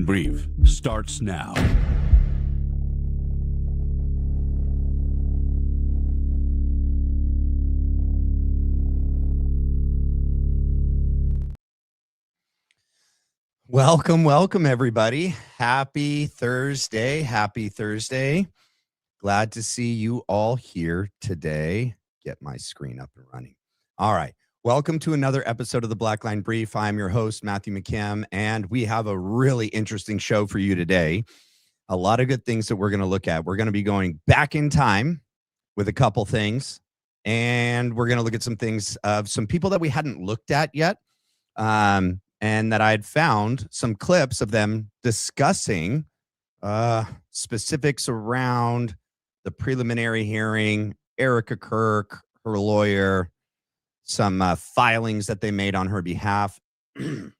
Blackline Brief starts now. Welcome, everybody. Happy Thursday. Glad to see you all here today. Get my screen up and running. All right. Welcome to another episode of the Blackline Brief. I'm your host, Matthew McKim, and we have a really interesting show for you today. A lot of good things that we're going to look at. We're going to be going back in time with a couple things, and we're going to look at some things of some people that we hadn't looked at yet. And that I had found some clips of them discussing specifics around the preliminary hearing, Erika Kirk, her lawyer, some filings that they made on her behalf, and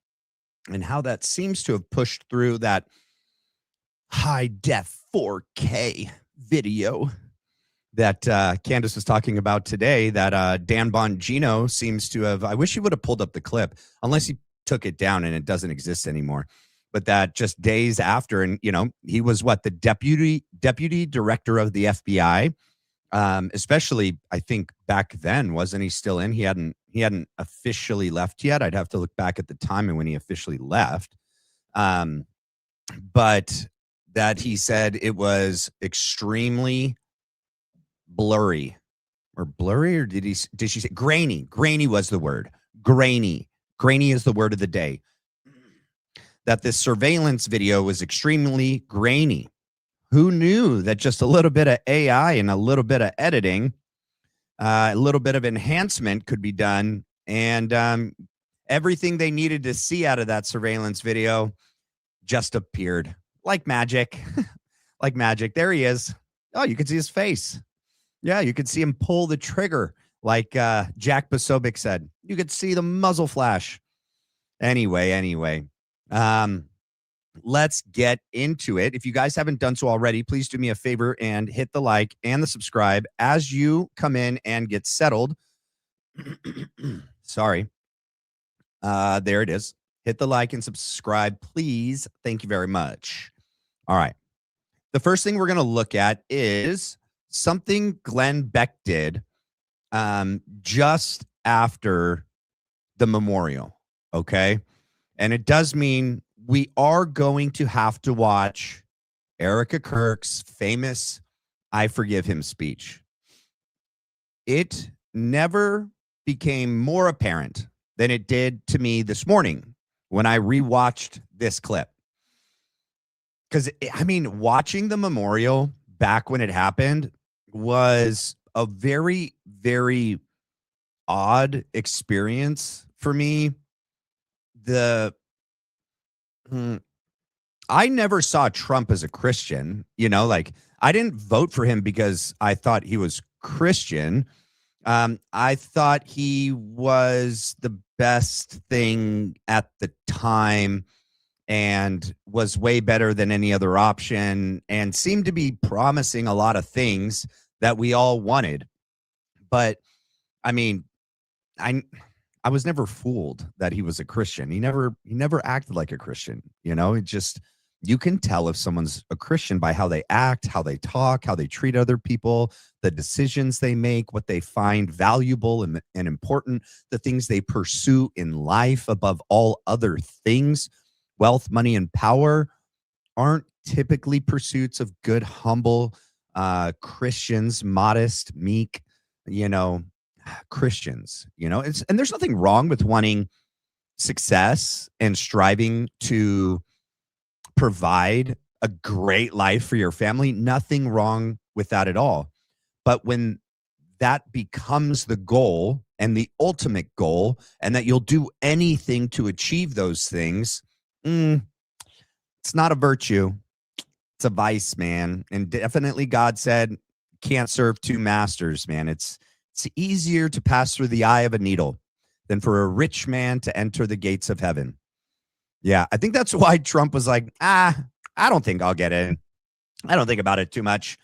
how that seems to have pushed through that high-def 4K video that Kaddis was talking about today, that Dan Bongino seems to have. I wish he would have pulled up the clip, unless he took it down and it doesn't exist anymore. But that just days after, and he was the deputy director of the FBI, especially I think back then. Wasn't he still in? He hadn't officially left yet. I'd have to look back at the time and when he officially left. But that he said it was extremely blurry, or did she say grainy? Grainy was the word. Grainy is the word of the day. That this surveillance video was extremely grainy. Who knew that just a little bit of AI and a little bit of editing, a little bit of enhancement could be done, and everything they needed to see out of that surveillance video just appeared like magic. Like magic. There he is. Oh, you can see his face. Yeah, you could see him pull the trigger. Like Jack Posobiec said, you could see the muzzle flash. Anyway, let's get into it. If you guys haven't done so already, please do me a favor and hit the like and the subscribe as you come in and get settled. Sorry. There it is. Hit the like and subscribe, please. Thank you very much. All right. The first thing we're going to look at is something Glenn Beck did just after the memorial, okay? And it does mean we are going to have to watch Erika Kirk's famous I forgive him speech. It never became more apparent than it did to me this morning when I rewatched this clip. Because, watching the memorial back when it happened was a very, very odd experience for me. I never saw Trump as a Christian, I didn't vote for him because I thought he was Christian. I thought he was the best thing at the time and was way better than any other option and seemed to be promising a lot of things that we all wanted. But I was never fooled that he was a Christian. He never acted like a Christian. It just, you can tell if someone's a Christian by how they act, how they talk, how they treat other people, the decisions they make, what they find valuable and important, the things they pursue in life above all other things. Wealth, money, and power aren't typically pursuits of good, humble Christians, modest, meek, Christians. And there's nothing wrong with wanting success and striving to provide a great life for your family. Nothing wrong with that at all. But when that becomes the goal and the ultimate goal, and that you'll do anything to achieve those things, it's not a virtue. It's a vice, man. And definitely God said, can't serve two masters, man. It's easier to pass through the eye of a needle than for a rich man to enter the gates of heaven. Yeah, I think that's why Trump was like, I don't think I'll get in. I don't think about it too much.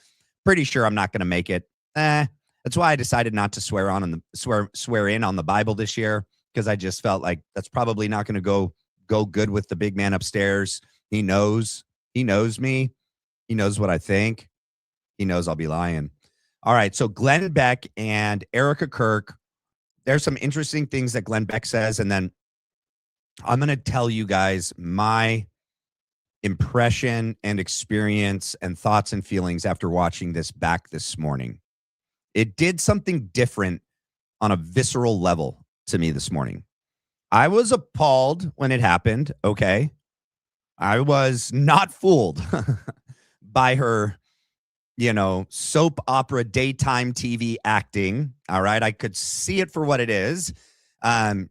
Pretty sure I'm not going to make it. That's why I decided not to swear in on the Bible this year, because I just felt like that's probably not going to go good with the big man upstairs. He knows me. He knows what I think. He knows I'll be lying. All right. So Glenn Beck and Erika Kirk, there's some interesting things that Glenn Beck says. And then I'm going to tell you guys my impression and experience and thoughts and feelings after watching this back this morning. It did something different on a visceral level to me this morning. I was appalled when it happened. Okay. I was not fooled by her, soap opera daytime TV acting. All right. I could see it for what it is.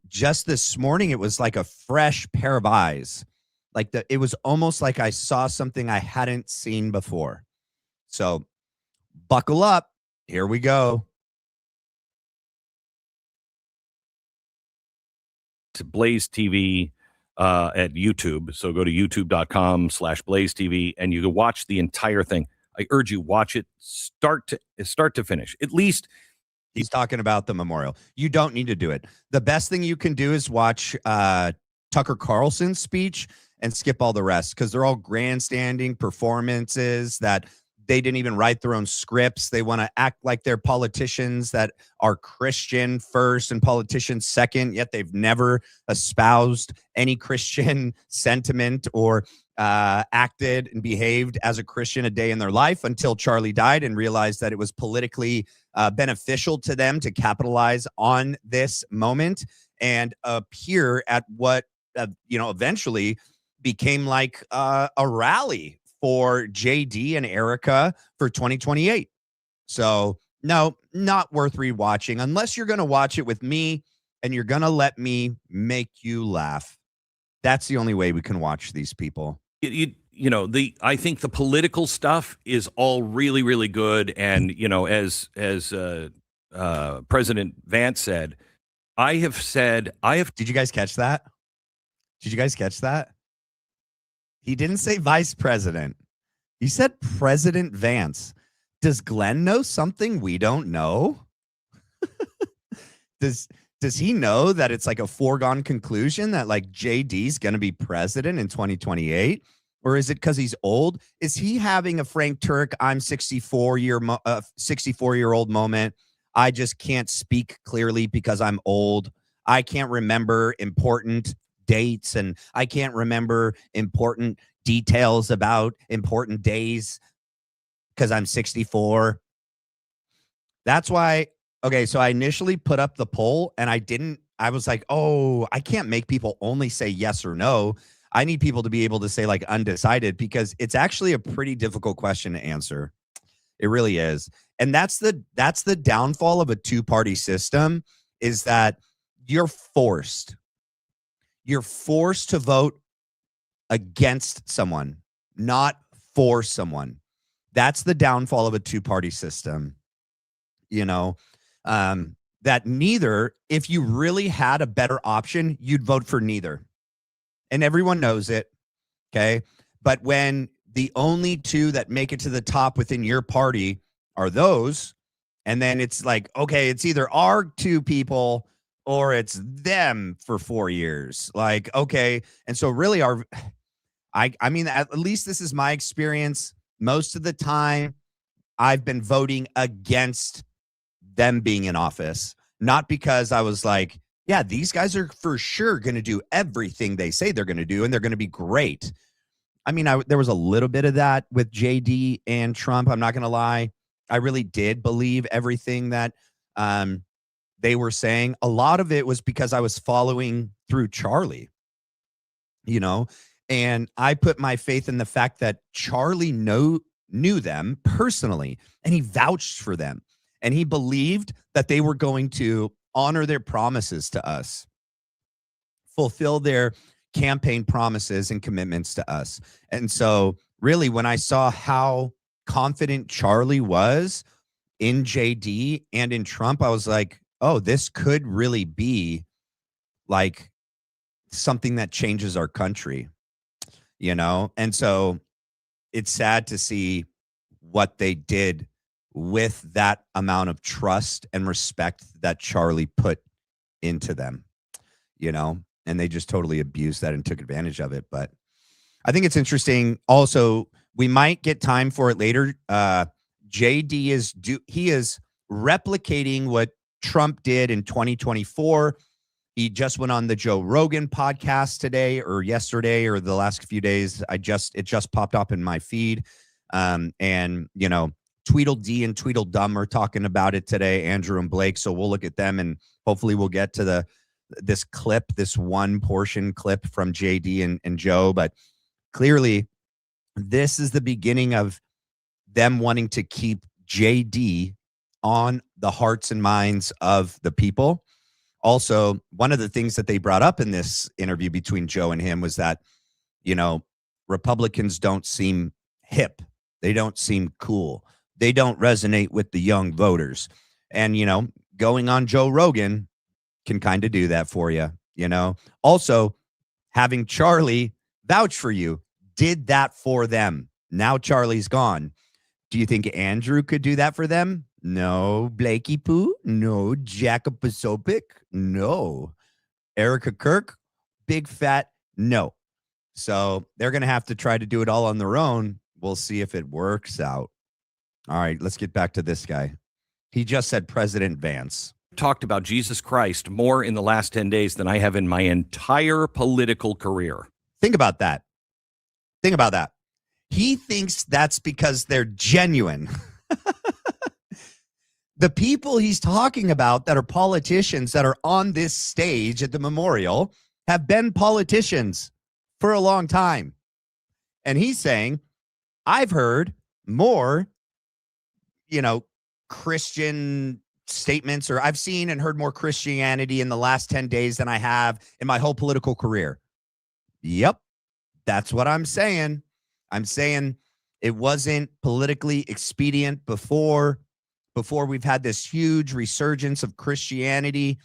Just this morning, it was like a fresh pair of eyes. It was almost like I saw something I hadn't seen before. So buckle up. Here we go. To Blaze TV at YouTube. So go to youtube.com/Blaze TV and you can watch the entire thing. I urge you, watch it start to finish. At least he's talking about the memorial. You don't need to do it. The best thing you can do is watch Tucker Carlson's speech and skip all the rest, because they're all grandstanding performances that they didn't even write their own scripts. They want to act like they're politicians that are Christian first and politicians second, yet they've never espoused any Christian sentiment or acted and behaved as a Christian a day in their life until Charlie died and realized that it was politically beneficial to them to capitalize on this moment and appear at what, eventually became like a rally for JD and Erika for 2028. So no, not worth rewatching unless you're going to watch it with me and you're going to let me make you laugh. That's the only way we can watch these people. I think the political stuff is all really, really good. And, as President Vance said, Did you guys catch that? He didn't say vice president. He said President Vance. Does Glenn know something we don't know? Does he know that it's like a foregone conclusion that like JD's going to be president in 2028? Or is it because he's old? Is he having a Frank Turk, I'm 64-year-old moment? I just can't speak clearly because I'm old. I can't remember important dates and I can't remember important details about important days because I'm 64. That's why. Okay, so I initially put up the poll and I was like, oh, I can't make people only say yes or no. I need people to be able to say like undecided, because it's actually a pretty difficult question to answer. It really is. And that's the downfall of a two-party system, is that you're forced to vote against someone, not for someone. That's the downfall of a two-party system. That neither, if you really had a better option, you'd vote for neither. And everyone knows it. Okay. But when the only two that make it to the top within your party are those, and then it's like, okay, it's either our two people or it's them for 4 years. Like, okay. And so really I mean, at least this is my experience. Most of the time I've been voting against them being in office, not because I was like, yeah, these guys are for sure going to do everything they say they're going to do, and they're going to be great. I mean, there was a little bit of that with JD and Trump. I'm not going to lie. I really did believe everything that they were saying. A lot of it was because I was following through Charlie, and I put my faith in the fact that Charlie knew them personally, and he vouched for them. And he believed that they were going to honor their promises to us, fulfill their campaign promises and commitments to us. And so really, when I saw how confident Charlie was in JD and in Trump, I was like, oh, this could really be like something that changes our country, And so it's sad to see what they did with that amount of trust and respect that Charlie put into them, and they just totally abused that and took advantage of it. But I think it's interesting. Also, we might get time for it later. JD is replicating what Trump did in 2024. He just went on the Joe Rogan podcast today or yesterday or the last few days. It just popped up in my feed. And Tweedledee and Tweedledum are talking about it today, Andrew and Blake. So we'll look at them and hopefully we'll get to this one portion clip from JD and Joe. But clearly, this is the beginning of them wanting to keep JD on the hearts and minds of the people. Also, one of the things that they brought up in this interview between Joe and him was that, Republicans don't seem hip. They don't seem cool. They don't resonate with the young voters. And, going on Joe Rogan can kind of do that for you, Also, having Charlie vouch for you did that for them. Now Charlie's gone. Do you think Andrew could do that for them? No. Blakey Poo? No. Jacob Pasopik? No. Erika Kirk? Big fat no. So they're going to have to try to do it all on their own. We'll see if it works out. All right, let's get back to this guy. He just said President Vance. Talked about Jesus Christ more in the last 10 days than I have in my entire political career. Think about that. He thinks that's because they're genuine. The people he's talking about that are politicians that are on this stage at the memorial have been politicians for a long time. And he's saying, I've heard more, Christian statements, or I've seen and heard more Christianity in the last 10 days than I have in my whole political career. Yep. That's what I'm saying. I'm saying it wasn't politically expedient before we've had this huge resurgence of Christianity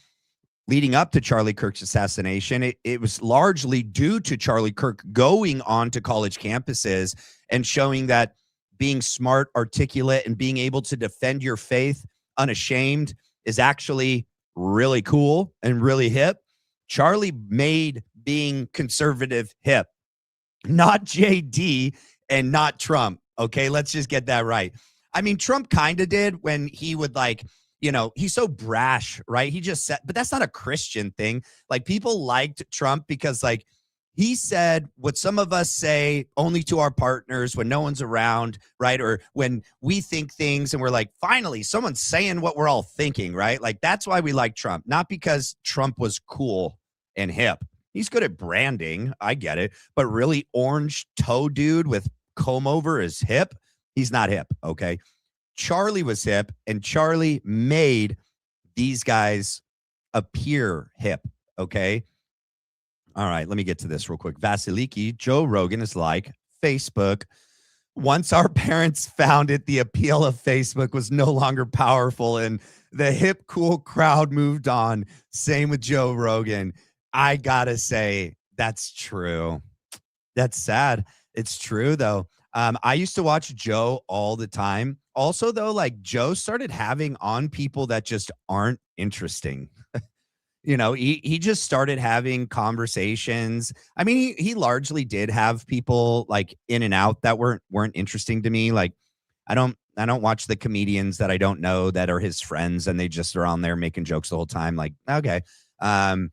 leading up to Charlie Kirk's assassination. It was largely due to Charlie Kirk going on to college campuses and showing that being smart, articulate, and being able to defend your faith unashamed is actually really cool and really hip. Charlie made being conservative hip, not JD and not Trump. Okay, let's just get that right. I mean, Trump kind of did when he would he's so brash, right? He just said, but that's not a Christian thing. Like, people liked Trump because he said what some of us say only to our partners when no one's around, right? Or when we think things and we're like, finally, someone's saying what we're all thinking, right? Like, that's why we like Trump, not because Trump was cool and hip. He's good at branding. I get it. But really, orange toe dude with comb over is hip. He's not hip, okay? Charlie was hip, and Charlie made these guys appear hip, okay? All right, let me get to this real quick. Vasiliki, Joe Rogan is like Facebook. Once our parents found it, the appeal of Facebook was no longer powerful, and the hip, cool crowd moved on. Same with Joe Rogan. I gotta say, that's true. That's sad. It's true, though. I used to watch Joe all the time. Also, though, Joe started having on people that just aren't interesting. He just started having conversations. I mean, he largely did have people in and out that weren't interesting to me. I don't watch the comedians that I don't know that are his friends and they just are on there making jokes the whole time. Okay. I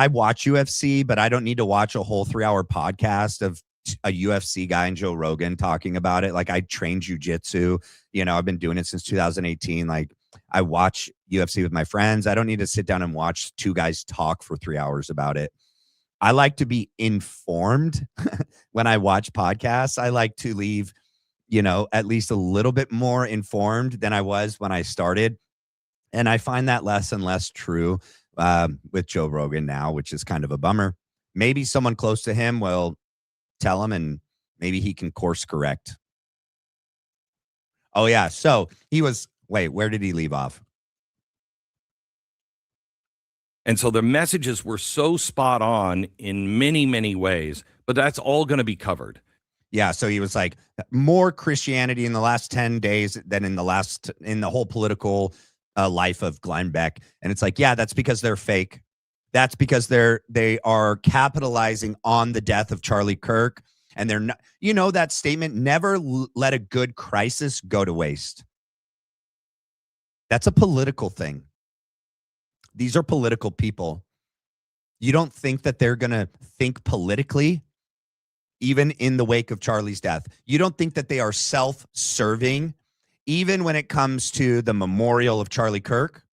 watch UFC, but I don't need to watch a whole 3-hour podcast of a UFC guy and Joe Rogan talking about it. I train jujitsu, I've been doing it since 2018. I watch UFC with my friends. I don't need to sit down and watch two guys talk for 3 hours about it. I like to be informed when I watch podcasts. I like to leave, at least a little bit more informed than I was when I started. And I find that less and less true with Joe Rogan now, which is kind of a bummer. Maybe someone close to him will tell him and maybe he can course correct. Oh, yeah. So where did he leave off? And so the messages were so spot on in many, many ways, but that's all going to be covered. Yeah. So he was like, more Christianity in the last 10 days than in the whole political life of Glenn Beck. And it's yeah, that's because they're fake. That's because they are capitalizing on the death of Charlie Kirk, and they're not, that statement, never let a good crisis go to waste. That's a political thing. These are political people. You don't think that they're going to think politically, even in the wake of Charlie's death. You don't think that they are self-serving, even when it comes to the memorial of Charlie Kirk.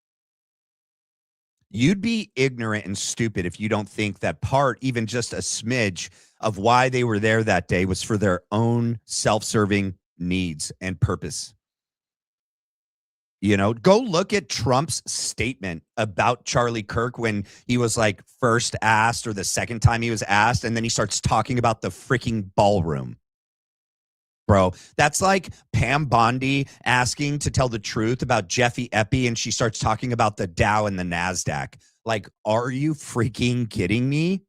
You'd be ignorant and stupid if you don't think that part, even just a smidge of why they were there that day, was for their own self-serving needs and purpose. Go look at Trump's statement about Charlie Kirk when he was like first asked, or the second time he was asked, and then he starts talking about the freaking ballroom. Bro, that's like Pam Bondi asking to tell the truth about Jeffy Epi, and she starts talking about the Dow and the NASDAQ. Like, are you freaking kidding me?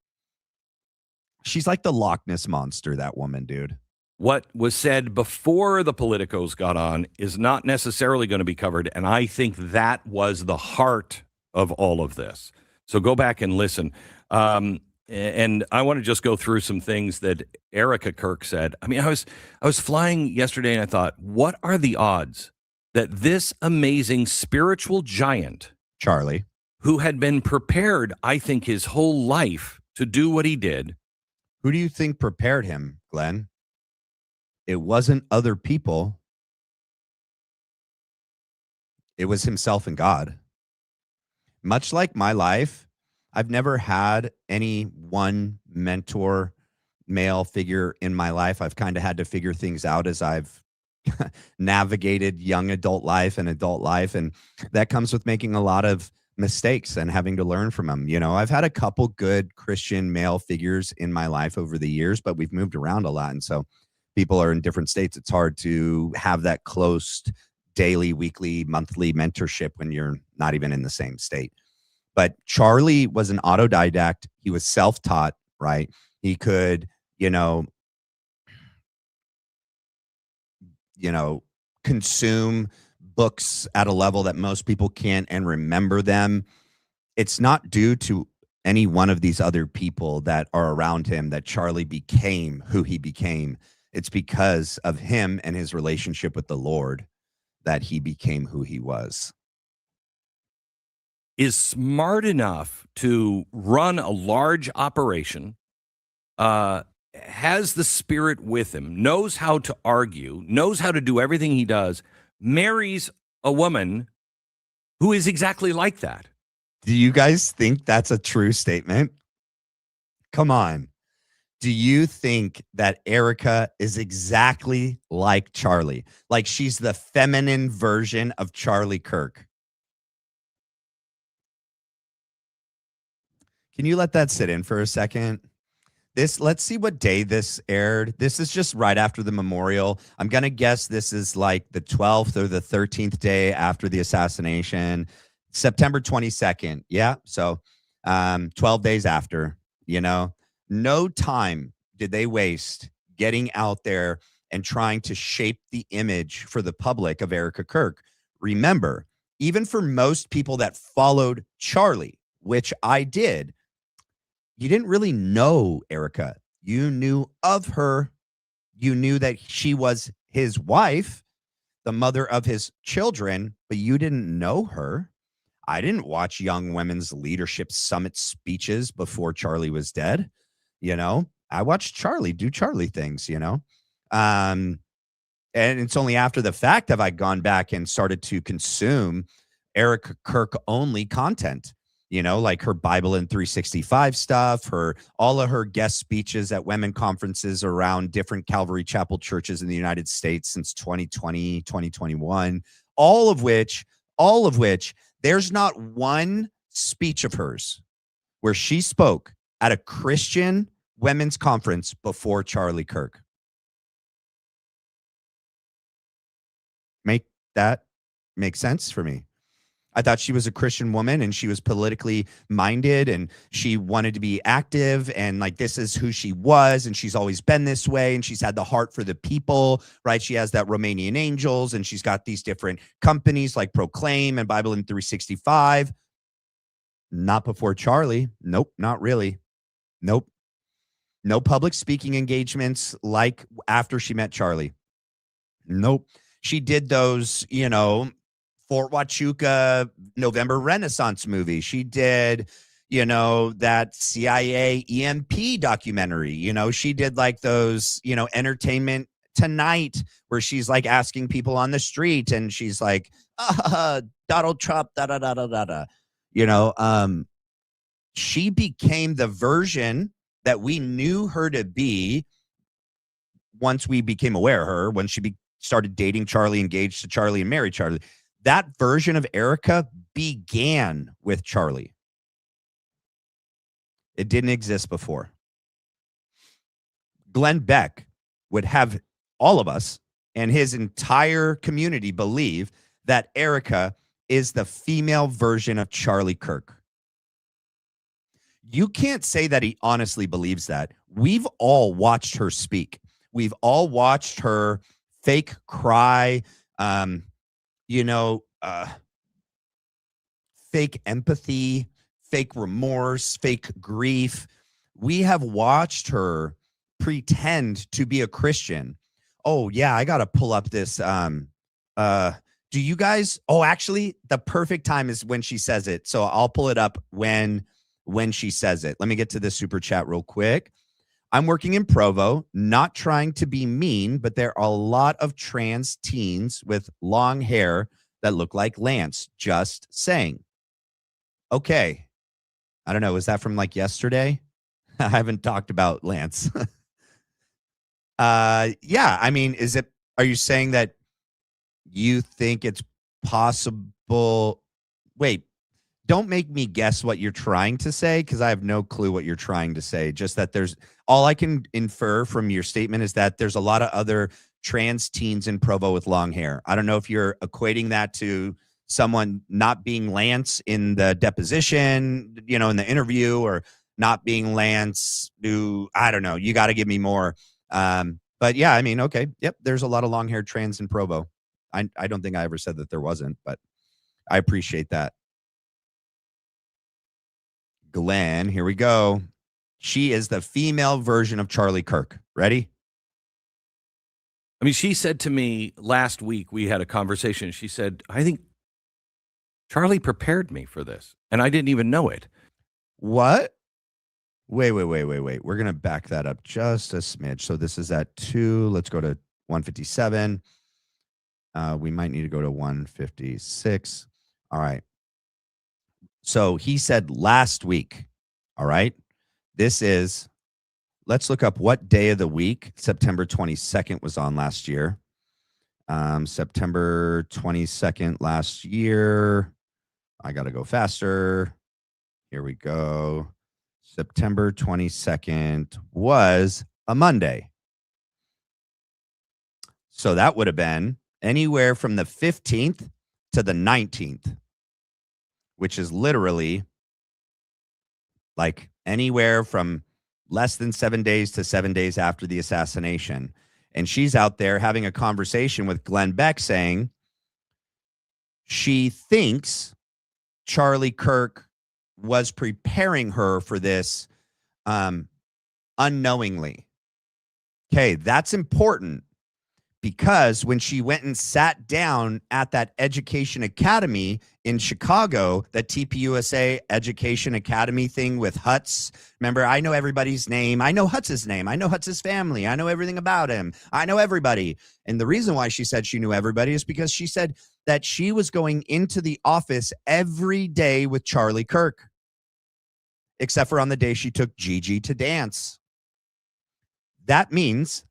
She's like the Loch Ness Monster, that woman, dude. What was said before the politicos got on is not necessarily going to be covered, and I think that was the heart of all of this. So go back and listen. And I want to just go through some things that Erika Kirk said. I mean, I was flying yesterday, and I thought, what are the odds that this amazing spiritual giant, Charlie, who had been prepared, I think, his whole life to do what he did. Who do you think prepared him, Glenn? It wasn't other people. It was himself and God. Much like my life, I've never had any one mentor, male figure in my life. I've kind of had to figure things out as I've navigated young adult life and adult life. And that comes with making a lot of mistakes and having to learn from them. I've had a couple good Christian male figures in my life over the years, but we've moved around a lot. And so people are in different states. It's hard to have that close daily, weekly, monthly mentorship when you're not even in the same state. But Charlie was an autodidact. He was self-taught, right? He could, consume books at a level that most people can't and remember them. It's not due to any one of these other people that are around him that Charlie became who he became. It's because of him and his relationship with the Lord that he became who he was. Is smart enough to run a large operation, has the Spirit with him, knows how to argue, knows how to do everything he does, marries a woman who is exactly like that. Do you guys think that's a true statement? Come on. Do you think that Erika is exactly like Charlie? Like she's the feminine version of Charlie Kirk? Can you let that sit in for a second? Let's see what day this aired. This is just right after the memorial. I'm going to guess this is like the 12th or the 13th day after the assassination. September 22nd. Yeah. So 12 days after, no time did they waste getting out there and trying to shape the image for the public of Erika Kirk. Remember, even for most people that followed Charlie, which I did, you didn't really know Erika. You knew of her. You knew that she was his wife, the mother of his children, but you didn't know her. I didn't watch Young Women's Leadership Summit speeches before Charlie was dead. I watched Charlie do Charlie things, and it's only after the fact have I gone back and started to consume Erika Kirk only content. Like her Bible in 365 stuff, all of her guest speeches at women conferences around different Calvary Chapel churches in the United States since 2020, 2021, all of which, there's not one speech of hers where she spoke at a Christian women's conference before Charlie Kirk. Make that make sense for me? I thought she was a Christian woman and she was politically minded and she wanted to be active and like this is who she was and she's always been this way and she's had the heart for the people, right? She has that Romanian Angels and she's got these different companies like Proclaim and Bible in 365. Not before Charlie. Nope, not really. Nope. No public speaking engagements like after she met Charlie. Nope. She did those, Fort Huachuca November Renaissance movie. She did, that CIA EMP documentary. She did like those, Entertainment Tonight, where she's like asking people on the street and she's like, Donald Trump, da da da da da da. She became the version that we knew her to be once we became aware of her, when she started dating Charlie, engaged to Charlie, and married Charlie. That version of Erika began with Charlie. It didn't exist before. Glenn Beck would have all of us and his entire community believe that Erika is the female version of Charlie Kirk. You can't say that he honestly believes that. We've all watched her speak. We've all watched her fake cry, fake empathy, fake remorse, fake grief. We have watched her pretend to be a Christian. Oh, yeah, I got to pull up this. Do you guys? Oh, actually, the perfect time is when she says it. So I'll pull it up when she says it. Let me get to this super chat real quick. I'm working in Provo, not trying to be mean, but there are a lot of trans teens with long hair that look like Lance. Just saying. Okay. I don't know. Was that from like yesterday? I haven't talked about Lance. Yeah. I mean, are you saying that you think it's possible? Wait, don't make me guess what you're trying to say, because I have no clue what you're trying to say. Just that all I can infer from your statement is that there's a lot of other trans teens in Provo with long hair. I don't know if you're equating that to someone not being Lance in the deposition, in the interview, or not being Lance who, I don't know. You got to give me more. But yeah, I mean, okay. Yep. There's a lot of long haired trans in Provo. I don't think I ever said that there wasn't, but I appreciate that. Glenn, here we go. She is the female version of Charlie Kirk. Ready? I mean, she said to me last week, we had a conversation. She said, I think Charlie prepared me for this, and I didn't even know it. What? Wait. We're going to back that up just a smidge. So this is at 2. Let's go to 157. We might need to go to 156. All right. So he said last week, all right, let's look up what day of the week September 22nd was on last year. September 22nd last year. I got to go faster. Here we go. September 22nd was a Monday. So that would have been anywhere from the 15th to the 19th. Which is literally like anywhere from less than 7 days to 7 days after the assassination. And she's out there having a conversation with Glenn Beck saying she thinks Charlie Kirk was preparing her for this unknowingly. Okay, that's important. Because when she went and sat down at that education academy in Chicago, that TPUSA Education Academy thing with Hutz, remember, I know everybody's name. I know Hutz's name. I know Hutz's family. I know everything about him. I know everybody. And the reason why she said she knew everybody is because she said that she was going into the office every day with Charlie Kirk, except for on the day she took Gigi to dance. That means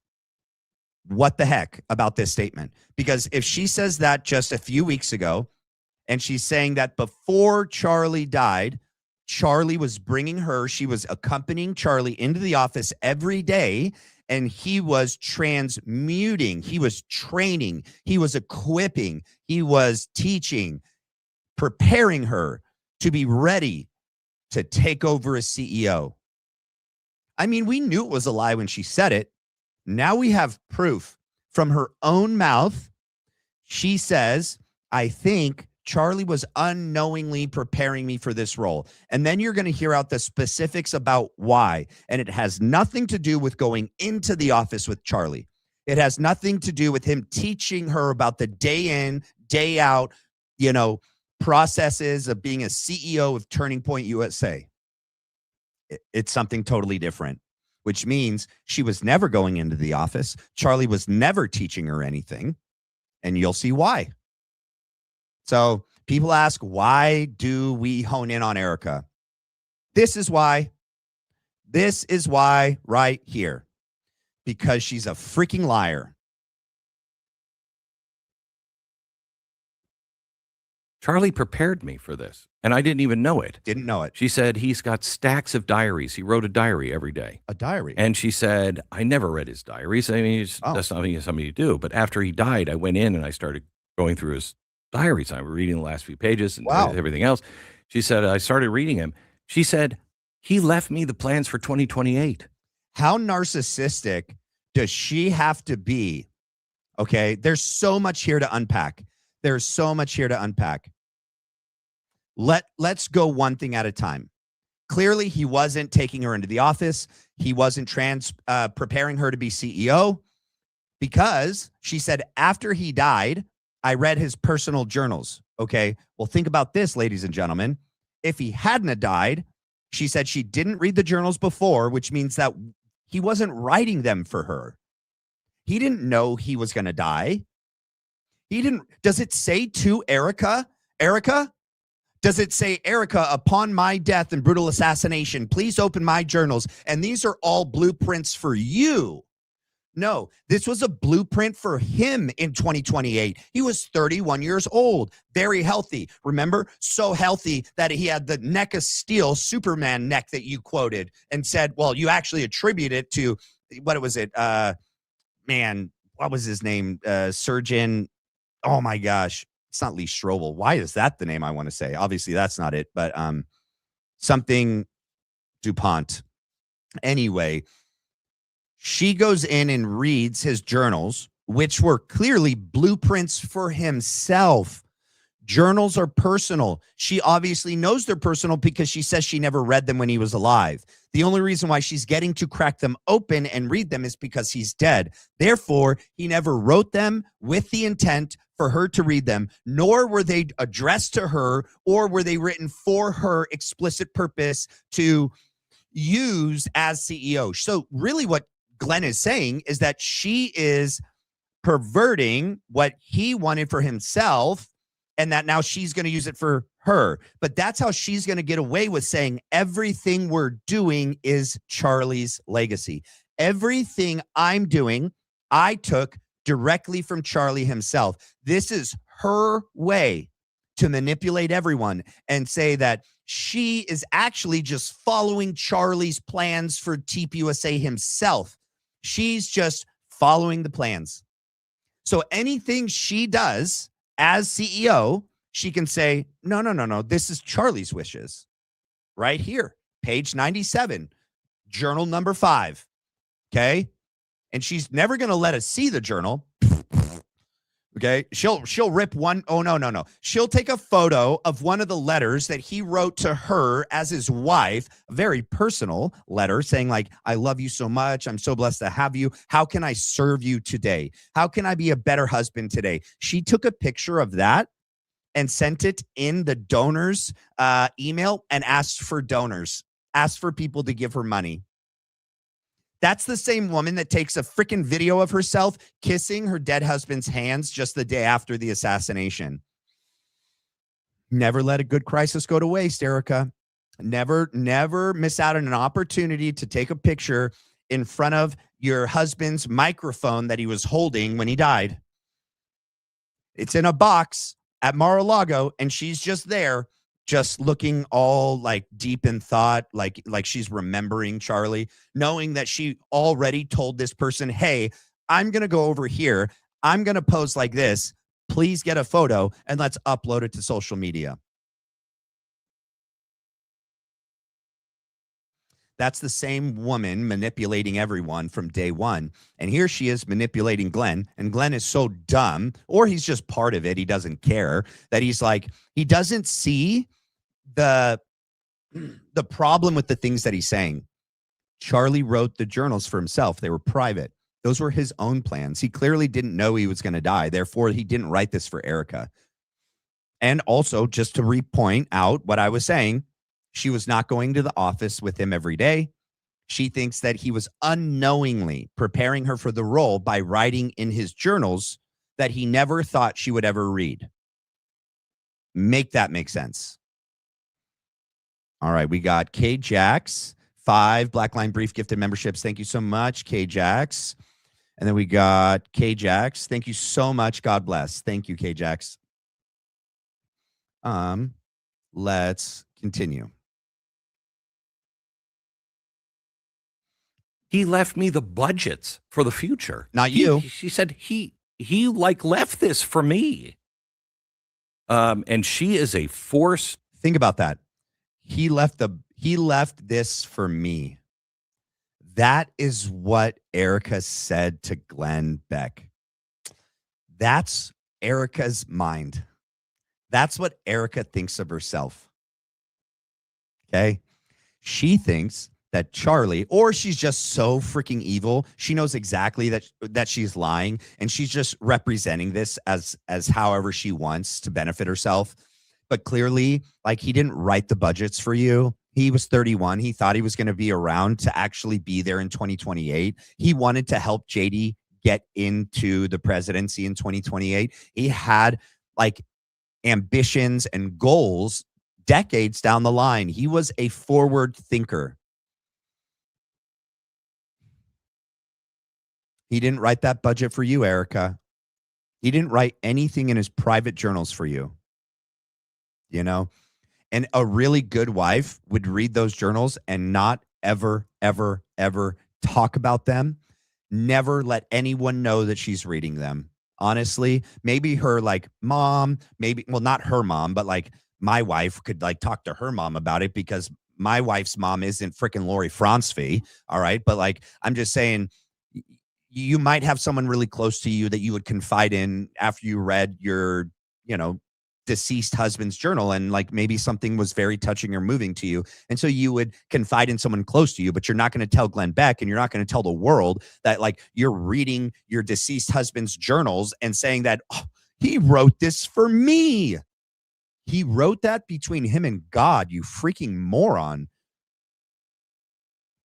what the heck about this statement? Because if she says that just a few weeks ago, and she's saying that before Charlie died, Charlie was bringing her, she was accompanying Charlie into the office every day, and he was transmuting, he was training, he was equipping, he was teaching, preparing her to be ready to take over as CEO. I mean, we knew it was a lie when she said it. Now we have proof from her own mouth. She says, I think Charlie was unknowingly preparing me for this role. And then you're going to hear out the specifics about why. And it has nothing to do with going into the office with Charlie. It has nothing to do with him teaching her about the day in, day out, processes of being a CEO of Turning Point USA. It's something totally different, which means she was never going into the office. Charlie was never teaching her anything. And you'll see why. So people ask, why do we hone in on Erika? This is why. This is why right here. Because she's a freaking liar. Charlie prepared me for this, and I didn't even know it. Didn't know it. She said he's got stacks of diaries. He wrote a diary every day. A diary? And she said, I never read his diaries. I mean, that's not something you do. But after he died, I went in and I started going through his diaries. I was reading the last few pages and everything else. She said, I started reading him. She said, he left me the plans for 2028. How narcissistic does she have to be? Okay, there's so much here to unpack. There's so much here to unpack. Let's go one thing at a time. Clearly, he wasn't taking her into the office. He wasn't preparing her to be CEO, because she said after he died, I read his personal journals. Okay, well, think about this, ladies and gentlemen. If he hadn't have died, she said she didn't read the journals before, which means that he wasn't writing them for her. He didn't know he was going to die. He didn't. Does it say to Erika, does it say, Erika, upon my death and brutal assassination, please open my journals, and these are all blueprints for you? No, this was a blueprint for him in 2028. He was 31 years old, very healthy. Remember, so healthy that he had the neck of steel, Superman neck that you quoted and said, well, you actually attribute it to, what was it? What was his name? Surgeon. Oh my gosh. It's not Lee Strobel. Why is that the name I want to say? Obviously, that's not it, but something DuPont. Anyway, she goes in and reads his journals, which were clearly blueprints for himself. Journals are personal. She obviously knows they're personal because she says she never read them when he was alive. The only reason why she's getting to crack them open and read them is because he's dead. Therefore, he never wrote them with the intent for her to read them, nor were they addressed to her, or were they written for her explicit purpose to use as CEO. So really what Glenn is saying is that she is perverting what he wanted for himself, and that now she's going to use it for her. But that's how she's going to get away with saying everything we're doing is Charlie's legacy. Everything I'm doing, I took directly from Charlie himself. This is her way to manipulate everyone and say that she is actually just following Charlie's plans for TPUSA himself. She's just following the plans. So anything she does as CEO, she can say, no, this is Charlie's wishes. Right here, page 97, journal number 5. Okay? And she's never going to let us see the journal. Okay, she'll rip one. Oh, no. She'll take a photo of one of the letters that he wrote to her as his wife, a very personal letter saying like, I love you so much. I'm so blessed to have you. How can I serve you today? How can I be a better husband today? She took a picture of that and sent it in the donors email and asked for donors, asked for people to give her money. That's the same woman that takes a freaking video of herself kissing her dead husband's hands just the day after the assassination. Never let a good crisis go to waste, Erika. Never miss out on an opportunity to take a picture in front of your husband's microphone that he was holding when he died. It's in a box at Mar-a-Lago, and she's just there, just looking all like deep in thought, like she's remembering Charlie, knowing that she already told this person, hey, I'm going to go over here. I'm going to pose like this. Please get a photo and let's upload it to social media. That's the same woman manipulating everyone from day one. And here she is manipulating Glenn. And Glenn is so dumb, or he's just part of it. He doesn't care that he's like, he doesn't see the problem with the things that he's saying. Charlie wrote the journals for himself. They were private. Those were his own plans. He clearly didn't know he was going to die. Therefore, he didn't write this for Erika. And also, just to repoint out what I was saying, she was not going to the office with him every day. She thinks that he was unknowingly preparing her for the role by writing in his journals that he never thought she would ever read. Make that make sense. All right, we got K Jax, 5 Black Line Brief gifted memberships. Thank you so much, K Jax. And then we got K Jax. Thank you so much. God bless. Thank you, K Jax. Let's continue. He left me the budgets for the future. Not you. She said he like left this for me. And she is a force. Think about that. He left this for me. That is what Erika said to Glenn Beck. That's Erika's mind. That's what Erika thinks of herself. Okay? She thinks that Charlie, or she's just so freaking evil. She knows exactly that she's lying, and she's just representing this as however she wants to benefit herself. But clearly, like, he didn't write the budgets for you. He was 31. He thought he was going to be around to actually be there in 2028. He wanted to help JD get into the presidency in 2028. He had like ambitions and goals decades down the line. He was a forward thinker. He didn't write that budget for you, Erika. He didn't write anything in his private journals for you. You know? And a really good wife would read those journals and not ever, ever, ever talk about them. Never let anyone know that she's reading them. Honestly, maybe her like mom, maybe, well, not her mom, but like my wife could like talk to her mom about it, because my wife's mom isn't freaking Lori Fronsfee. All right. But like, I'm just saying, you might have someone really close to you that you would confide in after you read your, deceased husband's journal, and like maybe something was very touching or moving to you. And so you would confide in someone close to you, but you're not going to tell Glenn Beck, and you're not going to tell the world that like you're reading your deceased husband's journals and saying that, oh, he wrote this for me. He wrote that between him and God, you freaking moron.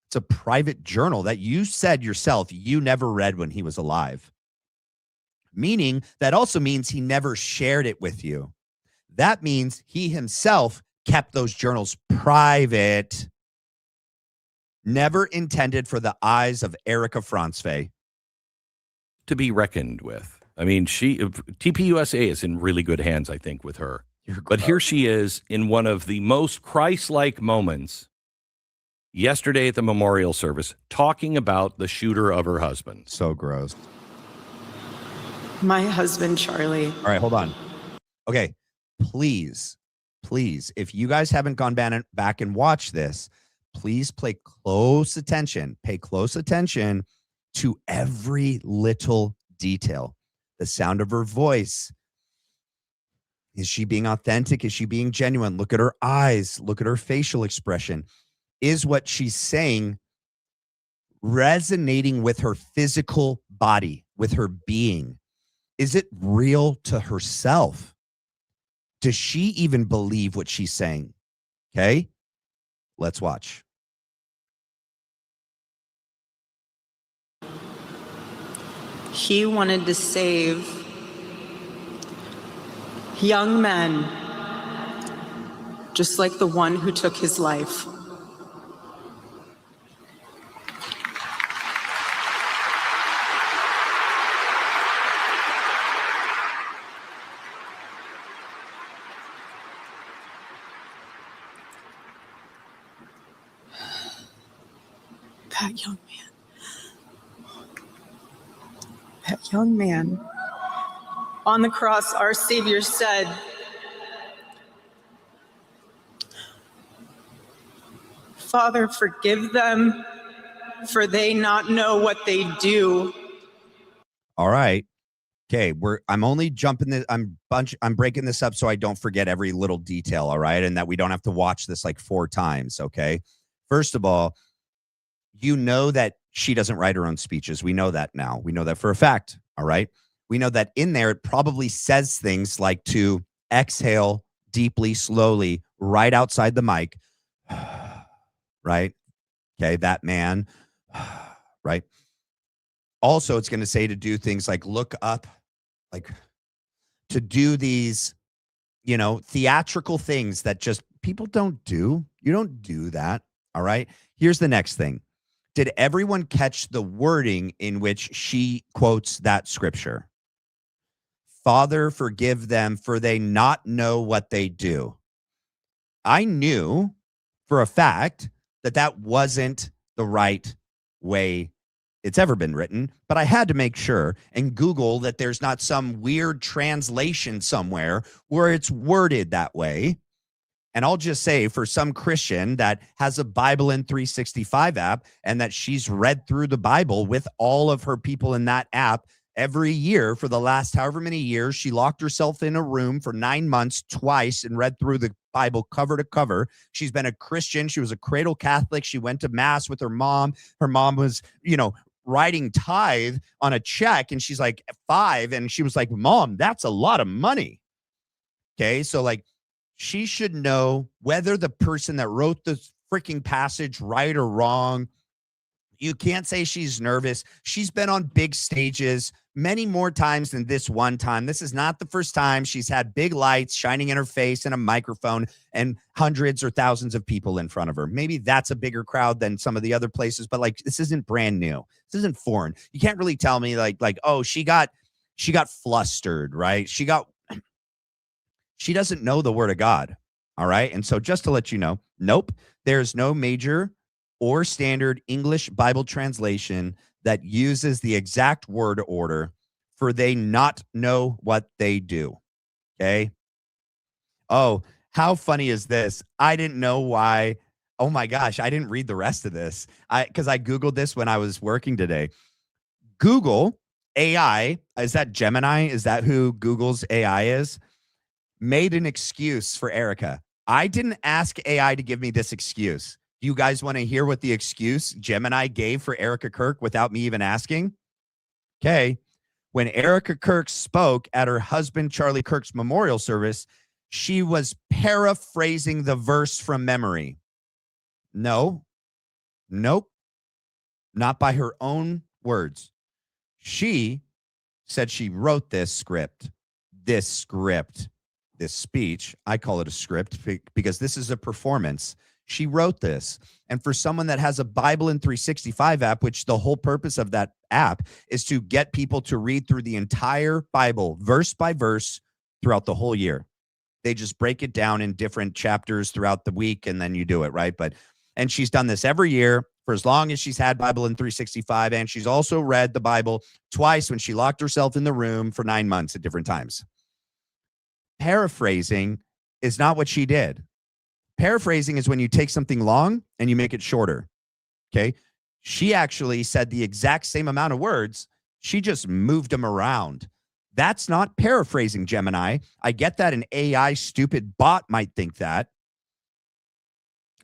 It's a private journal that you said yourself you never read when he was alive. Meaning that also means he never shared it with you. That means he himself kept those journals private, never intended for the eyes of Erika Fronsfee. To be reckoned with. I mean, TPUSA is in really good hands, I think, with her. But here she is in one of the most Christ-like moments yesterday at the memorial service, talking about the shooter of her husband. So gross. My husband, Charlie. All right, hold on. Okay, please, if you guys haven't gone back and watched this, please pay close attention to every little detail. The sound of her voice. Is she being authentic? Is she being genuine? Look at her eyes. Look at her facial expression. Is what she's saying resonating with her physical body, with her being? Is it real to herself? Does she even believe what she's saying? Okay, let's watch. He wanted to save young men, just like the one who took his life. That young man. On the cross, our Savior said, Father, forgive them, for they not know what they do. All right. Okay, I'm only jumping this. I'm breaking this up so I don't forget every little detail. All right, and that we don't have to watch this like 4 times. Okay. First of all, you know that she doesn't write her own speeches. We know that now. We know that for a fact. All right. We know that in there, it probably says things like to exhale deeply, slowly, right outside the mic. Right. Okay. That man. Right. Also, it's going to say to do things like look up, like to do these, theatrical things that just people don't do. You don't do that. All right. Here's the next thing. Did everyone catch the wording in which she quotes that scripture? Father, forgive them, for they not know what they do. I knew for a fact that that wasn't the right way it's ever been written, but I had to make sure and Google that there's not some weird translation somewhere where it's worded that way. And I'll just say, for some Christian that has a Bible in 365 app and that she's read through the Bible with all of her people in that app every year for the last however many years, she locked herself in a room for 9 months twice and read through the Bible cover to cover. She's been a Christian. She was a cradle Catholic. She went to mass with her mom. Her mom was, writing tithe on a check, and she's like 5, and she was like, Mom, that's a lot of money. Okay, so like she should know whether the person that wrote the freaking passage right or wrong. You can't say she's nervous. She's been on big stages many more times than this one time. This is not the first time she's had big lights shining in her face and a microphone and hundreds or thousands of people in front of her. Maybe that's a bigger crowd than some of the other places, but like this isn't brand new. This isn't foreign. You can't really tell me like oh, she got flustered, right? She doesn't know the word of God. All right. And so just to let you know, nope, there's no major or standard English Bible translation that uses the exact word order for they not know what they do. Okay. Oh, how funny is this? I didn't know why. Oh my gosh. I didn't read the rest of this. Because I Googled this when I was working today. Google AI, is that Gemini? Is that who Google's AI is? Made an excuse for Erika. I didn't ask AI to give me this excuse. Do you guys want to hear what the excuse Gemini gave for Erika Kirk without me even asking? Okay. When Erika Kirk spoke at her husband Charlie Kirk's memorial service, she was paraphrasing the verse from memory. No. Nope. Not by her own words. She said she wrote this speech. I call it a script because this is a performance. She wrote this. And for someone that has a Bible in 365 app, which the whole purpose of that app is to get people to read through the entire Bible, verse by verse, throughout the whole year. They just break it down in different chapters throughout the week, and then you do it, right? And she's done this every year for as long as she's had Bible in 365. And she's also read the Bible twice when she locked herself in the room for 9 months at different times. Paraphrasing is not what she did. Paraphrasing is when you take something long and you make it shorter. Okay. She actually said the exact same amount of words. She just moved them around. That's not paraphrasing, Gemini. I get that an AI stupid bot might think that.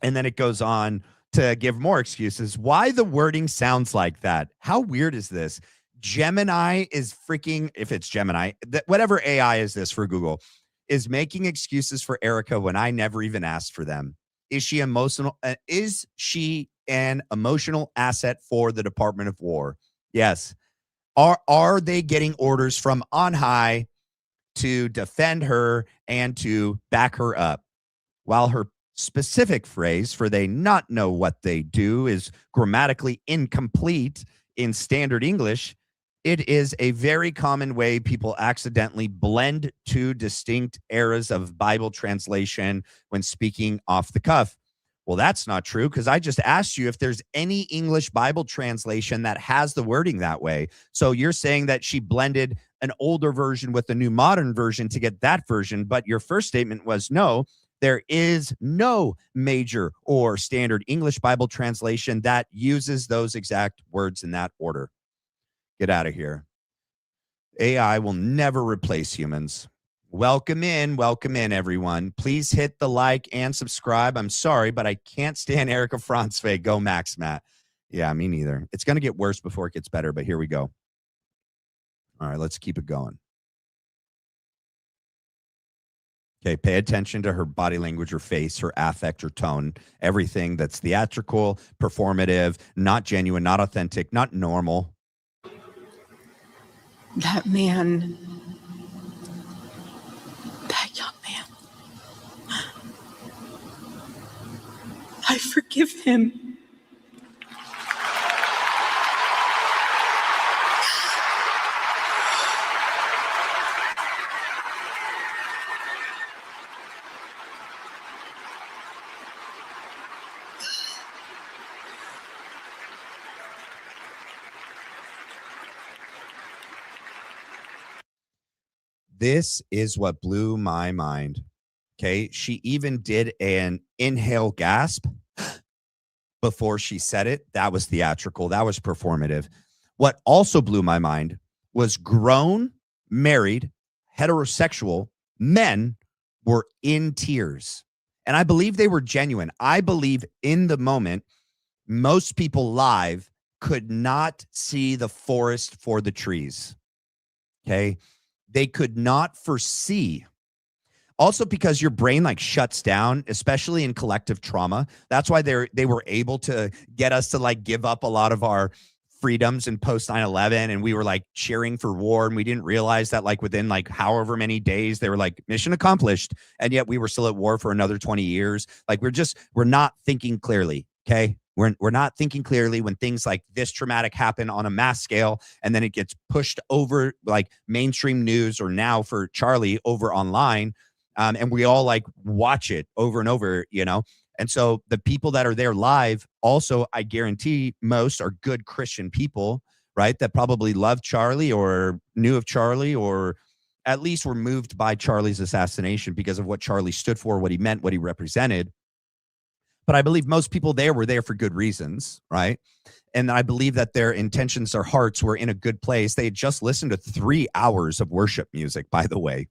And then it goes on to give more excuses. Why the wording sounds like that? How weird is this? Gemini is freaking, if it's Gemini, whatever AI is this for Google, is making excuses for Erika when I never even asked for them. Is she emotional? Is she an emotional asset for the Department of War? Yes. Are they getting orders from on high to defend her and to back her up? While her specific phrase for they not know what they do is grammatically incomplete in standard English, it is a very common way people accidentally blend two distinct eras of Bible translation when speaking off the cuff. Well, that's not true because I just asked you if there's any English Bible translation that has the wording that way. So you're saying that she blended an older version with the new modern version to get that version, but your first statement was no, There is no major or standard English Bible translation that uses those exact words in that order. Get out of here. AI will never replace humans. Welcome in, everyone. Please hit the like and subscribe. I'm sorry, but I can't stand Erika Franzweg. Go Max, Matt. Yeah, me neither. It's going to get worse before it gets better, but here we go. All right, let's keep it going. Okay, pay attention to her body language, her face, her affect, her tone, everything that's theatrical, performative, not genuine, not authentic, not normal. That man, that young man, I forgive him. This is what blew my mind. Okay. She even did an inhale gasp before she said it. That was theatrical. That was performative. What also blew my mind was grown, married, heterosexual men were in tears. And I believe they were genuine. I believe in the moment, most people live could not see the forest for the trees. Okay. They could not foresee. Also, because your brain like shuts down, especially in collective trauma. That's why they were able to get us to like give up a lot of our freedoms in post 9/11, and we were like cheering for war, and we didn't realize that like within like however many days they were like mission accomplished, and yet we were still at war for another 20 years. Like we're not thinking clearly. Okay. We're not thinking clearly when things like this traumatic happen on a mass scale, and then it gets pushed over like mainstream news, or now for Charlie over online. And we all like watch it over and over, you know? And so the people that are there live also, I guarantee most are good Christian people, right? That probably love Charlie or knew of Charlie, or at least were moved by Charlie's assassination because of what Charlie stood for, what he meant, what he represented. But I believe most people there were there for good reasons, right? And I believe that their intentions, their hearts were in a good place. They had just listened to 3 hours of worship music, by the way,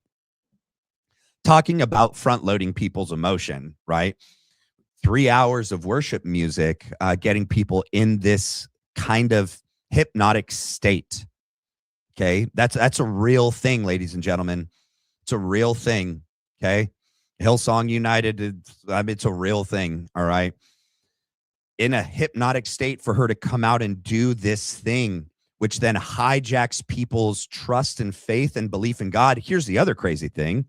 talking about front-loading people's emotion, right? 3 hours of worship music, getting people in this kind of hypnotic state. Okay, that's a real thing, ladies and gentlemen. It's a real thing. Okay. Hillsong United, it's a real thing, all right? In a hypnotic state for her to come out and do this thing, which then hijacks people's trust and faith and belief in God. Here's the other crazy thing.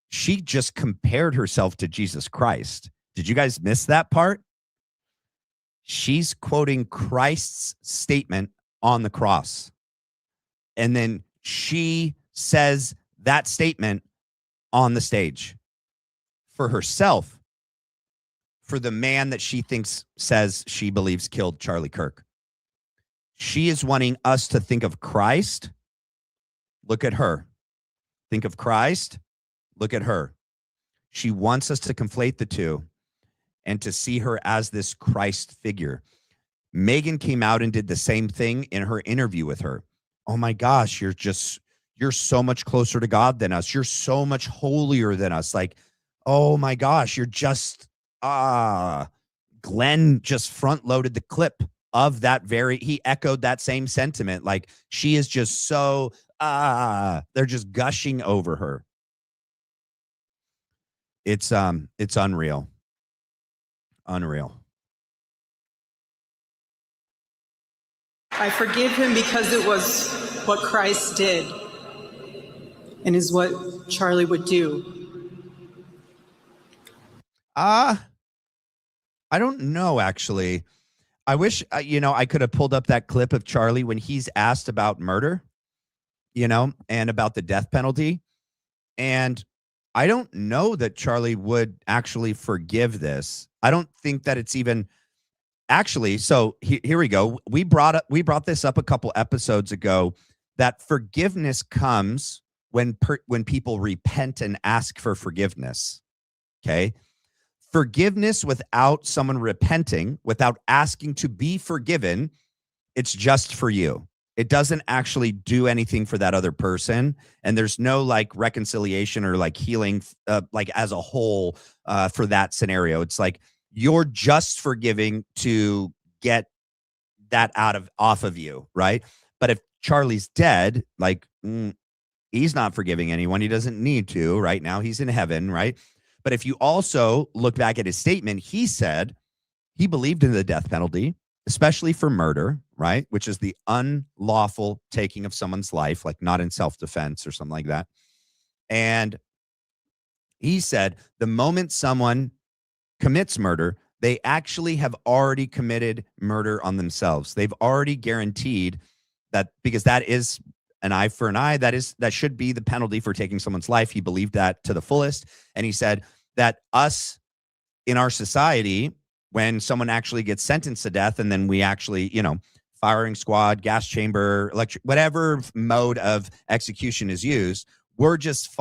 She just compared herself to Jesus Christ. Did you guys miss that part? She's quoting Christ's statement on the cross. And then she says that statement on the stage. For herself, for the man that she says she believes killed Charlie Kirk. She is wanting us to think of Christ. Look at her. Think of Christ. Look at her. She wants us to conflate the two and to see her as this Christ figure. Megan came out and did the same thing in her interview with her. Oh my gosh, you're so much closer to God than us. You're so much holier than us. Like, oh my gosh, you're just, Glenn just front loaded the clip of that he echoed that same sentiment. Like, she is just so, they're just gushing over her. It's unreal. Unreal. I forgive him because it was what Christ did and is what Charlie would do. I don't know, actually. I wish, I could have pulled up that clip of Charlie when he's asked about murder, and about the death penalty. And I don't know that Charlie would actually forgive this. I don't think that it's even actually. So here we go. We brought this up a couple episodes ago, that forgiveness comes when people repent and ask for forgiveness. Okay. Forgiveness without someone repenting, without asking to be forgiven, it's just for you. It doesn't actually do anything for that other person. And there's no like reconciliation or like healing, like as a whole for that scenario. It's like you're just forgiving to get that off of you, right? But if Charlie's dead, like he's not forgiving anyone. He doesn't need to right now. He's in heaven, right? But if you also look back at his statement, he said he believed in the death penalty, especially for murder, right? Which is the unlawful taking of someone's life, like not in self-defense or something like that. And he said the moment someone commits murder, they actually have already committed murder on themselves. They've already guaranteed that, because that is an eye for an eye. That should be the penalty for taking someone's life. He believed that to the fullest. And he said that us in our society, when someone actually gets sentenced to death, and then we actually, firing squad, gas chamber, electric, whatever mode of execution is used, we're just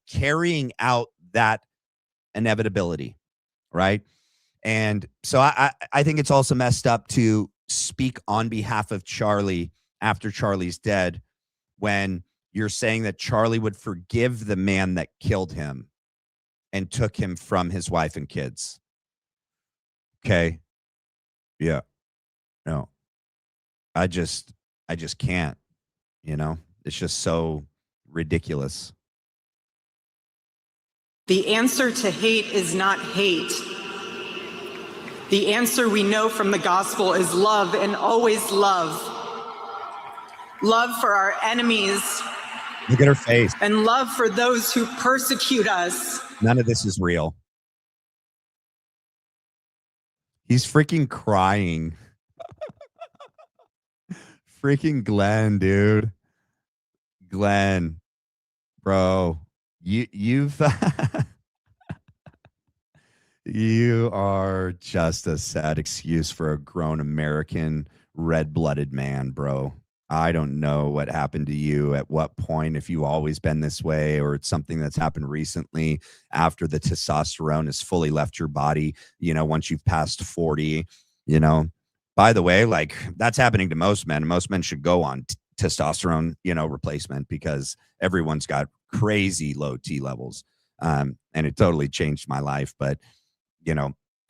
carrying out that inevitability, right? And so I think it's also messed up to speak on behalf of Charlie after Charlie's dead when you're saying that Charlie would forgive the man that killed him and took him from his wife and kids. Okay. Yeah. No. I just can't, it's just so ridiculous. The answer to hate is not hate. The answer we know from the gospel is love, and always love. Love for our enemies. Look at her face. And love for those who persecute us. None of this is real. He's freaking crying. Freaking Glenn, dude. Glenn, bro, you've you are just a sad excuse for a grown American red-blooded man, bro. I don't know what happened to you at what point, if you've always been this way or it's something that's happened recently after the testosterone has fully left your body, once you've passed 40, By the way, like that's happening to most men. Most men should go on testosterone, replacement, because everyone's got crazy low T levels. And it totally changed my life. But,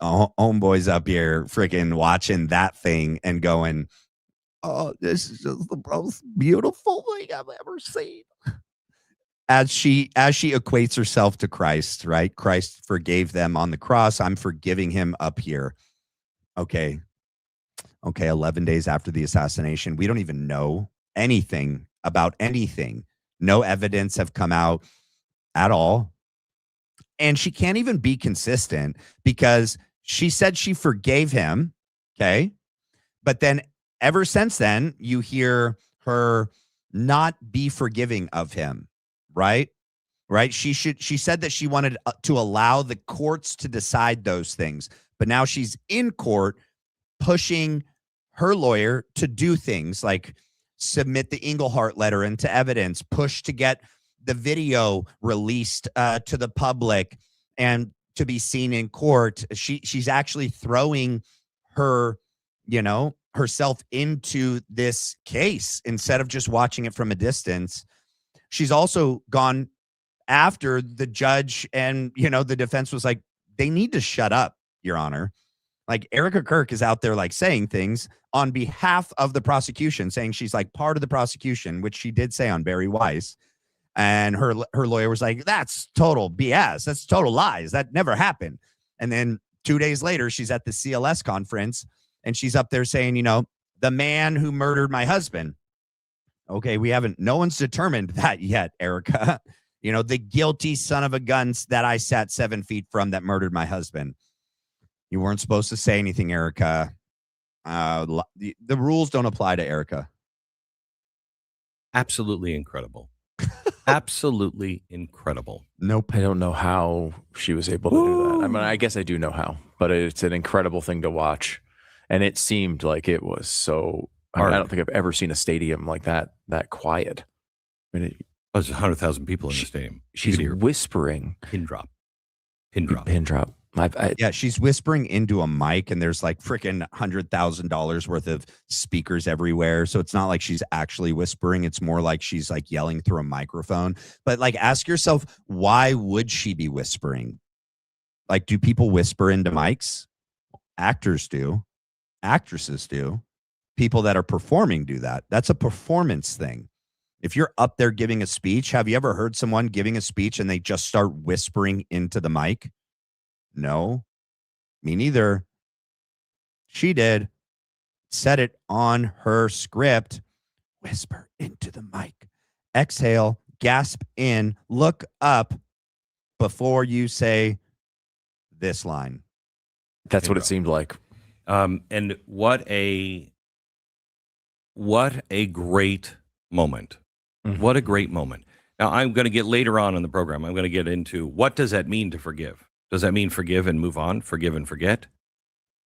homeboys up here freaking watching that thing and going, oh, this is just the most beautiful thing I've ever seen. As she equates herself to Christ, right? Christ forgave them on the cross. I'm forgiving him up here. Okay, 11 days after the assassination, we don't even know anything about anything. No evidence have come out at all. And she can't even be consistent because she said she forgave him, okay? But then ever since then, you hear her not be forgiving of him, right? Right? She said that she wanted to allow the courts to decide those things. But now she's in court pushing her lawyer to do things like submit the Englehart letter into evidence, push to get the video released to the public and to be seen in court. She's actually throwing her, herself into this case instead of just watching it from a distance. She's also gone after the judge, and, the defense was like, they need to shut up, Your Honor. Like Erika Kirk is out there like saying things on behalf of the prosecution, saying she's like part of the prosecution, which she did say on Barry Weiss. And her lawyer was like, that's total BS. That's total lies. That never happened. And then 2 days later, she's at the CLS conference and she's up there saying, the man who murdered my husband. Okay, no one's determined that yet, Erika. The guilty son of a gun that I sat 7 feet from that murdered my husband. You weren't supposed to say anything, Erika. The rules don't apply to Erika. Absolutely incredible. Absolutely incredible. Nope. I don't know how she was able to do that. I mean, I guess I do know how, but it's an incredible thing to watch. And it seemed like it was so, I don't think I've ever seen a stadium like that quiet. I mean, There's 100,000 people in the stadium. She's whispering. Pin drop. Pin drop. Pin drop. Yeah, she's whispering into a mic, and there's like freaking $100,000 worth of speakers everywhere. So it's not like she's actually whispering. It's more like she's like yelling through a microphone. But like, ask yourself, why would she be whispering? Like, do people whisper into mics? Actors do. Actresses do. People that are performing do that. That's a performance thing. If you're up there giving a speech, have you ever heard someone giving a speech and they just start whispering into the mic? No, me neither. She did. Said it on her script. Whisper into the mic. Exhale, gasp in, look up before you say this line. That's what it seemed like. And what a great moment. Mhm. What a great moment. Now, I'm going to get later on in the program, I'm going to get into what does that mean to forgive? Does that mean forgive and move on? Forgive and forget?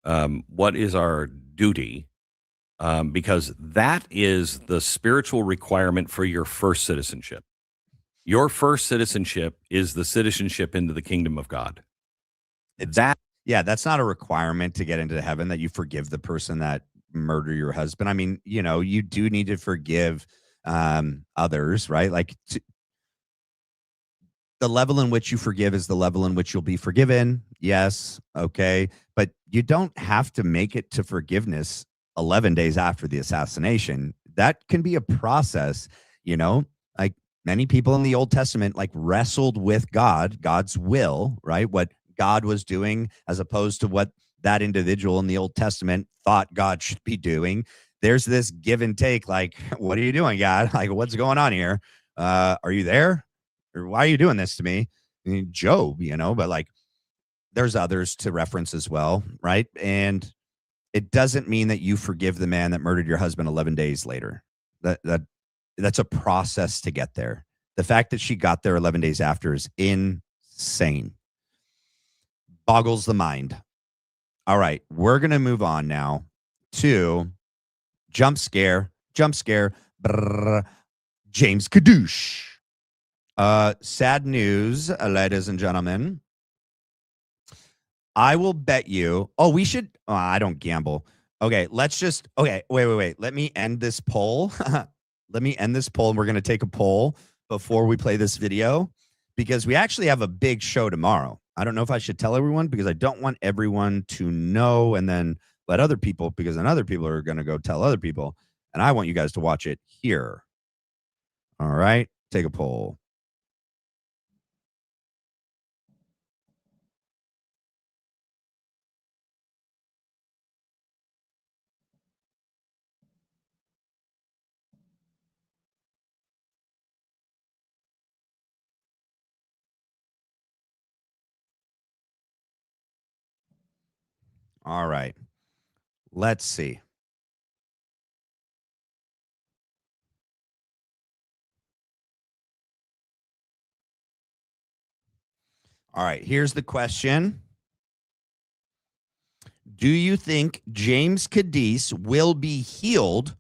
What is our duty? Because that is the spiritual requirement for your first citizenship. Your first citizenship is the citizenship into the kingdom of God. That's not a requirement to get into heaven, that you forgive the person that murdered your husband. I mean, you do need to forgive others, right? Like the level in which you forgive is the level in which you'll be forgiven. Yes. Okay. But you don't have to make it to forgiveness 11 days after the assassination. That can be a process, like many people in the Old Testament, like wrestled with God's will, right? What God was doing as opposed to what that individual in the Old Testament thought God should be doing. There's this give and take, like, what are you doing, God? Like, what's going on here? Are you there? Or why are you doing this to me? I mean, Job, but like there's others to reference as well, right? And it doesn't mean that you forgive the man that murdered your husband 11 days later. That's a process to get there. The fact that she got there 11 days after is insane. Boggles the mind. All right, we're going to move on now to jump scare, brrr, James Kaddis. Sad news, ladies and gentlemen. I will bet you. Oh, we should. Oh, I don't gamble. Okay, let's just. Okay, wait. Let me end this poll. Let me end this poll, and we're going to take a poll before we play this video because we actually have a big show tomorrow. I don't know if I should tell everyone because I don't want everyone to know and then let other people, because then other people are going to go tell other people, and I want you guys to watch it here. All right, take a poll. All right. Let's see. All right. Here's the question. Do you think James Kaddis will be healed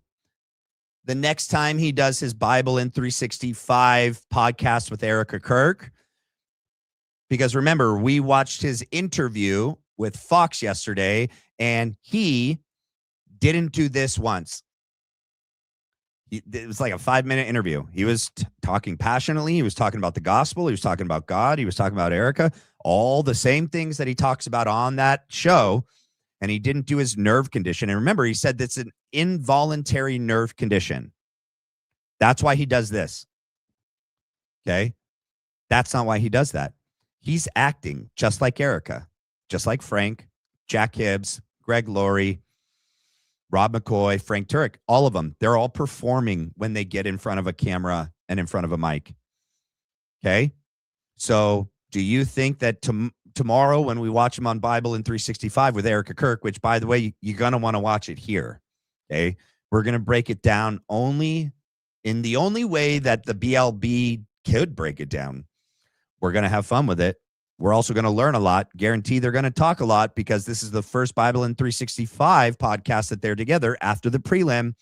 the next time he does his Bible in 365 podcast with Erika Kirk? Because remember, we watched his interview with Fox yesterday, and he didn't do this once. It was like a 5-minute interview. He was talking passionately. He was talking about the gospel. He was talking about God. He was talking about Erika, all the same things that he talks about on that show. And he didn't do his nerve condition. And remember, he said that's an involuntary nerve condition. That's why he does this. Okay. That's not why he does that. He's acting just like Erika, just like Frank, Jack Hibbs, Greg Laurie, Rob McCoy, Frank Turek, all of them. They're all performing when they get in front of a camera and in front of a mic. Okay. So do you think that tomorrow when we watch him on Bible in 365 with Erika Kirk, which by the way, you're going to want to watch it here. Okay. We're going to break it down only in the only way that the BLB could break it down. We're going to have fun with it. We're also going to learn a lot. Guarantee they're going to talk a lot because this is the first Bible in 365 podcast that they're together after the prelim.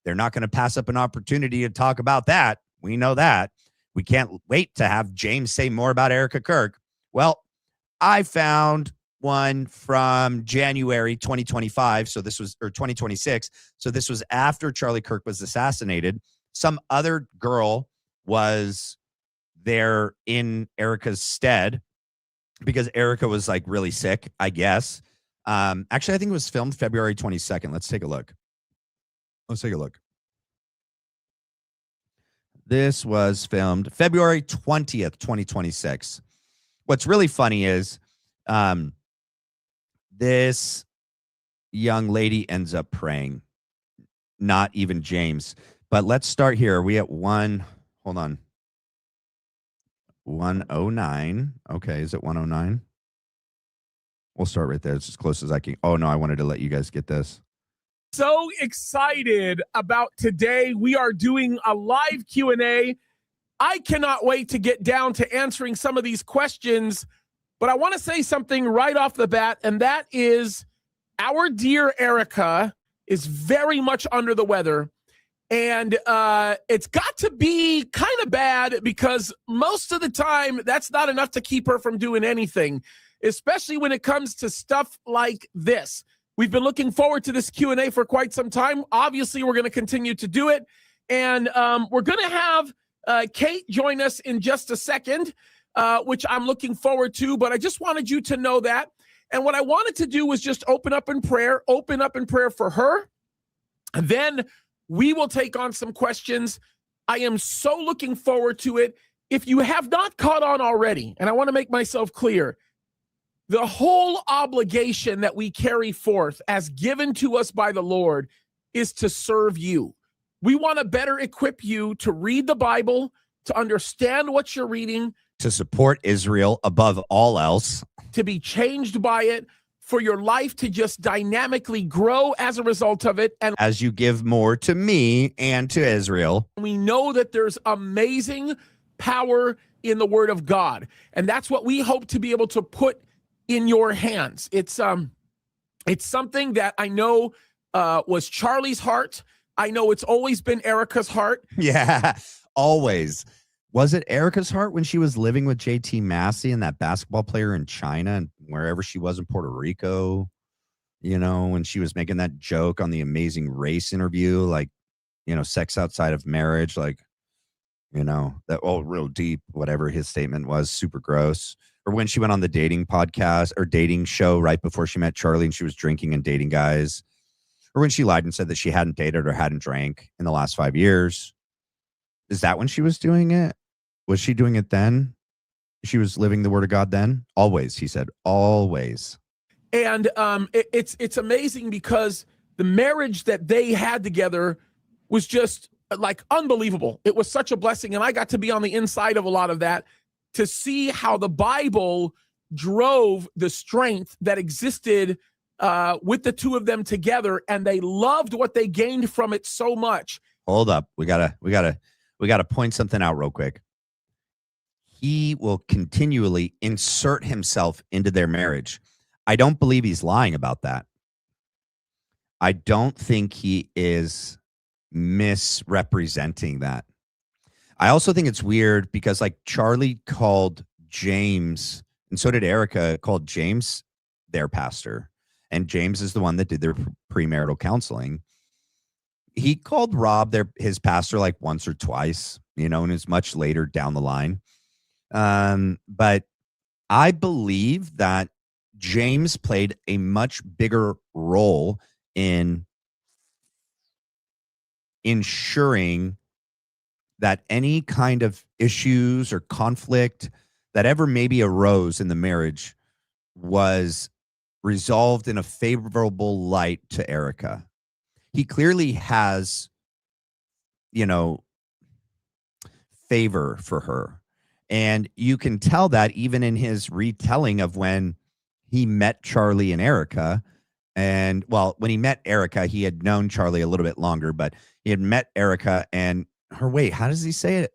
They're not going to pass up an opportunity to talk about that. We know that. We can't wait to have James say more about Erika Kirk. Well, I found one from January 2025. So this was, or 2026. So this was after Charlie Kirk was assassinated. Some other girl was there in Erika's stead because Erika was like really sick, I guess. Actually, I think it was filmed February 22nd. Let's take a look. This was filmed February 20th, 2026. What's really funny is this young lady ends up praying, not even James. But let's start here. Are we at 109. Okay, is it 109? We'll start right there. It's as close as I can. Oh, no, I wanted to let you guys get this. So excited about today. We are doing a live Q&A. I cannot wait to get down to answering some of these questions, but I want to say something right off the bat, and that is our dear Erika is very much under the weather, and it's got to be kind of bad because most of the time that's not enough to keep her from doing anything, especially when it comes to stuff like this. We've been looking forward to this Q&A for quite some time. Obviously, we're going to continue to do it, and we're going to have Kate join us in just a second, which I'm looking forward to, but I just wanted you to know that. And what I wanted to do was just open up in prayer for her. And then we will take on some questions. I am so looking forward to it. If you have not caught on already, and I want to make myself clear, the whole obligation that we carry forth as given to us by the Lord is to serve you. We want to better equip you to read the Bible, to understand what you're reading, to support Israel above all else, to be changed by it, for your life to just dynamically grow as a result of it. And as you give more to me and to Israel. We know that there's amazing power in the Word of God, and that's what we hope to be able to put in your hands. It's something that I know was Charlie's heart. I know it's always been Erika's heart. Yeah, always. Was it Erika's heart when she was living with JT Massey and that basketball player in China and wherever she was in Puerto Rico? You know, when she was making that joke on the Amazing Race interview, like, you know, sex outside of marriage, like, you know, that all real deep, whatever his statement was, super gross. Or when she went on the dating podcast or dating show right before she met Charlie and she was drinking and dating guys. Or when she lied and said that she hadn't dated or hadn't drank in the last 5 years. Is that when she was doing it? Was she doing it then? She was living the Word of God then? Always, he said, always. And it's amazing because the marriage that they had together was just like unbelievable. It was such a blessing. And I got to be on the inside of a lot of that to see how the Bible drove the strength that existed with the two of them together, and they loved what they gained from it so much. Hold up. We gotta point something out real quick. He will continually insert himself into their marriage. I don't believe he's lying about that. I don't think he is misrepresenting that. I also think it's weird because like Charlie called James, and so did Erika, called James their pastor. And James is the one that did their premarital counseling. He called Rob his pastor like once or twice, you know, and it's much later down the line. But I believe that James played a much bigger role in ensuring that any kind of issues or conflict that ever maybe arose in the marriage was resolved in a favorable light to Erika. He clearly has, you know, favor for her. And you can tell that even in his retelling of when he met Charlie and Erika. And well, when he met Erika, he had known Charlie a little bit longer, but he had met Erika and her. Wait, how does he say it?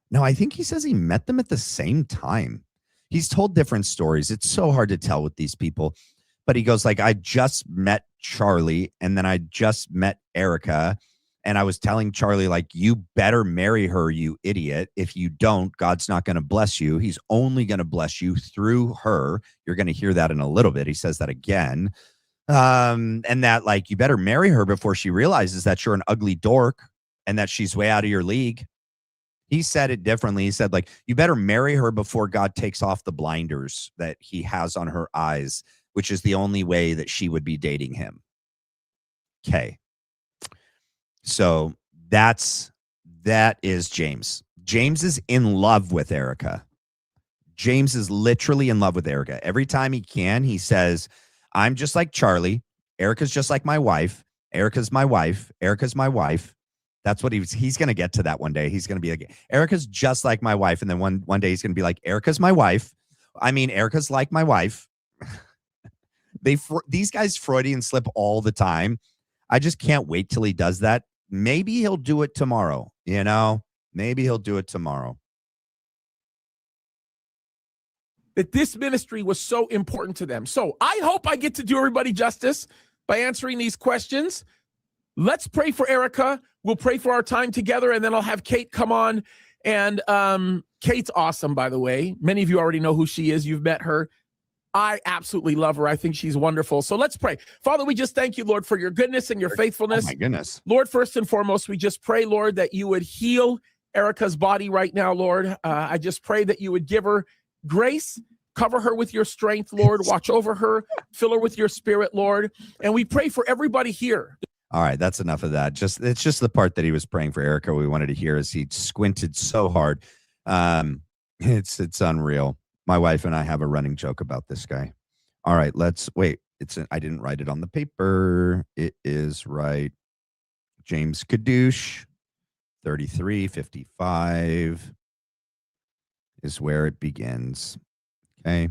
No, I think he says he met them at the same time. He's told different stories. It's so hard to tell with these people. But he goes like, I just met Charlie and then I just met Erika. And I was telling Charlie, like, you better marry her, you idiot. If you don't, God's not going to bless you. He's only going to bless you through her. You're going to hear that in a little bit. He says that again. And that, like, you better marry her before she realizes that you're an ugly dork and that she's way out of your league. He said it differently. He said, like, you better marry her before God takes off the blinders that he has on her eyes, which is the only way that she would be dating him. Okay. So that is James. James is in love with Erika. James is literally in love with Erika. Every time he can, he says, I'm just like Charlie. Erika's just like my wife. Erika's my wife. Erika's my wife. That's what he's going to get to that one day. He's going to be like, Erika's just like my wife. And then one day he's going to be like, Erika's my wife. I mean, Erika's like my wife. These guys Freudian slip all the time. I just can't wait till he does that. Maybe he'll do it tomorrow. Maybe he'll do it tomorrow. That this ministry was so important to them. So I hope I get to do everybody justice by answering these questions. Let's pray for Erika. We'll pray for our time together, and then I'll have Kate come on. And Kate's awesome, by the way. Many of you already know who she is. You've met her. I absolutely love her. I think she's wonderful. So let's pray. Father, we just thank you, Lord, for your goodness and your faithfulness. Oh, my goodness. Lord, first and foremost, we just pray, Lord, that you would heal Erika's body right now, Lord. I just pray that you would give her grace, cover her with your strength, Lord. Watch over her, fill her with your spirit, Lord. And we pray for everybody here. All right, that's enough of that. It's just the part that he was praying for Erika we wanted to hear as he squinted so hard. It's unreal. My wife and I have a running joke about this guy. All right, let's wait. I didn't write it on the paper. It is right. James Kaddis, 33:55 is where it begins. Okay.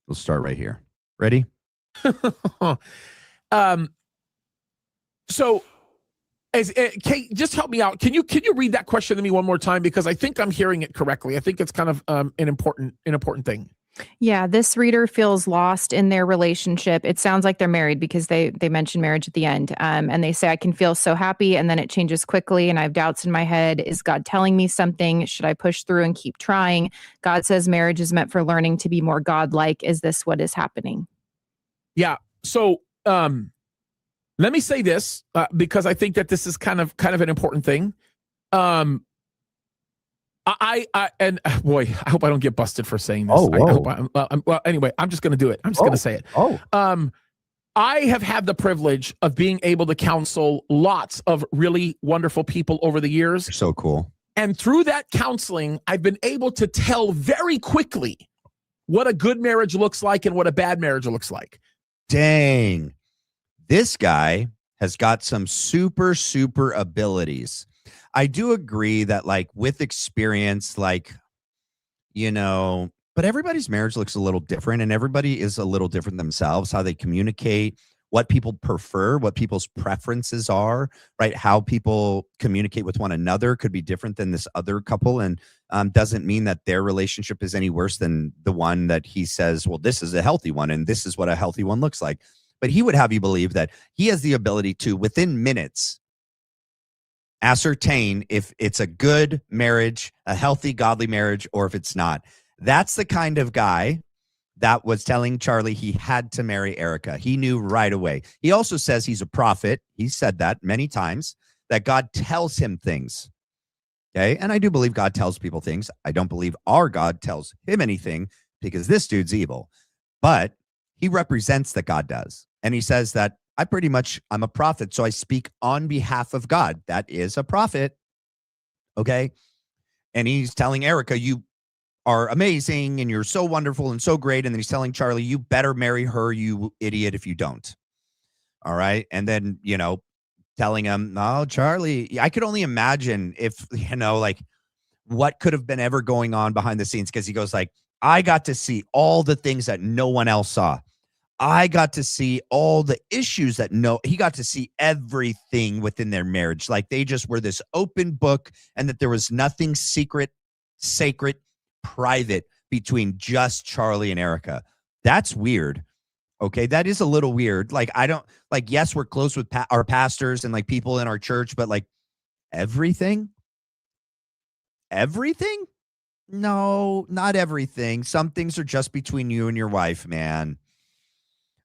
We'll start right here. Ready? So, Kate, just help me out. Can you read that question to me one more time, because I think I'm hearing it correctly. I think it's kind of an important thing. Yeah, this reader feels lost in their relationship. It sounds like they're married because they mention marriage at the end, and they say, "I can feel so happy, and then it changes quickly, and I have doubts in my head. Is God telling me something? Should I push through and keep trying? God says marriage is meant for learning to be more God-like. Is this what is happening?" Yeah. So, let me say this because I think that this is kind of an important thing. I hope I don't get busted for saying this. Oh, I hope well, anyway, I'm just going to do it. I'm just going to say it. I have had the privilege of being able to counsel lots of really wonderful people over the years. You're so cool. And through that counseling, I've been able to tell very quickly what a good marriage looks like and what a bad marriage looks like. Dang. This guy has got some super, super abilities. I do agree that, like, with experience, like, but everybody's marriage looks a little different, and everybody is a little different themselves, how they communicate, what people prefer, what people's preferences are, right? How people communicate with one another could be different than this other couple, and doesn't mean that their relationship is any worse than the one that he says, well, this is a healthy one, and this is what a healthy one looks like. But he would have you believe that he has the ability to, within minutes, ascertain if it's a good marriage, a healthy, godly marriage, or if it's not. That's the kind of guy that was telling Charlie he had to marry Erika. He knew right away. He also says he's a prophet. He said that many times, that God tells him things. Okay. And I do believe God tells people things. I don't believe our God tells him anything, because this dude's evil. But he represents that God does. And he says that I'm a prophet, so I speak on behalf of God. That is a prophet. Okay. And he's telling Erika, you are amazing and you're so wonderful and so great. And then he's telling Charlie, you better marry her, you idiot, if you don't. All right. And then, telling him, oh, Charlie, I could only imagine if, like, what could have been ever going on behind the scenes. Because he goes like, I got to see all the things that no one else saw. I got to see all the issues he got to see everything within their marriage. Like, they just were this open book, and that there was nothing secret, sacred, private between just Charlie and Erika. That's weird. Okay, that is a little weird. Like, I don't like, yes, we're close with our pastors and like people in our church, but like everything? Everything? No, not everything. Some things are just between you and your wife, man.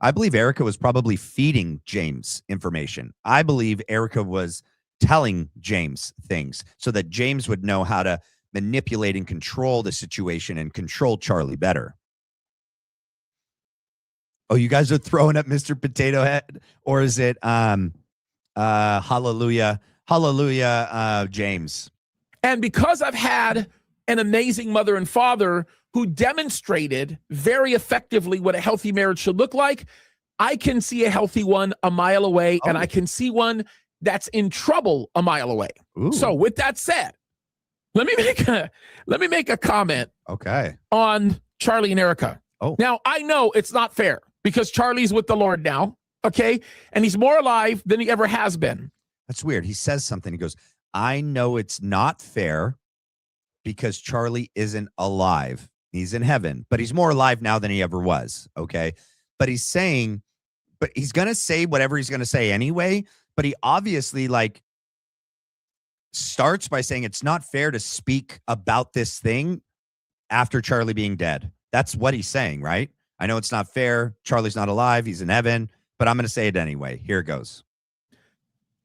I believe Erika was probably feeding James information. I believe Erika was telling James things so that James would know how to manipulate and control the situation and control Charlie better. Oh, you guys are throwing up Mr. Potato Head, or is it hallelujah, James? And because I've had an amazing mother and father who demonstrated very effectively what a healthy marriage should look like, I can see a healthy one a mile away, and I can see one that's in trouble a mile away. Ooh. So with that said, let me make a comment on Charlie and Erika. Oh. Now, I know it's not fair because Charlie's with the Lord now, okay? And he's more alive than he ever has been. That's weird. He says something. He goes, I know it's not fair because Charlie isn't alive. He's in heaven, but he's more alive now than he ever was, okay? But he's saying, but he's going to say whatever he's going to say anyway, but he obviously like starts by saying it's not fair to speak about this thing after Charlie being dead. That's what he's saying, right? I know it's not fair. Charlie's not alive. He's in heaven, but I'm going to say it anyway. Here it goes.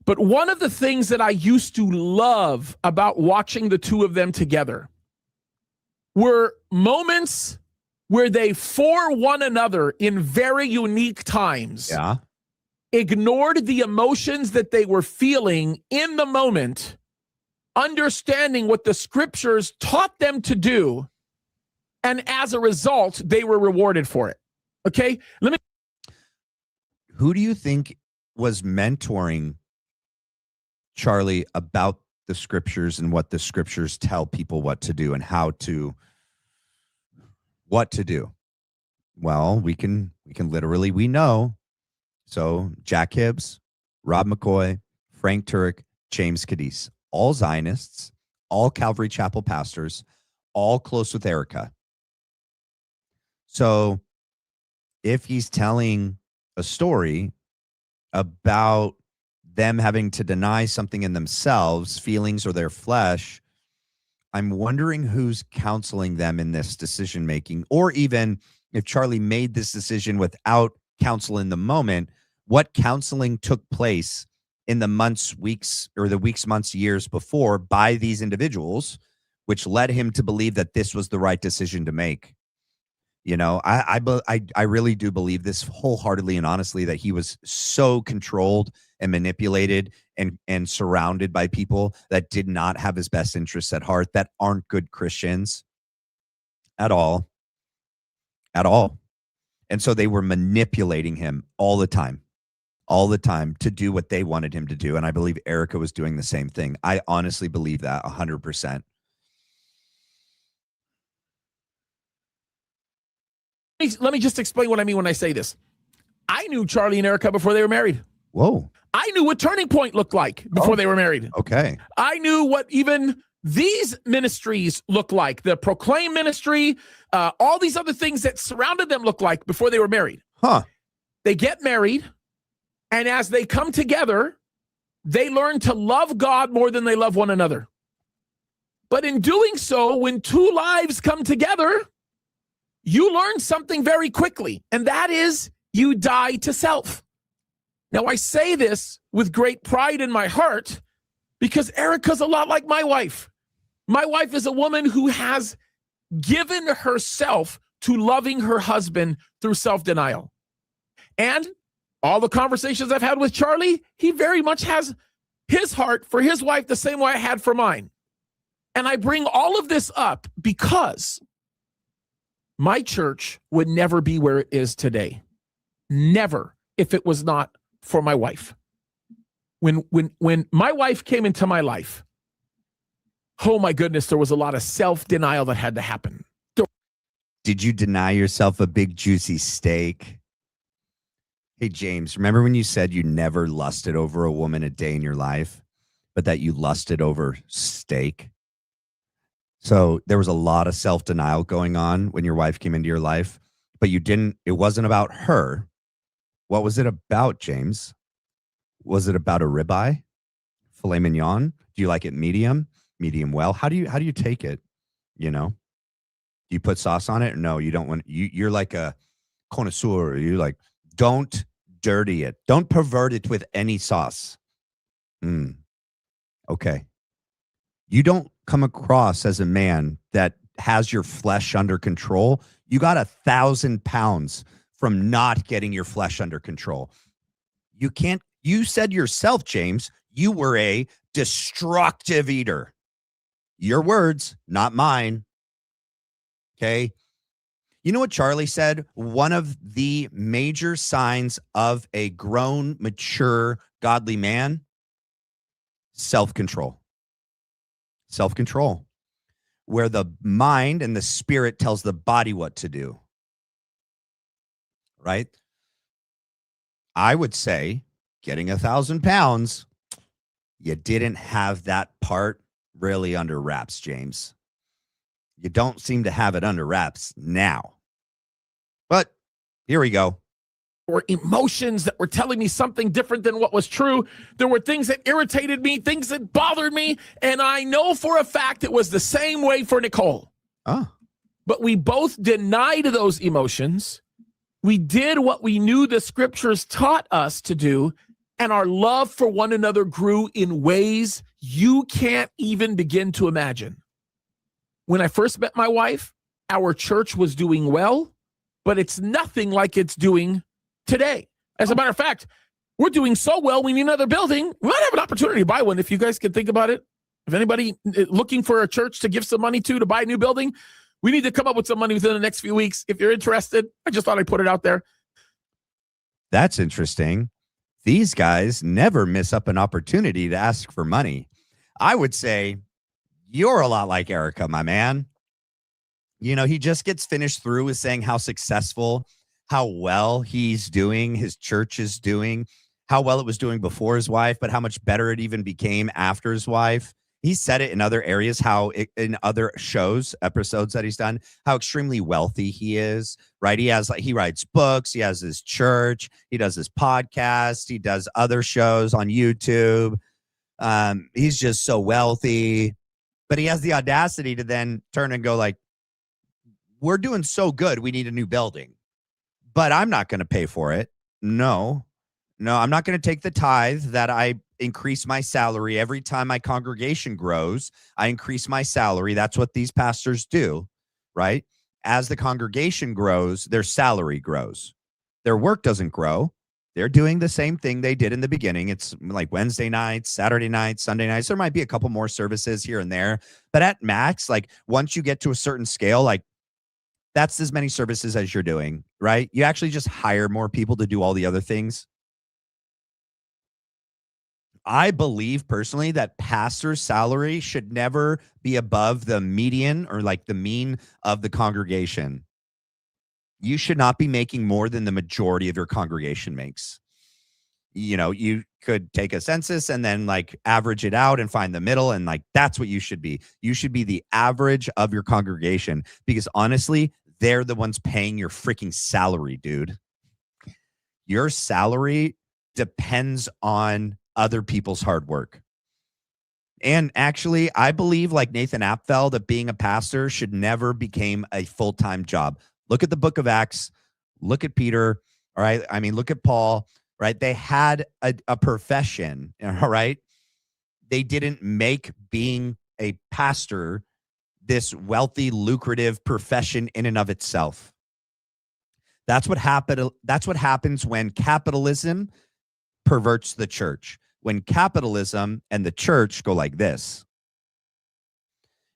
But one of the things that I used to love about watching the two of them together were moments where they, for one another in very unique times, ignored the emotions that they were feeling in the moment, understanding what the scriptures taught them to do, and as a result, they were rewarded for it. Okay? Who do you think was mentoring Charlie about the scriptures and what the scriptures tell people what to do and what to do? Well, we know. So Jack Hibbs, Rob McCoy, Frank Turek, James Kaddis, all Zionists, all Calvary Chapel pastors, all close with Erika. So if he's telling a story about them having to deny something in themselves, feelings or their flesh, I'm wondering who's counseling them in this decision making, or even if Charlie made this decision without counsel in the moment, what counseling took place in the months, weeks, years before by these individuals, which led him to believe that this was the right decision to make. You know, I really do believe this wholeheartedly and honestly, that he was so controlled and manipulated and surrounded by people that did not have his best interests at heart, that aren't good Christians at all. And so they were manipulating him all the time to do what they wanted him to do. And I believe Erika was doing the same thing. I honestly believe that 100%. Let me just explain what I mean when I say this. I knew Charlie and Erika before they were married. Whoa. I knew what Turning Point looked like before they were married. Okay. I knew what even these ministries looked like, the Proclaim ministry, all these other things that surrounded them looked like before they were married. Huh. They get married, and as they come together, they learn to love God more than they love one another. But in doing so, when two lives come together, you learn something very quickly, and that is you die to self. Now, I say this with great pride in my heart because Erika's a lot like my wife. My wife is a woman who has given herself to loving her husband through self-denial. And all the conversations I've had with Charlie, he very much has his heart for his wife the same way I had for mine. And I bring all of this up because my church would never be where it is today. Never, if it was not for my wife. When my wife came into my life, oh my goodness, there was a lot of self-denial that had to happen. Did you deny yourself a big juicy steak? Hey, James, remember when you said you never lusted over a woman a day in your life, but that you lusted over steak? So there was a lot of self-denial going on when your wife came into your life, but it wasn't about her. What was it about, James? Was it about a ribeye? Filet mignon? Do you like it medium? Medium well? How do you take it? You know? Do you put sauce on it? Or no, you don't want you're like a connoisseur. You like, don't dirty it. Don't pervert it with any sauce. Okay. You don't come across as a man that has your flesh under control. You got 1,000 pounds from not getting your flesh under control. You said yourself, James, you were a destructive eater. Your words, not mine. Okay. You know what Charlie said? One of the major signs of a grown, mature, godly man, self-control. Self-control. Where the mind and the spirit tells the body what to do. Right? I would say getting 1,000 pounds, you didn't have that part really under wraps, James. You don't seem to have it under wraps now. But here we go. Or emotions that were telling me something different than what was true. There were things that irritated me, things that bothered me, and I know for a fact it was the same way for Nicole. Oh. But we both denied those emotions. We did what we knew the scriptures taught us to do, and our love for one another grew in ways you can't even begin to imagine. When I first met my wife, our church was doing well, but it's nothing like it's doing today. As a matter of fact, we're doing so well, we need another building. We might have an opportunity to buy one if you guys can think about it. If anybody looking for a church to give some money to buy a new building, we need to come up with some money within the next few weeks. If you're interested, I just thought I'd put it out there. That's interesting. These guys never miss up an opportunity to ask for money. I would say you're a lot like Erika, my man. You know, he just gets finished through with saying how successful, how well he's doing, his church is doing, how well it was doing before his wife, but how much better it even became after his wife. He said it in other areas, in other shows, episodes that he's done, how extremely wealthy he is, right? He writes books, he has his church, he does his podcast, he does other shows on YouTube. He's just so wealthy, but he has the audacity to then turn and go like, we're doing so good, we need a new building, but I'm not going to pay for it. No, I'm not going to take the tithe that I increase my salary every time my congregation grows. I increase my salary. That's what these pastors do, right? As the congregation grows, their salary grows. Their work doesn't grow. They're doing the same thing they did in the beginning. It's like Wednesday nights, Saturday nights, Sunday nights. There might be a couple more services here and there, but at max, like once you get to a certain scale, like that's as many services as you're doing, right? You actually just hire more people to do all the other things. I believe personally that pastor's salary should never be above the median or like the mean of the congregation. You should not be making more than the majority of your congregation makes. You know, you could take a census and then like average it out and find the middle. And like, that's what you should be. You should be the average of your congregation because honestly, they're the ones paying your freaking salary, dude. Your salary depends on other people's hard work. And actually, I believe like Nathan Apfel that being a pastor should never become a full-time job. Look at the book of Acts. Look at Peter. All right. I mean, look at Paul, right? They had a profession. All right. They didn't make being a pastor this wealthy, lucrative profession in and of itself. That's what happened. That's what happens when capitalism perverts the church. When capitalism and the church go like this.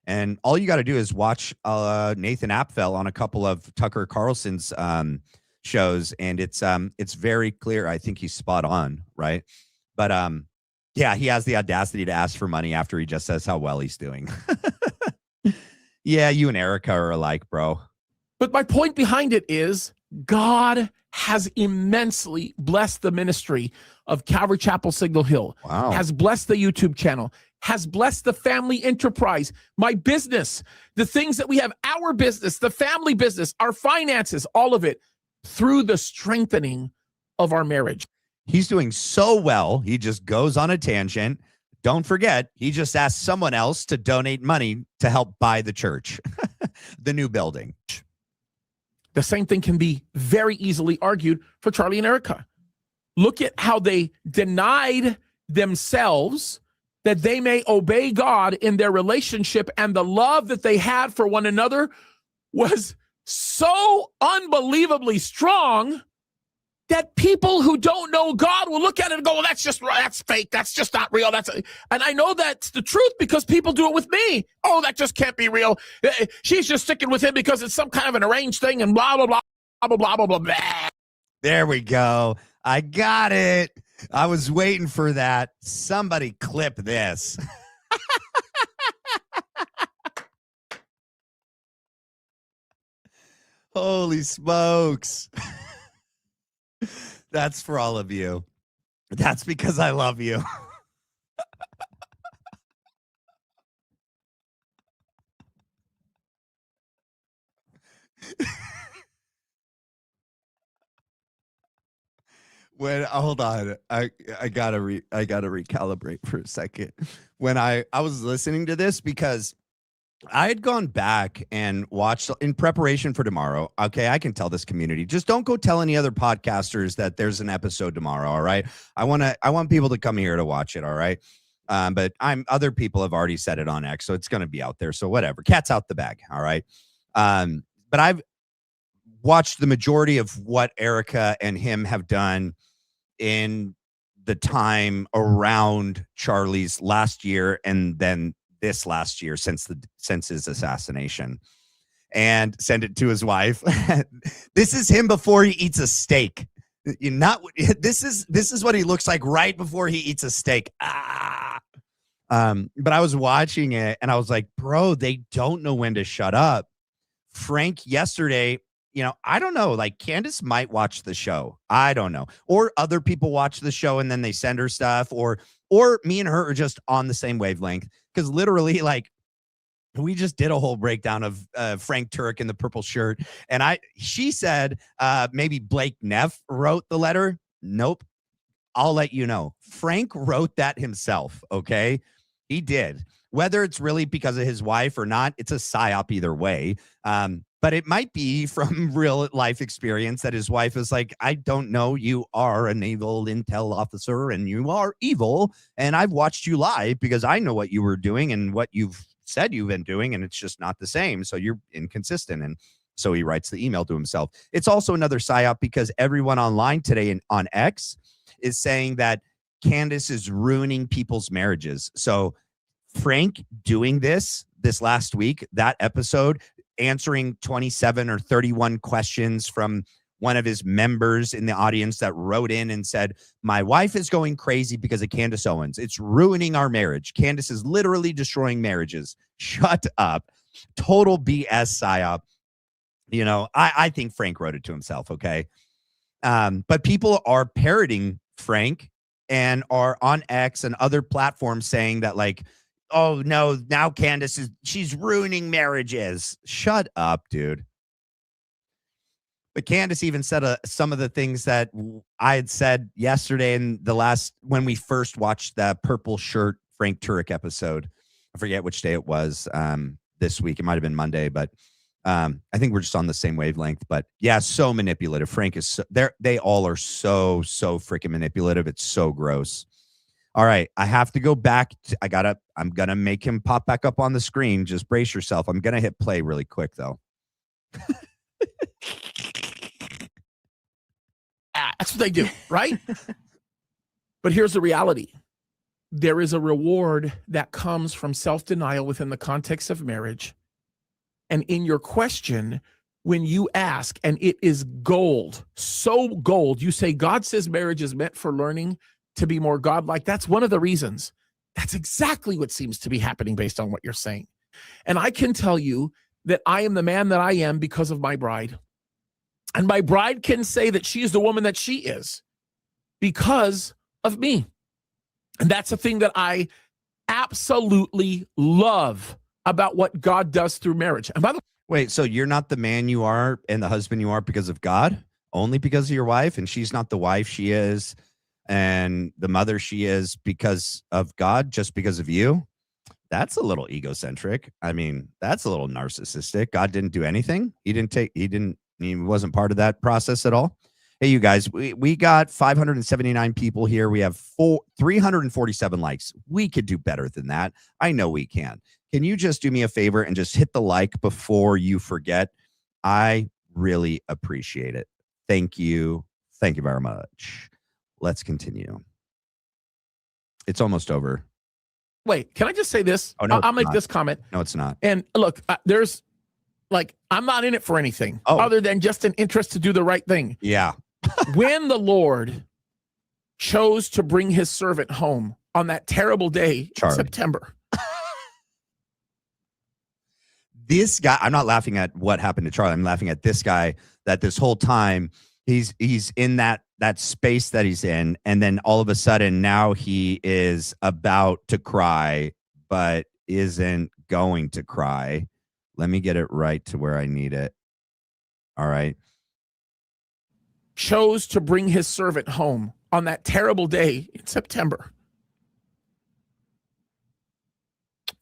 And all you got to do is watch Nathan Apfel on a couple of Tucker Carlson's shows, and it's very clear. I think he's spot on, right? But yeah, he has the audacity to ask for money after he just says how well he's doing. Yeah, you and Erika are alike, bro. But my point behind it is God has immensely blessed the ministry of Calvary Chapel Signal Hill, Wow. has blessed the YouTube channel, has blessed the family enterprise, my business, the things that we have, our business, the family business, our finances, all of it through the strengthening of our marriage. He's doing so well, he just goes on a tangent. Don't forget, he just asked someone else to donate money to help buy the church, the new building. The same thing can be very easily argued for Charlie and Erika. Look at how they denied themselves that they may obey God in their relationship, and the love that they had for one another was so unbelievably strong that people who don't know God will look at it and go, well, that's fake. That's just not real. And I know that's the truth because people do it with me. Oh, that just can't be real. She's just sticking with him because it's some kind of an arranged thing and blah, blah, blah, blah, blah, blah, blah, blah. There we go. I got it. I was waiting for that. Somebody clip this. Holy smokes. That's for all of you. That's because I love you. Hold on, I gotta recalibrate for a second. When I was listening to this, because I had gone back and watched in preparation for tomorrow. Okay, I can tell this community, just don't go tell any other podcasters that there's an episode tomorrow. All right, I want people to come here to watch it. All right, but other people have already said it on X, so it's going to be out there. So whatever, cat's out the bag. All right, but I've watched the majority of what Erika and him have done in the time around Charlie's last year and then this last year since his assassination, and send it to his wife. This is him before he eats a steak. This is what he looks like right before he eats a steak. But I was watching it and I was like, bro, they don't know when to shut up. Frank yesterday, I don't know, like Kaddis might watch the show. I don't know. Or other people watch the show and then they send her stuff, or me and her are just on the same wavelength. Because literally, like, we just did a whole breakdown of Frank Turk in the purple shirt. And she said maybe Blake Neff wrote the letter. Nope. I'll let you know. Frank wrote that himself. Okay. He did. Whether it's really because of his wife or not, it's a psyop either way. But it might be from real life experience that his wife is like, I don't know, you are a naval intel officer and you are evil. And I've watched you lie because I know what you were doing and what you've said you've been doing. And it's just not the same. So you're inconsistent. And so he writes the email to himself. It's also another psyop because everyone online today and on X is saying that Kaddis is ruining people's marriages. So Frank doing this last week, that episode, answering 27 or 31 questions from one of his members in the audience that wrote in and said, my wife is going crazy because of Candace Owens. It's ruining our marriage. Candace is literally destroying marriages. Shut up. Total BS psyop. I think Frank wrote it to himself. Okay. But people are parroting Frank and are on X and other platforms saying that, like, oh no, now Kaddis she's ruining marriages. Shut up, dude. But Kaddis even said some of the things that I had said yesterday when we first watched that purple shirt Frank Turek episode. I forget which day it was this week. It might've been Monday, but I think we're just on the same wavelength. But yeah, so manipulative. Frank is they all are so freaking manipulative. It's so gross. All right, I have to go back. I'm going to make him pop back up on the screen. Just brace yourself. I'm going to hit play really quick, though. That's what they do, right? But here's the reality. There is a reward that comes from self-denial within the context of marriage. And in your question, when you ask, and it is gold, so gold, you say, God says marriage is meant for learning to be more godlike. That's one of the reasons. That's exactly what seems to be happening based on what you're saying. And I can tell you that I am the man that I am because of my bride. And my bride can say that she is the woman that she is because of me. And that's a thing that I absolutely love about what God does through marriage. And by the way, wait, so you're not the man you are and the husband you are because of God? only because of your wife, and she's not the wife she is and the mother she is because of God, just because of you. That's a little egocentric. I mean, that's a little narcissistic. God didn't do anything. He wasn't part of that process at all. Hey, you guys, we got 579 people here. We have 347 likes. We could do better than that. I know we can. Can you just do me a favor and just hit the like before you forget? I really appreciate it. Thank you. Thank you very much. Let's continue. It's almost over. Wait, can I just say this? Oh, no, I'll make not. this comment. No, it's not. And look, there's like, I'm not in it for anything other than just an interest to do the right thing. Yeah. When the Lord chose to bring his servant home on that terrible day in September. This guy, I'm not laughing at what happened to Charlie. I'm laughing at this guy that this whole time he's in that space that he's in. And then all of a sudden now he is about to cry, but isn't going to cry. Let me get it right to where I need it. All right. Chose to bring his servant home on that terrible day in September.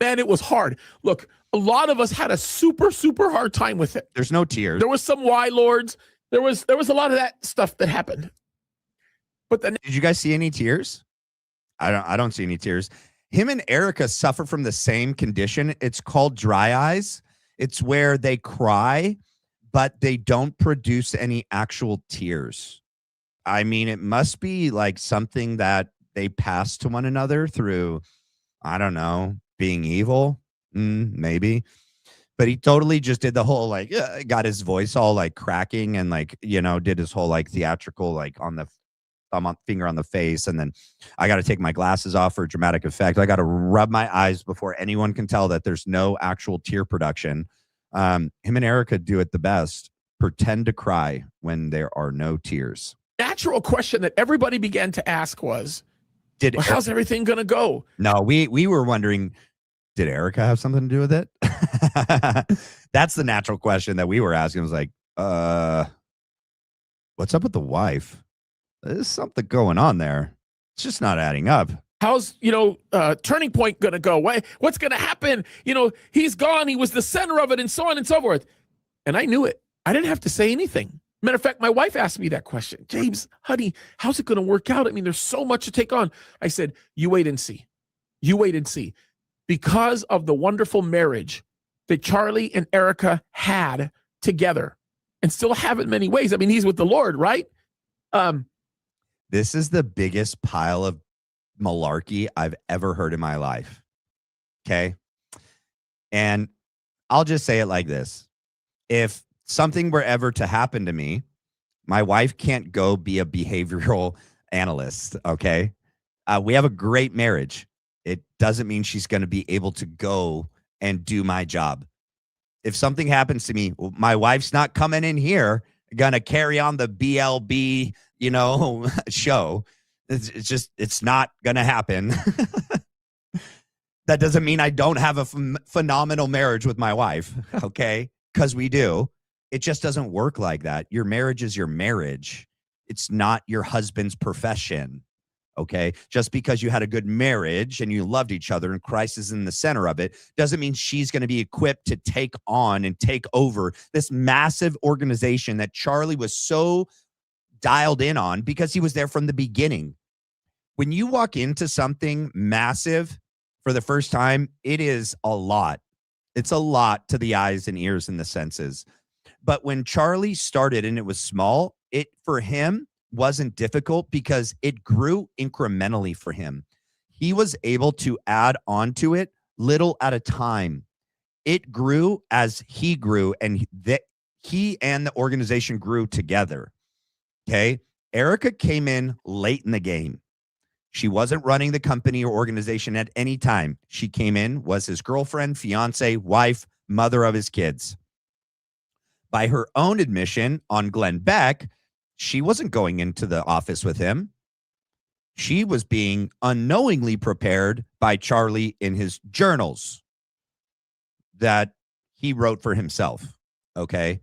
Man, it was hard. Look, a lot of us had a super, super hard time with it. There's no tears. There was some why lords. There was a lot of that stuff that happened. But then, did you guys see any tears? I don't see any tears. Him and Erika suffer from the same condition. It's called dry eyes. It's where they cry, but they don't produce any actual tears. I mean, it must be like something that they pass to one another through, I don't know, being evil, maybe. But he totally just did the whole, like, got his voice all like cracking and like, did his whole like theatrical, like on the finger on the face. And then I got to take my glasses off for dramatic effect. I got to rub my eyes before anyone can tell that there's no actual tear production. Him and Erika do it the best. Pretend to cry when there are no tears. Natural question that everybody began to ask was, how's everything going to go? No, we were wondering, did Erika have something to do with it? That's the natural question that we were asking. It was like, what's up with the wife? There's something going on there. It's just not adding up. How's, Turning Point going to go? What's going to happen? He's gone. He was the center of it and so on and so forth. And I knew it. I didn't have to say anything. Matter of fact, my wife asked me that question. James, honey, how's it going to work out? I mean, there's so much to take on. I said, you wait and see. You wait and see. Because of the wonderful marriage that Charlie and Erika had together and still have in many ways. I mean, he's with the Lord, right? This is the biggest pile of malarkey I've ever heard in my life. Okay. And I'll just say it like this. If something were ever to happen to me, my wife can't go be a behavioral analyst. Okay. We have a great marriage. It doesn't mean she's going to be able to go and do my job. If something happens to me, my wife's not coming in here, going to carry on the BLB, show. It's not going to happen. That doesn't mean I don't have a phenomenal marriage with my wife. Okay. Because we do. It just doesn't work like that. Your marriage is your marriage. It's not your husband's profession. Okay. Just because you had a good marriage and you loved each other and Christ is in the center of it doesn't mean she's going to be equipped to take on and take over this massive organization that Charlie was so dialed in on because he was there from the beginning. When you walk into something massive for the first time, it is a lot. It's a lot to the eyes and ears and the senses. But when Charlie started and it was small, it for him wasn't difficult because it grew incrementally for him. He was able to add on to it little at a time. It grew as he grew, and he and the organization grew together. Okay. Erika came in late in the game. She wasn't running the company or organization at any time. She came in, was his girlfriend, fiance, wife, mother of his kids. By her own admission on Glenn Beck, she wasn't going into the office with him. She was being unknowingly prepared by Charlie in his journals that he wrote for himself. Okay.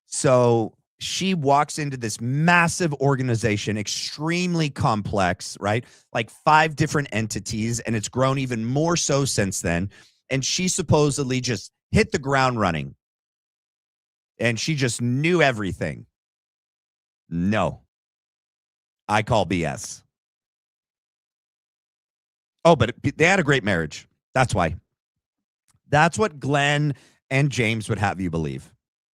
So she walks into this massive organization, extremely complex, right? Like 5 different entities, and it's grown even more so since then. And she supposedly just hit the ground running. And she just knew everything. No. I call BS. Oh, but they had a great marriage. That's why. That's what Glenn and James would have you believe.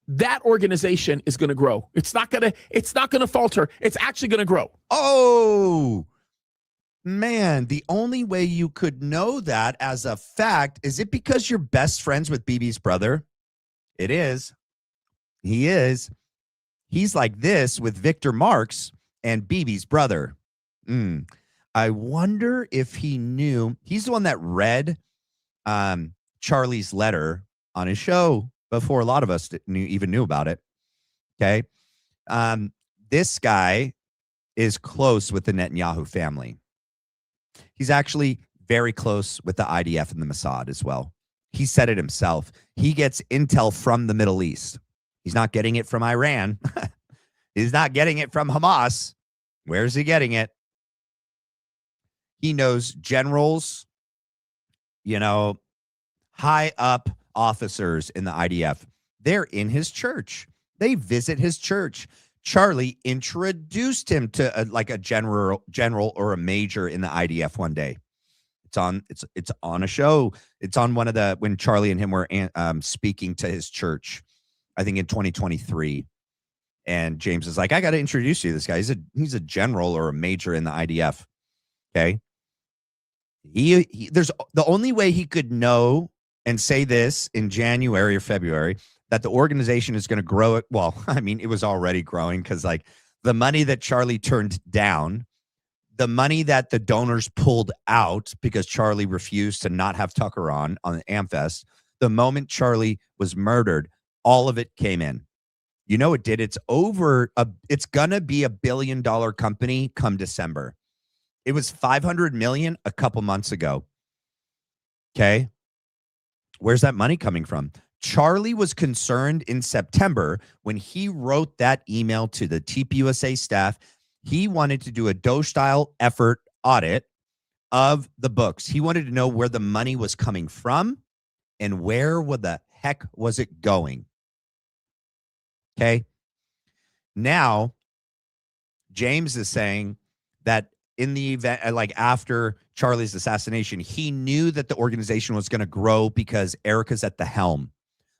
That organization is going to grow. It's not going to falter. It's actually going to grow. Oh, man. The only way you could know that as a fact, is it because you're best friends with BB's brother? It is. He is. He's like this with Victor Marx and BB's brother. I wonder if he knew. He's the one that read Charlie's letter on his show before a lot of us even knew about it. Okay. This guy is close with the Netanyahu family. He's actually very close with the IDF and the Mossad as well. He said it himself. He gets intel from the Middle East. He's not getting it from Iran. He's not getting it from Hamas. Where's he getting it? He knows generals, high up officers in the IDF. They're in his church. They visit his church. Charlie introduced him to a general or a major in the IDF one day. It's on a show. It's on when Charlie and him were speaking to his church, I think in 2023. And James is like, I got to introduce you to this guy. He's a general or a major in the IDF. Okay. There's the only way he could know and say this in January or February that the organization is going to grow it. Well, I mean, it was already growing because like the money that Charlie turned down, the money that the donors pulled out because Charlie refused to not have Tucker on the Amfest, the moment Charlie was murdered, all of it came in. You know it did. It's going to be $1 billion company come December. It was 500 million a couple months ago. Okay. Where's that money coming from? Charlie was concerned in September when he wrote that email to the TPUSA staff. He wanted to do a Doe-style effort audit of the books. He wanted to know where the money was coming from and where the heck was it going. Okay. Now, James is saying that in the event, like after Charlie's assassination, he knew that the organization was going to grow because Erika's at the helm.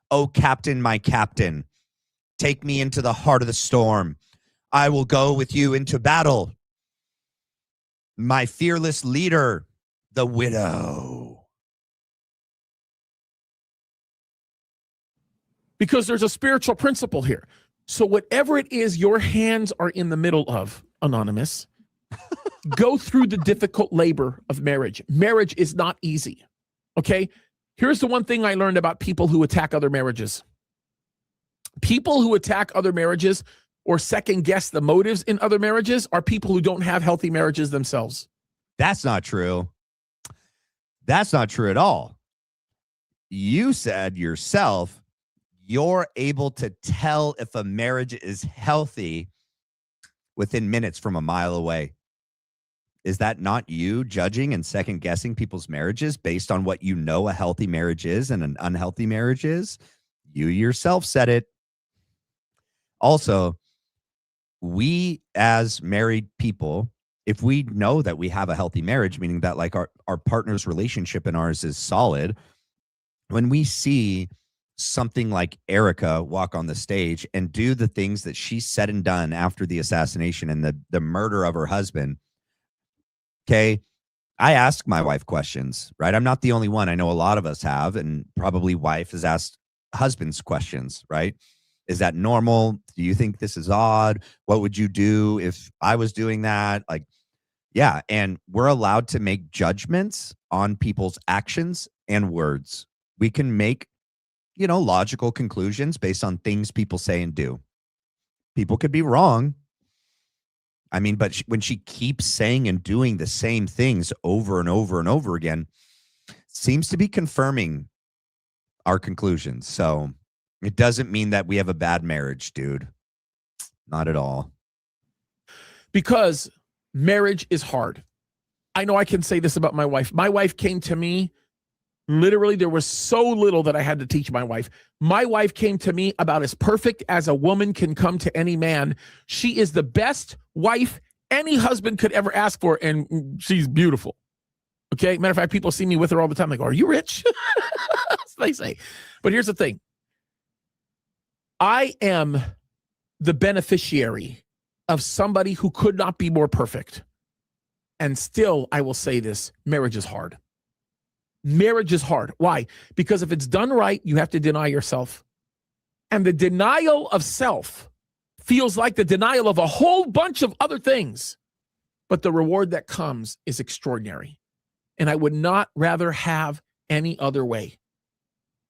Oh, Captain, my Captain, take me into the heart of the storm. I will go with you into battle. My fearless leader, the widow. Because there's a spiritual principle here. So whatever it is your hands are in the middle of, Anonymous, go through the difficult labor of marriage. Marriage is not easy. Okay? Here's the one thing I learned about people who attack other marriages. People who attack other marriages or second guess the motives in other marriages are people who don't have healthy marriages themselves. That's not true. That's not true at all. You said yourself, you're able to tell if a marriage is healthy within minutes from a mile away. Is that not you judging and second guessing people's marriages based on what you know a healthy marriage is and an unhealthy marriage is? You yourself said it. Also, we as married people, if we know that we have a healthy marriage, meaning that like our partner's relationship and ours is solid, when we see something like Erika walk on the stage and do the things that she said and done after the assassination and the murder of her husband, okay, I ask my wife questions, right? I'm not the only one. I know a lot of us have, and probably wife has asked husbands questions, right? Is that normal? Do you think this is odd? What would you do if I was doing that? Like, yeah. And we're allowed to make judgments on people's actions and words. We can make, logical conclusions based on things people say and do. People could be wrong. I mean, but when she keeps saying and doing the same things over and over and over again, seems to be confirming our conclusions. So it doesn't mean that we have a bad marriage, dude. Not at all. Because marriage is hard. I know I can say this about my wife. My wife came to me, literally, there was so little that I had to teach my wife. My wife came to me about as perfect as a woman can come to any man. She is the best wife any husband could ever ask for, and she's beautiful. Okay? Matter of fact, people see me with her all the time. They go, are you rich? That's what they say. But here's the thing. I am the beneficiary of somebody who could not be more perfect. And still, I will say this, marriage is hard. Marriage is hard. Why? Because if it's done right, you have to deny yourself. And the denial of self feels like the denial of a whole bunch of other things. But the reward that comes is extraordinary. And I would not rather have any other way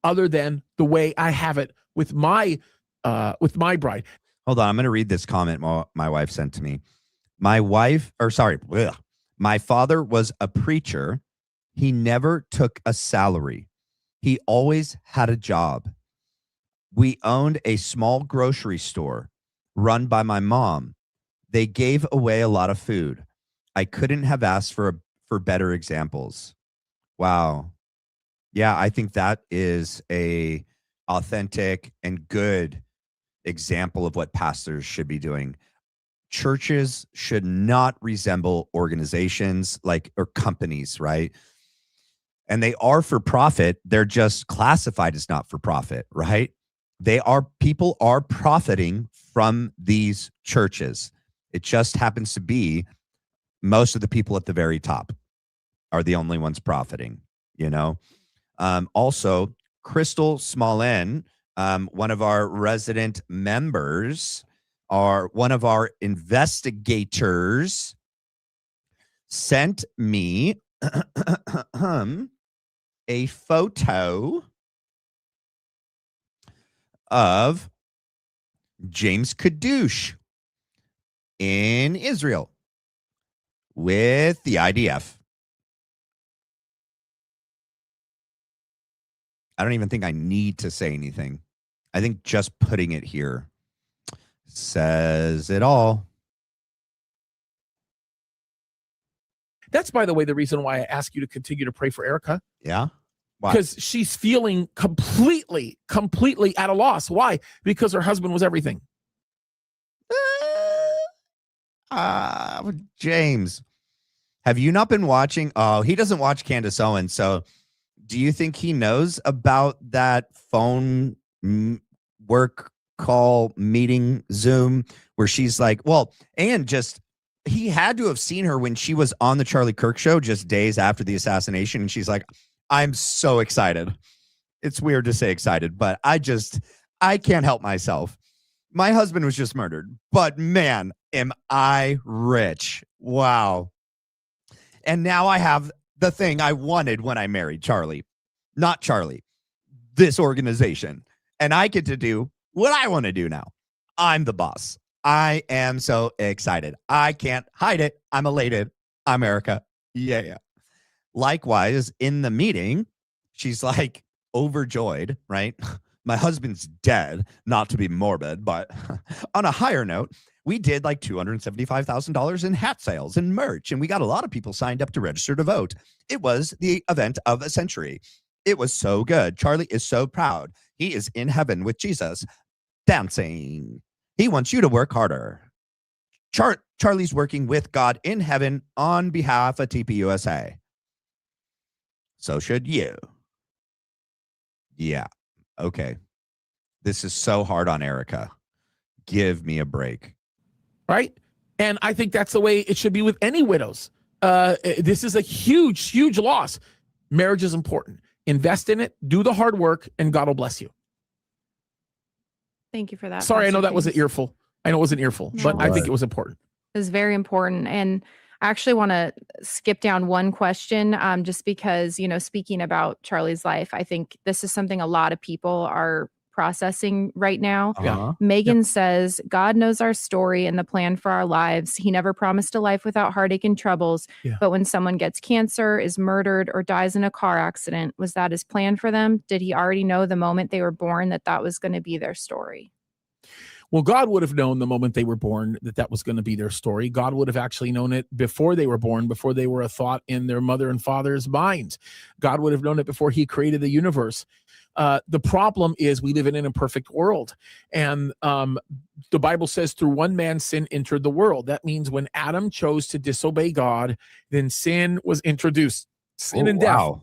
other than the way I have it with my bride. Hold on. I'm going to read this comment my wife sent to me. My father was a preacher. He never took a salary. He always had a job. We owned a small grocery store run by my mom. They gave away a lot of food. I couldn't have asked for better examples. Wow. Yeah, I think that is a authentic and good example of what pastors should be doing. Churches should not resemble organizations or companies, right? And they are for profit. They're just classified as not for profit, right? People are profiting from these churches. It just happens to be most of the people at the very top are the only ones profiting, Also, Crystal Smallin, one of our resident members, one of our investigators, sent me a photo of James Kaddis in Israel with the IDF. I don't even think I need to say anything. I think just putting it here says it all. That's, by the way, the reason why I ask you to continue to pray for Erika. Yeah. Because she's feeling completely at a loss. Why? Because her husband was everything. James, have you not been watching? Oh, he doesn't watch Candace Owens. So do you think he knows about that phone work call meeting Zoom where she's like, he had to have seen her when she was on the Charlie Kirk show just days after the assassination. And she's like, I'm so excited. It's weird to say excited, but I can't help myself. My husband was just murdered, but man, am I rich. Wow. And now I have the thing I wanted when I married Charlie, not Charlie, this organization. And I get to do what I want to do now. I'm the boss. I am so excited. I can't hide it. I'm elated. I'm Erika. Yeah. Likewise, in the meeting, she's like overjoyed, right? My husband's dead, not to be morbid, but on a higher note, we did like $275,000 in hat sales and merch, and we got a lot of people signed up to register to vote. It was the event of a century. It was so good. Charlie is so proud. He is in heaven with Jesus, dancing. He wants you to work harder. Charlie's working with God in heaven on behalf of TPUSA. So should you. Yeah. Okay. This is so hard on Erika. Give me a break. Right? And I think that's the way it should be with any widows. This is a huge, huge loss. Marriage is important. Invest in it, do the hard work, and God will bless you. Thank you for that. Sorry, Pastor I know that James. wasn't earful. I know it wasn't earful, but I think it was important. It was very important. And I actually want to skip down one question just because, speaking about Charlie's life, I think this is something a lot of people are processing right now. Yeah. Megan says, God knows our story and the plan for our lives. He never promised a life without heartache and troubles. Yeah. But when someone gets cancer, is murdered, or dies in a car accident, was that his plan for them? Did he already know the moment they were born that was going to be their story? Well, God would have known the moment they were born that was going to be their story. God would have actually known it before they were born, before they were a thought in their mother and father's minds. God would have known it before he created the universe. The problem is we live in an imperfect world. And the Bible says through one man, sin entered the world. That means when Adam chose to disobey God, then sin was introduced, sin and death. Wow.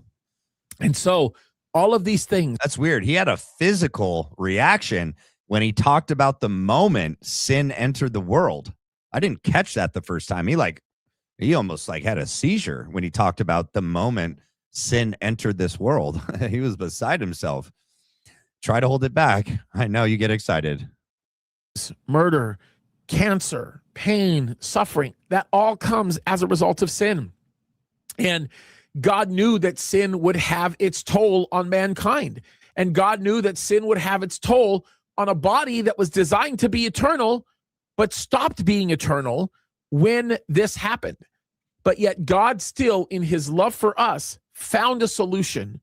And so all of these things. That's weird. He had a physical reaction when he talked about the moment sin entered the world. I didn't catch that the first time. He almost like had a seizure when he talked about the moment sin entered this world. He was beside himself. Try to hold it back. I know you get excited. Murder, cancer, pain, suffering, that all comes as a result of sin. And God knew that sin would have its toll on mankind. And God knew that sin would have its toll on a body that was designed to be eternal, but stopped being eternal when this happened. But yet God still, in his love for us, found a solution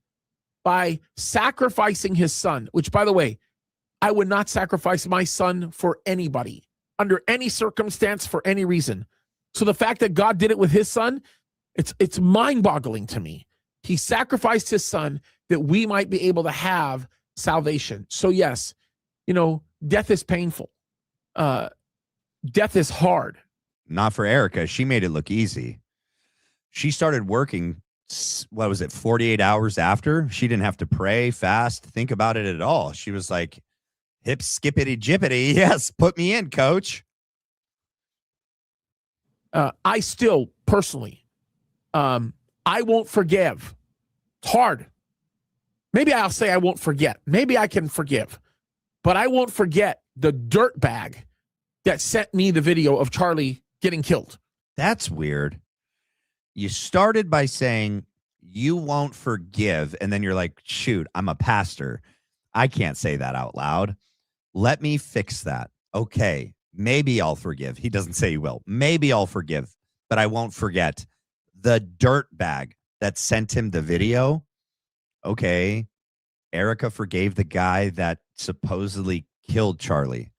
by sacrificing his son, which, by the way, I would not sacrifice my son for anybody, under any circumstance, for any reason. So the fact that God did it with his son, it's mind-boggling to me. He sacrificed his son that we might be able to have salvation. So yes, death is painful. Death is hard. Not for Erika. She made it look easy. She started working, 48 hours after? She didn't have to pray, fast, think about it at all. She was like, hip, skippity, jippity. Yes, put me in, coach. I still, personally, I won't forgive. It's hard. Maybe I'll say I won't forget. Maybe I can forgive. But I won't forget the dirt bag that sent me the video of Charlie getting killed. That's weird. You started by saying you won't forgive, and then you're like, shoot, I'm a pastor. I can't say that out loud. Let me fix that. Okay, maybe I'll forgive. He doesn't say he will. Maybe I'll forgive, but I won't forget the dirt bag that sent him the video. Okay, Erika forgave the guy that supposedly killed Charlie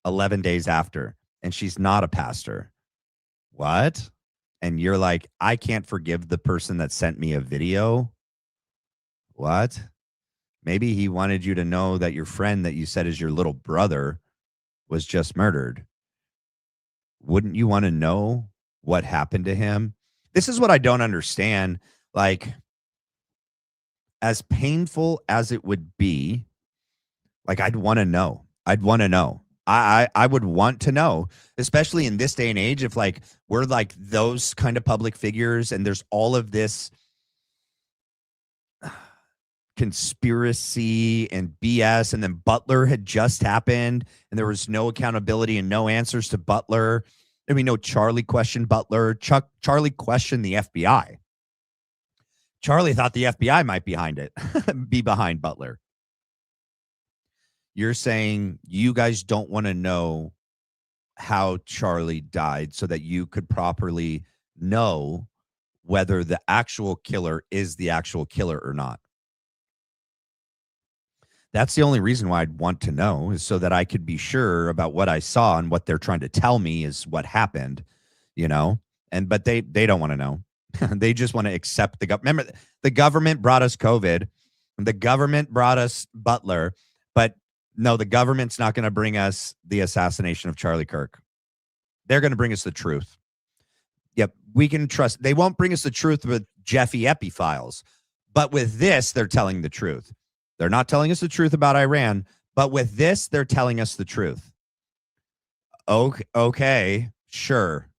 11 days after, and she's not a pastor. What? And you're like, I can't forgive the person that sent me a video? What? Maybe he wanted you to know that your friend that you said is your little brother was just murdered. Wouldn't you want to know what happened to him? This is what I don't understand. Like, as painful as it would be, like, I'd want to know. I'd want to know. I would want to know, especially in this day and age, if like we're like those kind of public figures and there's all of this conspiracy and BS, and then Butler had just happened and there was no accountability and no answers to Butler. I mean, no, Charlie questioned Butler. Charlie questioned the FBI. Charlie thought the FBI might be behind Butler. You're saying you guys don't want to know how Charlie died so that you could properly know whether the actual killer is the actual killer or not. That's the only reason why I'd want to know, is so that I could be sure about what I saw and what they're trying to tell me is what happened, but they don't want to know. They just want to accept the government. Remember, the government brought us COVID, and the government brought us Butler, but no, the government's not going to bring us the assassination of Charlie Kirk. They're going to bring us the truth. Yep, we can trust. They won't bring us the truth with Jeffy Epi files, but with this, they're telling the truth. They're not telling us the truth about Iran, but with this, they're telling us the truth. Okay, sure.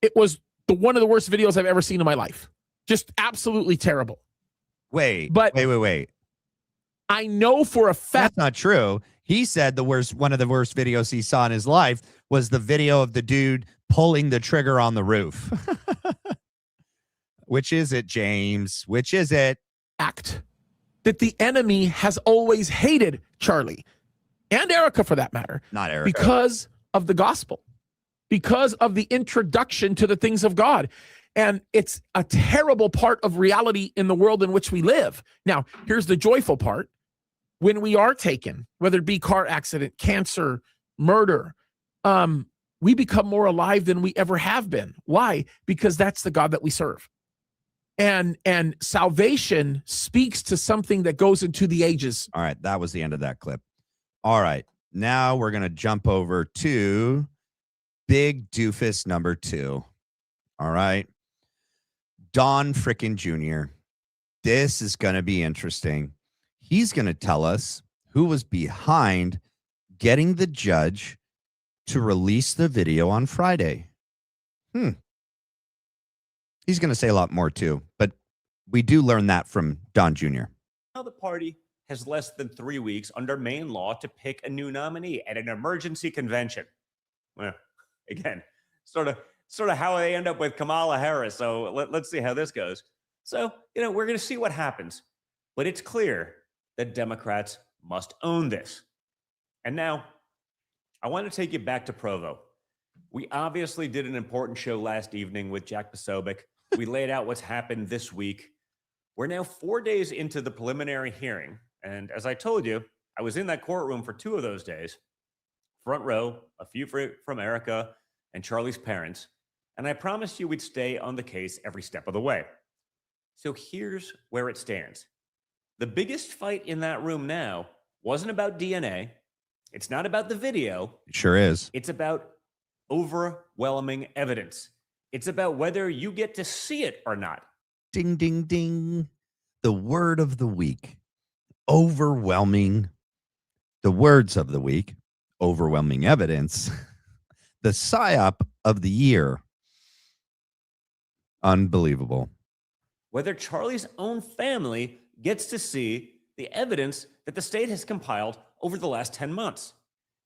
It was one of the worst videos I've ever seen in my life. Just absolutely terrible. Wait. I know for a fact that's not true. He said one of the worst videos he saw in his life was the video of the dude pulling the trigger on the roof. Which is it, James? Which is it? That the enemy has always hated Charlie and Erika, for that matter. Not Erika. Because of the gospel, because of the introduction to the things of God. And it's a terrible part of reality in the world in which we live. Now, here's the joyful part. when we are taken, whether it be car accident, cancer, murder, we become more alive than we ever have been. Why? Because that's the God that we serve. And salvation speaks to something that goes into the ages. All right, that was the end of that clip. All right, now we're going to jump over to Big Doofus number 2. All right. Don frickin' Jr. This is going to be interesting. He's going to tell us who was behind getting the judge to release the video on Friday. He's going to say a lot more too, but we do learn that from Don Jr. Now the party has less than 3 weeks under Maine law to pick a new nominee at an emergency convention. Well, again, sort of how they end up with Kamala Harris. So let's see how this goes. So, we're going to see what happens. But it's clear that Democrats must own this. And now, I want to take you back to Provo. We obviously did an important show last evening with Jack Posobiec. We laid out what's happened this week. We're now 4 days into the preliminary hearing. And as I told you, I was in that courtroom for 2 of those days. Front row, a few from Erika and Charlie's parents. And I promised you we'd stay on the case every step of the way. So here's where it stands. The biggest fight in that room now wasn't about DNA. It's not about the video. It sure is. It's about overwhelming evidence. It's about whether you get to see it or not. Ding, ding, ding. The word of the week. Overwhelming. The words of the week. Overwhelming evidence. The PSYOP of the year. Unbelievable. Whether Charlie's own family gets to see the evidence that the state has compiled over the last 10 months.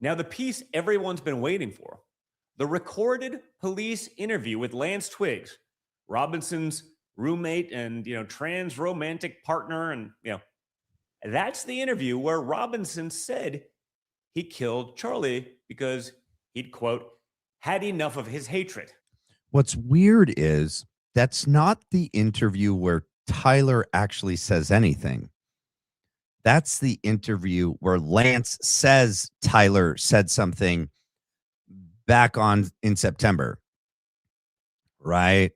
Now, the piece everyone's been waiting for, the recorded police interview with Lance Twiggs, Robinson's roommate and, trans romantic partner. And, that's the interview where Robinson said he killed Charlie because he'd, quote, had enough of his hatred. What's weird is that's not the interview where Tyler actually says anything. That's the interview where Lance says Tyler said something back in September, right?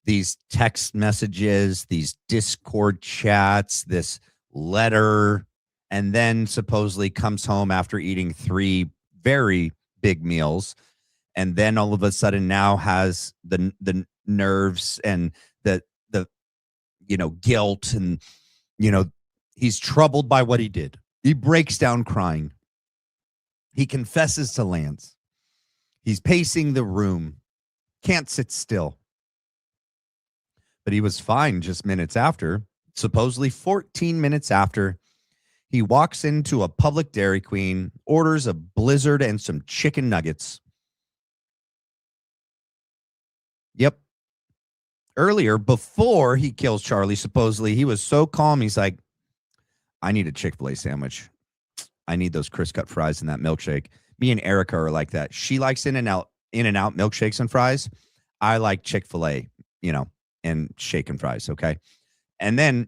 These text messages, these Discord chats, this letter, and then supposedly comes home after eating 3 very big meals. And then all of a sudden now has the nerves and the guilt and, he's troubled by what he did. He breaks down crying. He confesses to Lance. He's pacing the room. Can't sit still. But he was fine just minutes after, supposedly 14 minutes after. He walks into a public Dairy Queen, orders a Blizzard and some chicken nuggets. Yep. Earlier, before he kills Charlie, supposedly, he was so calm. He's like, I need a Chick-fil-A sandwich. I need those crisp cut fries and that milkshake. Me and Erika are like that. She likes In-N-Out milkshakes and fries. I like Chick-fil-A, and shake and fries, okay? And then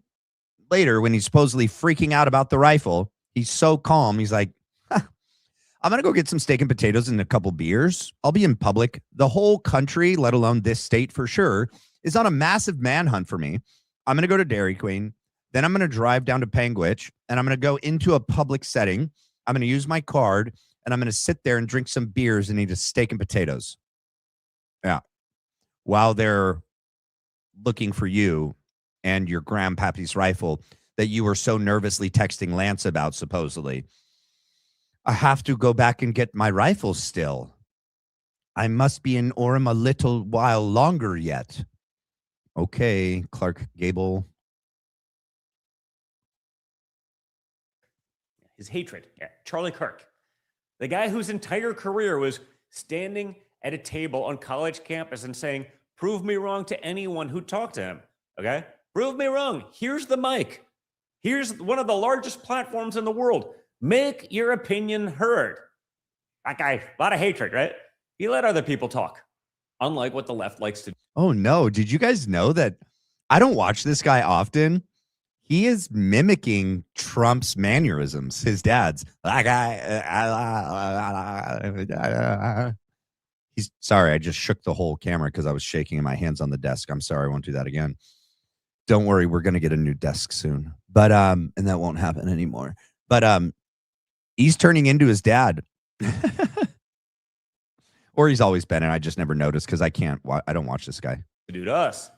later, when he's supposedly freaking out about the rifle, he's so calm. He's like, I'm going to go get some steak and potatoes and a couple beers. I'll be in public. The whole country, let alone this state for sure, is on a massive manhunt for me. I'm going to go to Dairy Queen. Then I'm going to drive down to Panguitch, and I'm going to go into a public setting. I'm going to use my card, and I'm going to sit there and drink some beers and eat a steak and potatoes. Yeah. While they're looking for you and your grandpappy's rifle that you were so nervously texting Lance about, supposedly. I have to go back and get my rifle still. I must be in Orem a little while longer yet. Okay, Clark Gable. His hatred. Yeah, Charlie Kirk. The guy whose entire career was standing at a table on college campus and saying, prove me wrong to anyone who talked to him. Okay? Prove me wrong. Here's the mic. Here's one of the largest platforms in the world. Make your opinion heard. That guy, a lot of hatred, right? He let other people talk, unlike what the left likes to do. Oh, no. Did you guys know that? I don't watch this guy often. He is mimicking Trump's mannerisms, his dad's. He's sorry, I just shook the whole camera because I was shaking my hands on the desk. I'm sorry, I won't do that again. Don't worry, we're gonna get a new desk soon. But and that won't happen anymore. But he's turning into his dad. Or he's always been, and I just never noticed because I don't watch this guy. To do to us.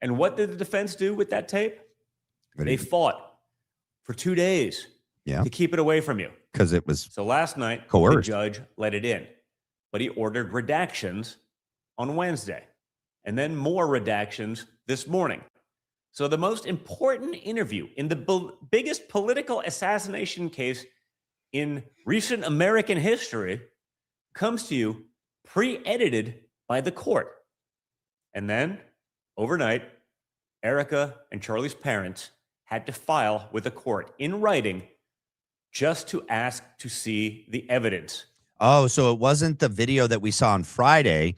And what did the defense do with that tape? They fought for 2 days to keep it away from you. Because it was so last night, coerced. The judge let it in, but he ordered redactions on Wednesday and then more redactions this morning. So the most important interview in the biggest political assassination case in recent American history comes to you pre-edited by the court. And then overnight, Erika and Charlie's parents had to file with the court in writing just to ask to see the evidence. Oh, so it wasn't the video that we saw on Friday.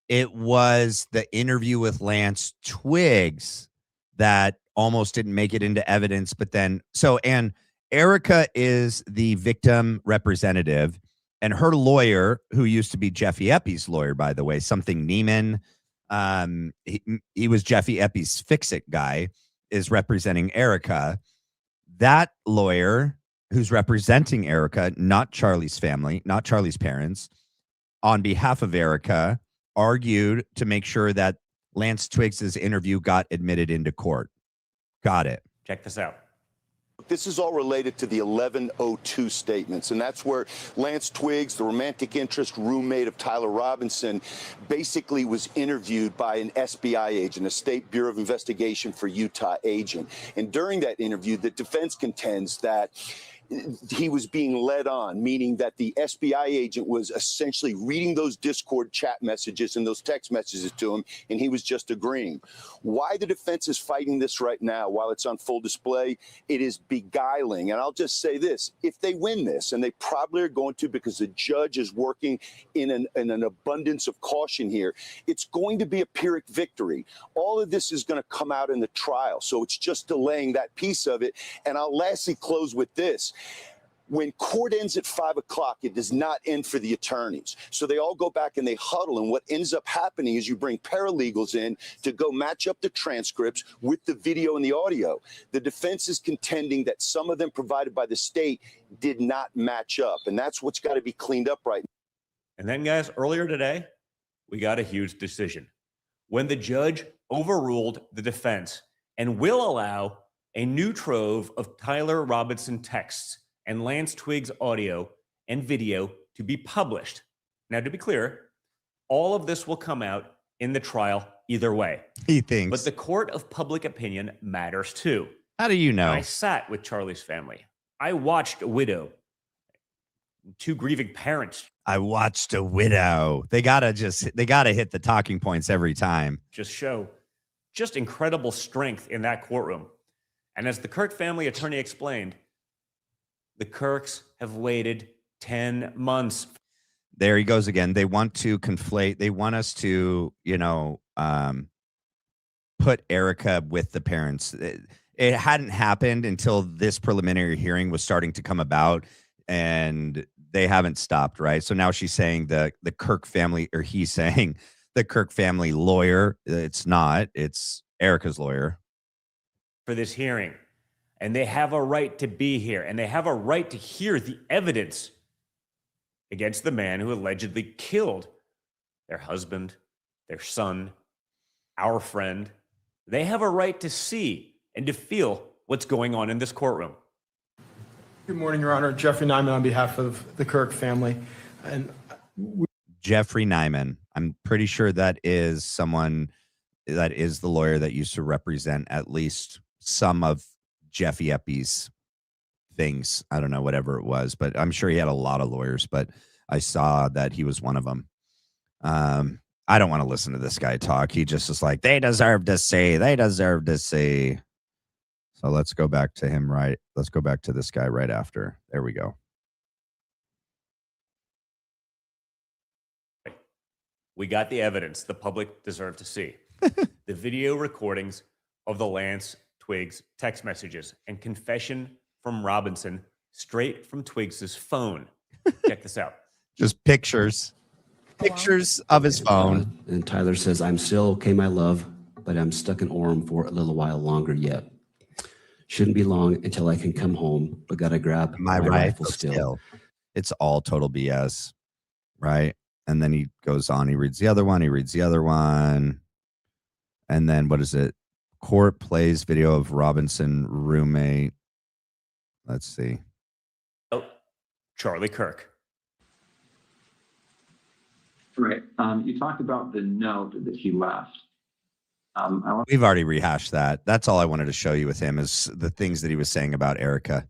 It was the interview with Lance Twiggs that almost didn't make it into evidence. But then, and Erika is the victim representative, and her lawyer, who used to be Jeffy Eppy's lawyer, by the way, something Neiman, he was Jeffy Eppy's fix-it guy, is representing Erika. That lawyer who's representing Erika, not Charlie's family, not Charlie's parents, on behalf of Erika, argued to make sure that Lance Twiggs' interview got admitted into court. Got it. Check this out. This is all related to the 1102 statements, and that's where Lance Twiggs, the romantic interest roommate of Tyler Robinson, basically was interviewed by an SBI agent, a State Bureau of Investigation for Utah agent. And during that interview, the defense contends that he was being led on, meaning that the SBI agent was essentially reading those Discord chat messages and those text messages to him, and he was just agreeing. Why the defense is fighting this right now while it's on full display, it is beguiling. And I'll just say this, if they win this, and they probably are going to because the judge is working in an abundance of caution here, it's going to be a Pyrrhic victory. All of this is going to come out in the trial, so it's just delaying that piece of it. And I'll lastly close with this. When court ends at 5 o'clock, it does not end for the attorneys. So they all go back and they huddle. And what ends up happening is you bring paralegals in to go match up the transcripts with the video and the audio. The defense is contending that some of them provided by the state did not match up. And that's what's got to be cleaned up right now. And then, guys, earlier today, we got a huge decision when the judge overruled the defense and will allow a new trove of Tyler Robinson texts and Lance Twiggs audio and video to be published. Now, to be clear, all of this will come out in the trial either way. He thinks. But the court of public opinion matters too. How do you know? I sat with Charlie's family. I watched a widow, two grieving parents. I watched a widow. They gotta hit the talking points every time. Just show just incredible strength in that courtroom. And as the Kirk family attorney explained, the Kirks have waited 10 months. There he goes again. They want to conflate. They want us to, put Erika with the parents. It hadn't happened until this preliminary hearing was starting to come about, and they haven't stopped, right? So now she's saying the Kirk family, or he's saying the Kirk family lawyer. It's not. It's Erika's lawyer. For this hearing. And they have a right to be here, and they have a right to hear the evidence against the man who allegedly killed their husband, their son, our friend. They have a right to see and to feel what's going on in this courtroom. Good morning, Your Honor. Jeffrey Nyman on behalf of the Kirk family. And Jeffrey Nyman. I'm pretty sure that is someone that is the lawyer that used to represent at least some of Jeffy Eppy's things. I don't know, whatever it was, but I'm sure he had a lot of lawyers, but I saw that he was one of them. I don't want to listen to this guy talk. He just is like, they deserve to see. They deserve to see. So let's go back to him, right? Let's go back to this guy right after. There we go. We got the evidence the public deserved to see. The video recordings of the Lance Twiggs text messages and confession from Robinson straight from Twiggs's phone. Check this out. Just pictures of his phone. And Tyler says, I'm still okay, my love, but I'm stuck in Orem for a little while longer yet. Shouldn't be long until I can come home, but gotta grab my rifle still. It's all total BS, right? And then he goes on, he reads the other one, and then what is it? Court plays video of Robinson roommate. Let's see. Oh, Charlie Kirk. Right. You talked about the note that he left. We've already rehashed that. That's all I wanted to show you with him is the things that he was saying about Erika.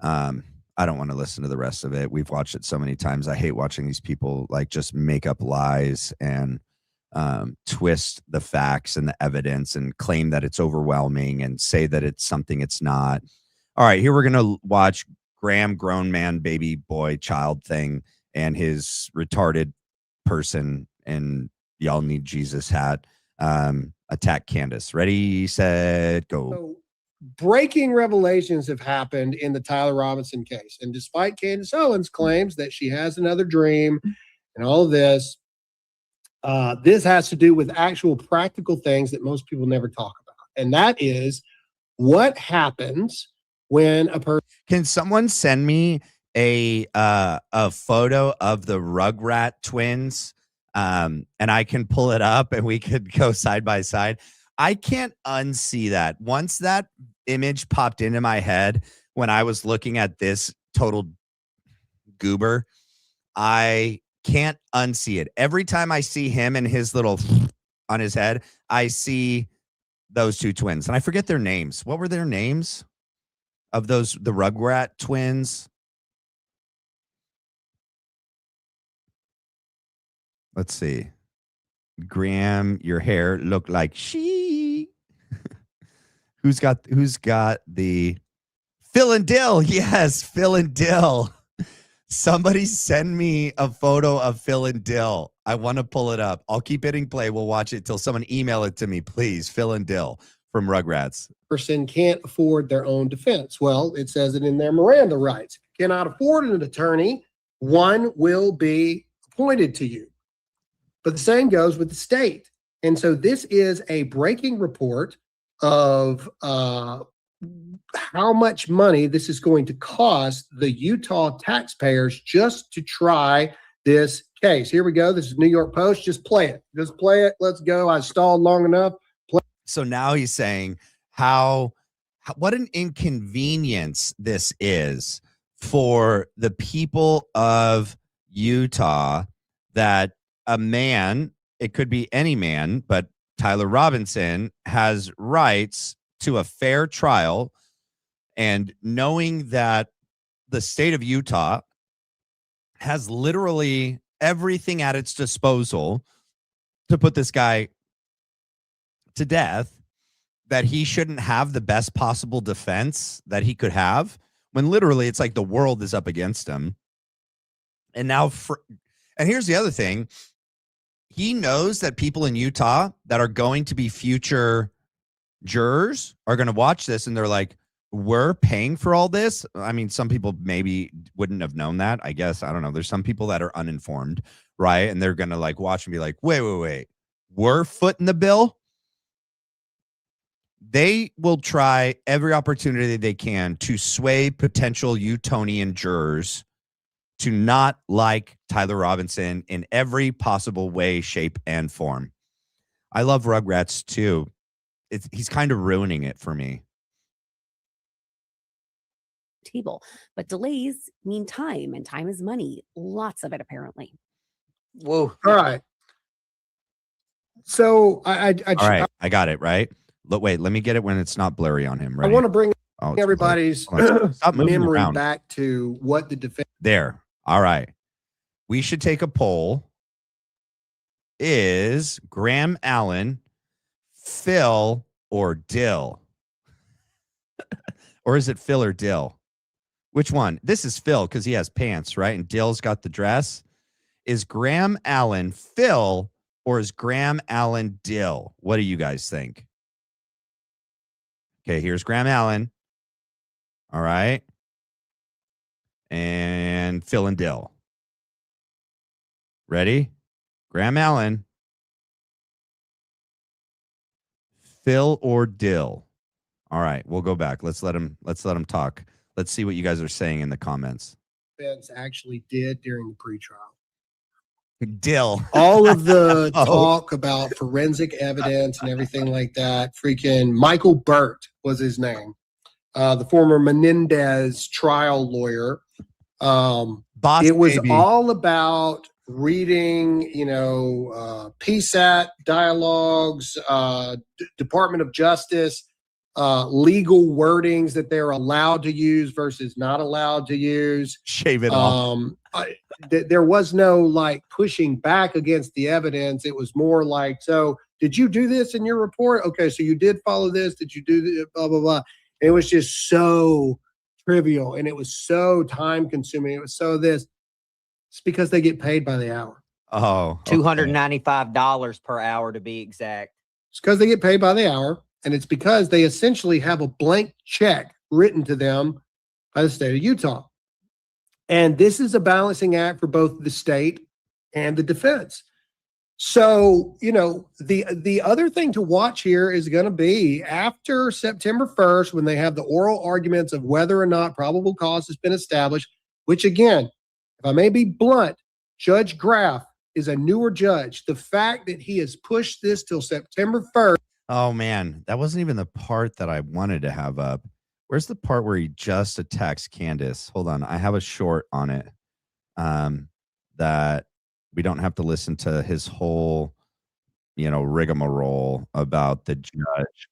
I don't want to listen to the rest of it. We've watched it so many times. I hate watching these people like just make up lies and twist the facts and the evidence and claim that it's overwhelming and say that it's something it's not. All right, here we're going to watch Graham, grown man, baby boy, child thing, and his retarded person and y'all need Jesus hat attack Kaddis. Ready, set, go. So, breaking revelations have happened in the Tyler Robinson case. And despite Candace Owens' claims that she has another dream and all of this, this has to do with actual practical things that most people never talk about. And that is what happens when a person. Can someone send me a photo of the Rugrat twins? And I can pull it up and we could go side by side. I can't unsee that. Once that image popped into my head when I was looking at this total goober, I can't unsee it. Every time I see him and his little on his head, I see those two twins. And I forget their names. What were their names of the Rugrat twins? Let's see. Graham, your hair looked like she. Who's got the Phil and Dill? Yes, Phil and Dill. Somebody send me a photo of Phil and Dill. I want to pull it up. I'll keep hitting play. We'll watch it till someone email it to me, please. Phil and Dill from Rugrats. Person can't afford their own defense. Well, it says it in their Miranda rights. Cannot afford an attorney, one will be appointed to you. But the same goes with the state. And so this is a breaking report of how much money this is going to cost the Utah taxpayers just to try this case. Here we go. This is New York Post. Just play it. Just play it. Let's go. I stalled long enough. So now he's saying what an inconvenience this is for the people of Utah that a man, it could be any man, but Tyler Robinson has rights to a fair trial, and knowing that the state of Utah has literally everything at its disposal to put this guy to death, that he shouldn't have the best possible defense that he could have, when literally it's like the world is up against him. And now and here's the other thing. He knows that people in Utah that are going to be future jurors are going to watch this and they're like, we're paying for all this. I mean, some people maybe wouldn't have known that. I guess, I don't know. There's some people that are uninformed, right? And they're going to like watch and be like, wait. We're footing the bill. They will try every opportunity they can to sway potential Utonian jurors to not like Tyler Robinson in every possible way, shape, and form. I love Rugrats too. He's kind of ruining it for me. Table, but delays mean time, and time is money. Lots of it, apparently. Whoa! All right. So all right, I got it right. Look, wait, let me get it when it's not blurry on him. Ready? I want to bring everybody's memory around. back to what the defense. There. All right. We should take a poll. Is Graham Allen Phil or Dill? Or is it Phil or Dill? Which one? This is Phil because he has pants, right? And Dill's got the dress. Is Graham Allen Phil or is Graham Allen Dill? What do you guys think? Okay, here's Graham Allen. All right. And Phil and Dill. Ready? Graham Allen. Phil or Dill. All right, we'll go back. Let's let him talk. Let's see what you guys are saying in the comments. Defense actually did during the pretrial. Dill. All of the talk about forensic evidence and everything like that. Freaking Michael Burt was his name. The former Menendez trial lawyer. Boss it was baby. all about reading, PSAT dialogues, Department of Justice, legal wordings that they're allowed to use versus not allowed to use. Shave it off. There was no like pushing back against the evidence. It was more like, so did you do this in your report? Okay, so you did follow this. Did you do this? Blah, blah, blah. It was just so trivial and it was so time consuming. It was so this. It's because they get paid by the hour. Oh, okay. $295 per hour to be exact. It's because they get paid by the hour. And it's because they essentially have a blank check written to them by the state of Utah. And this is a balancing act for both the state and the defense. So, the other thing to watch here is going to be after September 1st, when they have the oral arguments of whether or not probable cause has been established, which again, if I may be blunt, Judge Graff is a newer judge. The fact that he has pushed this till September 1st. Oh, man, that wasn't even the part that I wanted to have up. Where's the part where he just attacks Kaddis? Hold on. I have a short on it that we don't have to listen to his whole, rigmarole about the judge.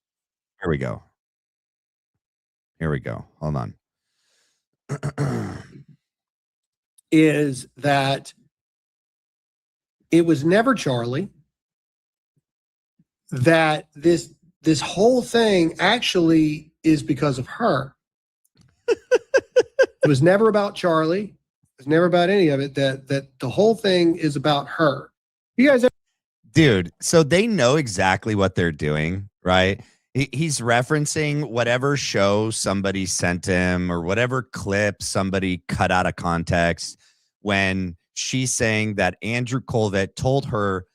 Here we go. Hold on. Is that it was never Charlie. That this whole thing actually is because of her. It was never about Charlie. It was never about any of it. That the whole thing is about her. You guys, dude. So they know exactly what they're doing, right? He's referencing whatever show somebody sent him or whatever clip somebody cut out of context when she's saying that Andrew Colvett told her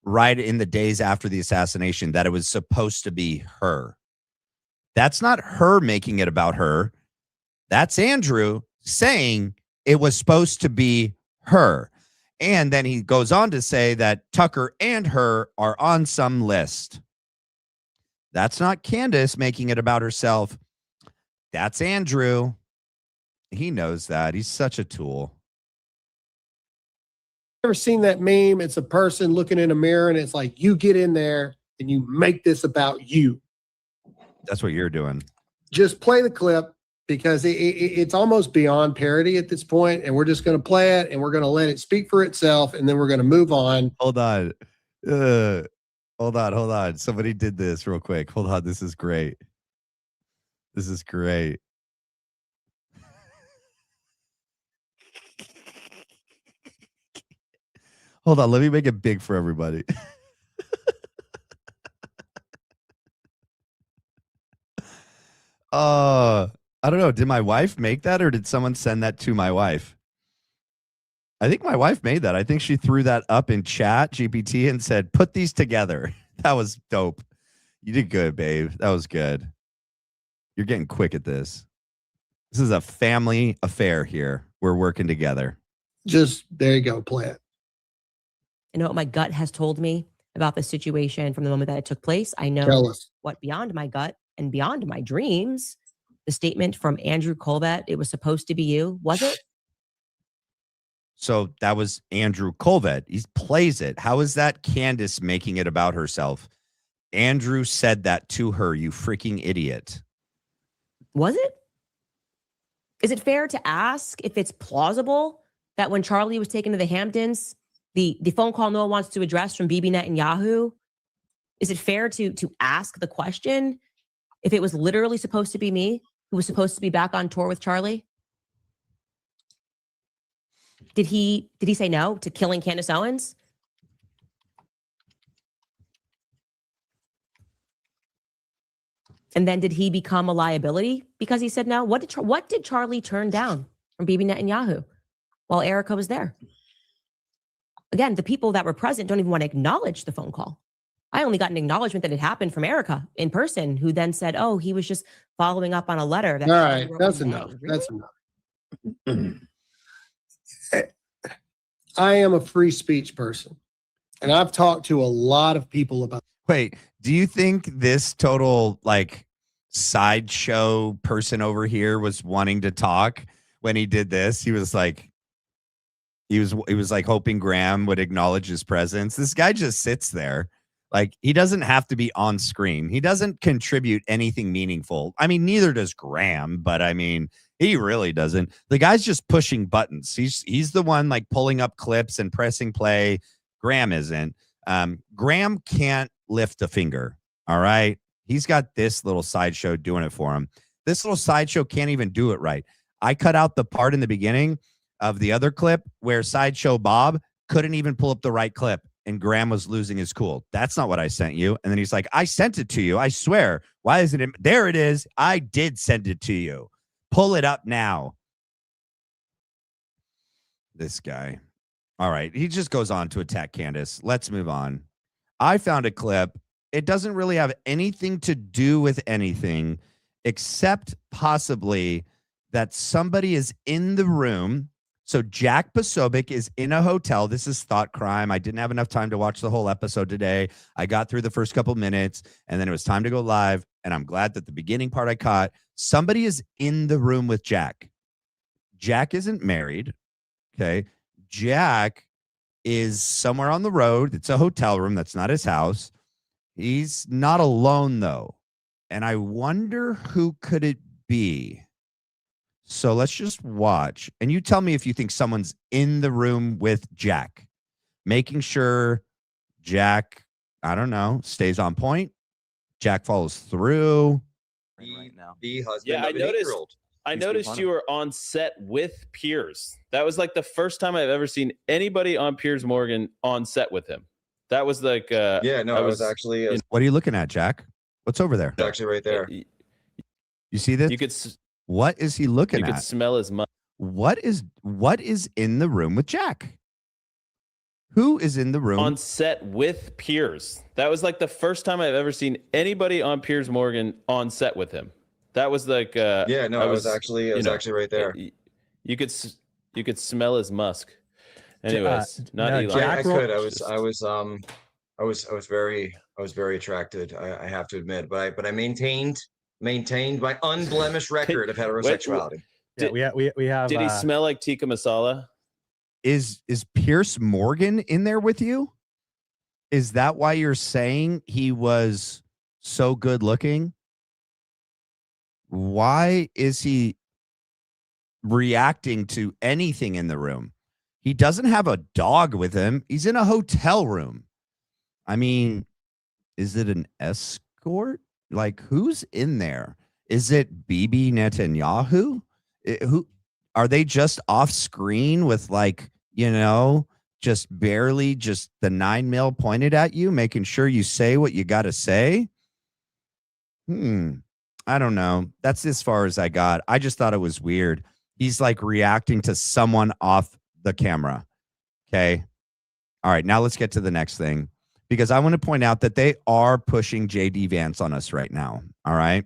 right in the days after the assassination that it was supposed to be her. That's not her making it about her. That's Andrew saying it was supposed to be her. And then he goes on to say that Tucker and her are on some list. That's not Kaddis making it about herself. That's Andrew. He knows that. He's such a tool. Ever seen that meme? It's a person looking in a mirror and it's like, you get in there and you make this about you. That's what you're doing. Just play the clip because it's almost beyond parody at this point, and we're just going to play it and we're going to let it speak for itself, and then we're going to move on. Hold on. Somebody did this real quick. Hold on. This is great. Hold on, let me make it big for everybody. I don't know. Did my wife make that or did someone send that to my wife? I think my wife made that. I think she threw that up in chat GPT and said, put these together. That was dope. You did good, babe. That was good. You're getting quick at this. This is a family affair here. We're working together. Just there you go. Play it. I know what my gut has told me about the situation from the moment that it took place. I know what beyond my gut and beyond my dreams, the statement from Andrew Colvett, it was supposed to be you, was it? So that was Andrew Colvett. He plays it. How is that Kaddis making it about herself? Andrew said that to her, you freaking idiot. Was it? Is it fair to ask if it's plausible that when Charlie was taken to the Hamptons, the phone call no one wants to address from Bibi Netanyahu, is it fair to ask the question if it was literally supposed to be me who was supposed to be back on tour with Charlie? Did he say no to killing Candace Owens? And then did he become a liability because he said no? What did Charlie turn down from Bibi Netanyahu while Erika was there? Again, the people that were present don't even want to acknowledge the phone call. I only got an acknowledgement that it happened from Erika in person, who then said, "Oh, he was just following up on a letter." That all right, that's enough. Really? That's enough. I am a free speech person, and I've talked to a lot of people about. Wait, do you think this total like sideshow person over here was wanting to talk when he did this? He was like hoping Graham would acknowledge his presence. This guy just sits there. Like, he doesn't have to be on screen. He doesn't contribute anything meaningful. I mean, neither does Graham, but I mean, he really doesn't. The guy's just pushing buttons. He's the one like pulling up clips and pressing play. Graham isn't. Graham can't lift a finger. All right. He's got this little sideshow doing it for him. This little sideshow can't even do it right. I cut out the part in the beginning of the other clip where Sideshow Bob couldn't even pull up the right clip and Graham was losing his cool. That's not what I sent you. And then he's like, I sent it to you. I swear. Why isn't it? There it is. I did send it to you. Pull it up now. This guy. All right. He just goes on to attack Kaddis. Let's move on. I found a clip. It doesn't really have anything to do with anything except possibly that somebody is in the room. So Jack Posobiec is in a hotel. This is thought crime. I didn't have enough time to watch the whole episode today. I got through the first couple minutes and then it was time to go live. And I'm glad that the beginning part I caught. Somebody is in the room with Jack. Jack isn't married. Okay. Jack is somewhere on the road. It's a hotel room. That's not his house. He's not alone though. And I wonder who could it be? So let's just watch. And you tell me if you think someone's in the room with Jack, making sure Jack, I don't know, stays on point. Jack follows through. The husband of an 8-year-old. I noticed you were on set with Piers. That was like the first time I've ever seen anybody on Piers Morgan on set with him. That was like, I was actually. What are you looking at, Jack? What's over there? It's actually right there. You see this? You could. What is he looking at? You could smell his musk. What is in the room with Jack? Who is in the room? On set with Piers. That was like the first time I've ever seen anybody on Piers Morgan on set with him. That was like I was actually right there. You could smell his musk. Anyways, not Eli. Jack I could. I was very attracted. I have to admit, but I maintained my unblemished record of heterosexuality. We have. Did he smell like tikka masala? Is Piers Morgan in there with you? Is that why you're saying he was so good looking? Why is he reacting to anything in the room? He doesn't have a dog with him. He's in a hotel room. I mean, is it an escort? Like, who's in there? Is it Bibi Netanyahu? Who are they? Just off screen with, like, just barely just the 9mm pointed at you, making sure you say what you got to say? I don't know. That's as far as I got. I just thought it was weird. He's like reacting to someone off the camera. Okay. All right. Now let's get to the next thing, because I want to point out that they are pushing JD Vance on us right now. All right.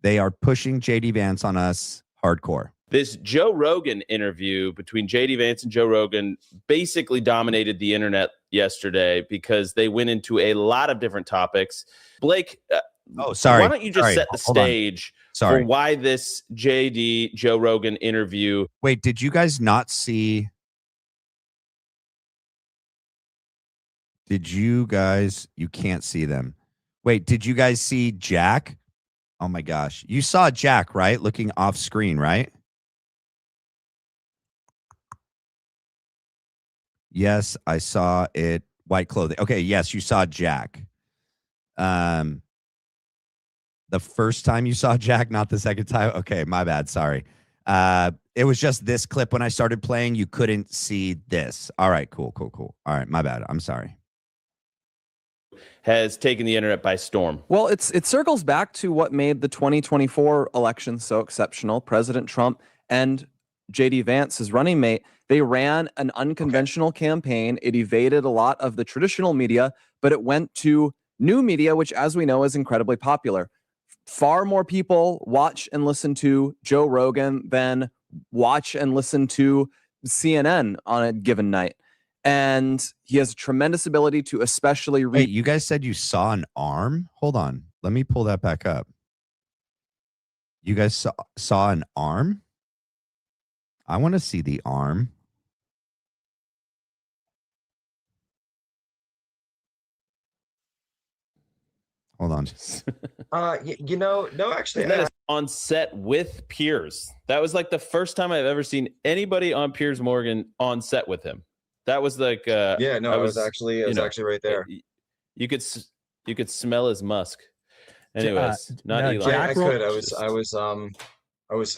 They are pushing JD Vance on us hardcore. This Joe Rogan interview between JD Vance and Joe Rogan basically dominated the internet yesterday because they went into a lot of different topics. Blake, sorry. Why don't you just set the stage for why this Joe Rogan interview? Wait, did you guys not see? Did you guys? You can't see them. Wait, did you guys see Jack? Oh my gosh. You saw Jack, right? Looking off screen, right? Yes, I saw it. White clothing. Okay, yes, you saw Jack. The first time you saw Jack, not the second time. Okay, my bad. Sorry. It was just this clip when I started playing. You couldn't see this. All right, cool. All right, my bad. I'm sorry. has taken the internet by storm. Well, it circles back to what made the 2024 election so exceptional. President Trump and JD Vance, his running mate, they ran an unconventional campaign. It evaded a lot of the traditional media, but it went to new media, which, as we know, is incredibly popular. Far more people watch and listen to Joe Rogan than watch and listen to CNN on a given night. And he has a tremendous ability to especially read. Wait, you guys said you saw an arm? Hold on. Let me pull that back up. You guys saw an arm? I want to see the arm. Hold on. No, actually, that is on set with Piers. That was like the first time I've ever seen anybody on Piers Morgan on set with him. That was like, I was actually right there. You could smell his musk. Anyways, not Eli. I could. I was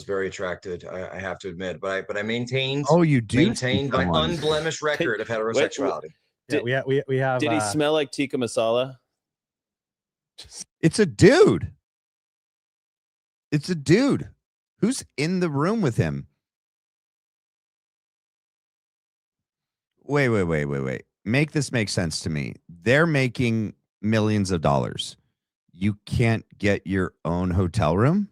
very attracted. I have to admit, but I maintained. Oh, you do maintained my unblemished record of heterosexuality. We have. Did he smell like tikka masala? It's a dude. It's a dude. Who's in the room with him? Wait. Make this make sense to me. They're making millions of dollars. You can't get your own hotel room?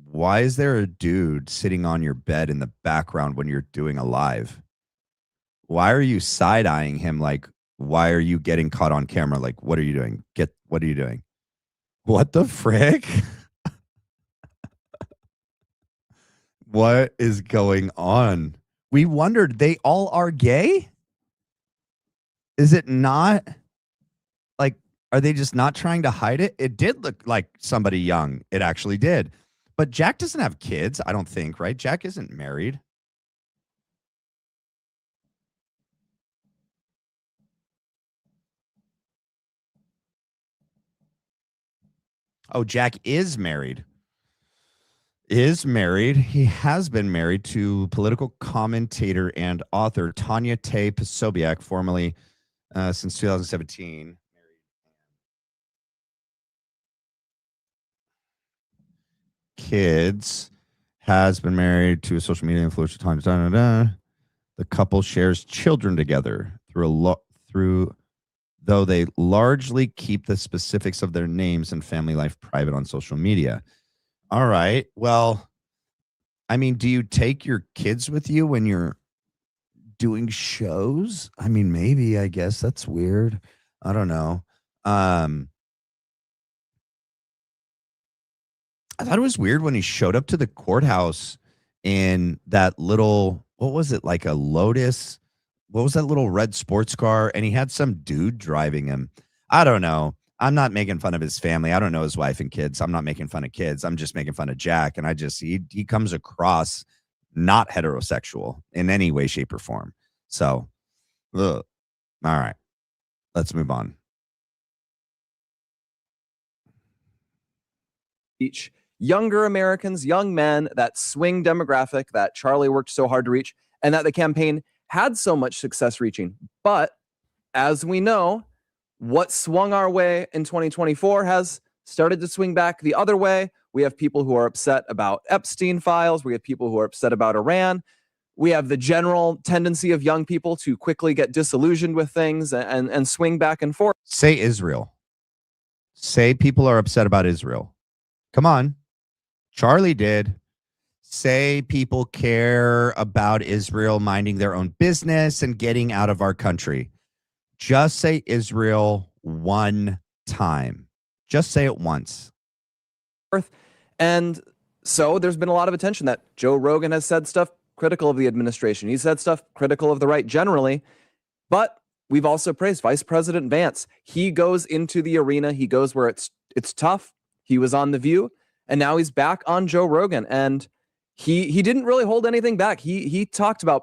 Why is there a dude sitting on your bed in the background when you're doing a live? Why are you side-eyeing him like, why are you getting caught on camera? Like, what are you doing? What are you doing? What the frick? What is going on? We wondered, they all are gay? Is it not? Like, are they just not trying to hide it? It did look like somebody young. It actually did. But Jack doesn't have kids, I don't think, right? Jack isn't married. Oh, Jack is married. He has been married to political commentator and author Tanya Tay Posobiec, formerly since 2017. Kids, has been married to a social media influencer. Tanya. The couple shares children together though they largely keep the specifics of their names and family life private on social media. All right. Well, I mean, do you take your kids with you when you're doing shows? I mean, maybe, I guess that's weird. I don't know. I thought it was weird when he showed up to the courthouse in that little, what was it, like a Lotus? What was that little red sports car? And he had some dude driving him. I don't know. I'm not making fun of his family. I don't know his wife and kids. I'm not making fun of kids. I'm just making fun of Jack. And he comes across not heterosexual in any way, shape, or form. So, all right, let's move on. Each younger Americans, young men, that swing demographic that Charlie worked so hard to reach, and that the campaign had so much success reaching. But as we know, what swung our way in 2024 has started to swing back the other way. We have people who are upset about Epstein files. We have people who are upset about Iran. We have the general tendency of young people to quickly get disillusioned with things and swing back and forth. Say Israel. Say people are upset about Israel. Come on. Charlie did. Say people care about Israel minding their own business and getting out of our country. Just say Israel one time. Just say it once. And so there's been a lot of attention that Joe Rogan has said stuff critical of the administration. He said stuff critical of the right generally. But we've also praised Vice President Vance. He goes into the arena. He goes where it's tough. He was on The View, and now he's back on Joe Rogan. And he didn't really hold anything back. He talked about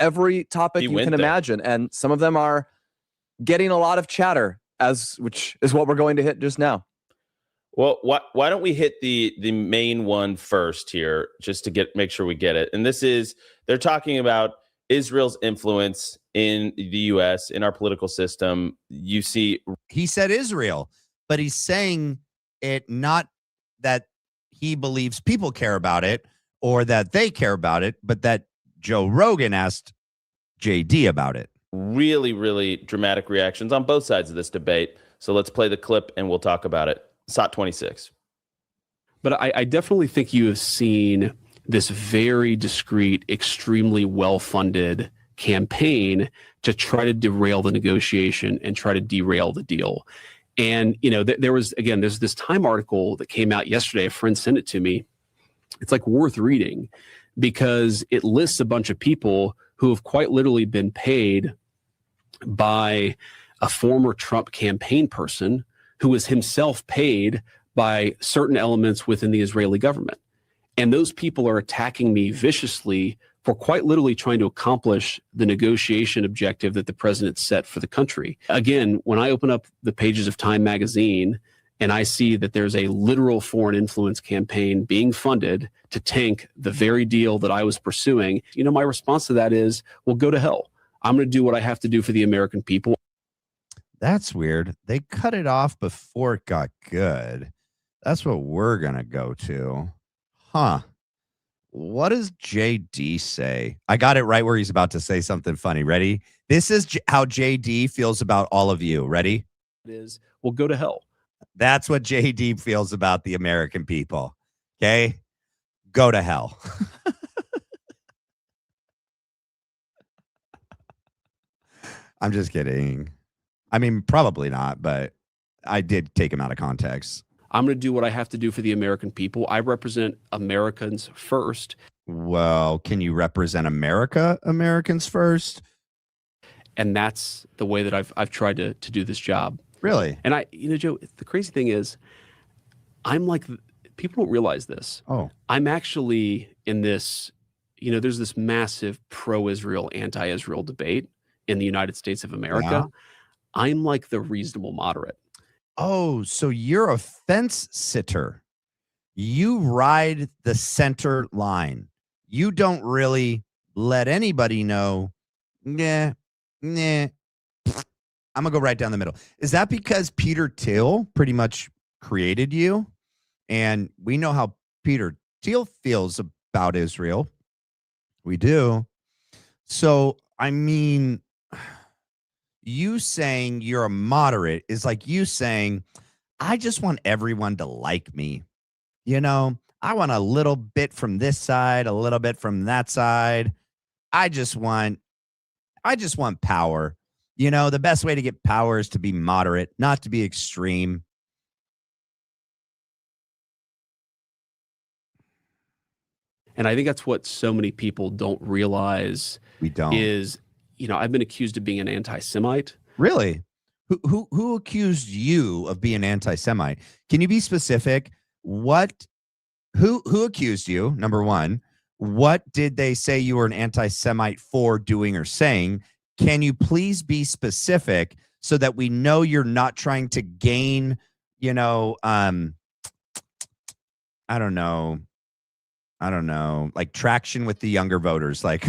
every topic you can imagine, and some of them are getting a lot of chatter, which is what we're going to hit just now. Well, why don't we hit the main one first here, just to make sure we get it? And this is, they're talking about Israel's influence in the U.S., in our political system. You see, he said Israel, but he's saying it not that he believes people care about it or that they care about it, but that Joe Rogan asked JD about it. really, really dramatic reactions on both sides of this debate. So let's play the clip and we'll talk about it. SOT 26. But I definitely think you have seen this very discreet, extremely well-funded campaign to try to derail the negotiation and try to derail the deal. And, you know, there's this Time article that came out yesterday. A friend sent it to me. It's like worth reading because it lists a bunch of people who have quite literally been paid by a former Trump campaign person who was himself paid by certain elements within the Israeli government. And those people are attacking me viciously for quite literally trying to accomplish the negotiation objective that the president set for the country. Again, when I open up the pages of Time magazine and I see that there's a literal foreign influence campaign being funded to tank the very deal that I was pursuing, you know, my response to that is, well, go to hell. I'm going to do what I have to do for the American people. That's weird. They cut it off before it got good. That's what we're going to go to. Huh. What does JD say? I got it right where he's about to say something funny. Ready? This is how JD feels about all of you. Ready? It is, well, go to hell. That's what JD feels about the American people. Okay? Go to hell. I'm just kidding. I mean, probably not, but I did take him out of context. I'm going to do what I have to do for the American people. I represent Americans first. Well, can you represent Americans first? And that's the way that I've tried to do this job. Really? And Joe, the crazy thing is, I'm like, people don't realize this. Oh. I'm actually in this, there's this massive pro-Israel, anti-Israel debate in the United States of America. Yeah. I'm like the reasonable moderate. Oh, so you're a fence sitter. You ride the center line. You don't really let anybody know, nah, I'm going to go right down the middle. Is that because Peter Thiel pretty much created you? And we know how Peter Thiel feels about Israel. We do. So, I mean, you saying you're a moderate is like you saying, I just want everyone to like me. I want a little bit from this side, a little bit from that side. I just want power. The best way to get power is to be moderate, not to be extreme. And I think that's what so many people don't realize. We don't. Is, I've been accused of being an anti-Semite. Really? Who accused you of being anti-Semite? Can you be specific? Who accused you? Number one, what did they say you were an anti-Semite for doing or saying? Can you please be specific so that we know you're not trying to gain, I don't know, like traction with the younger voters. Like,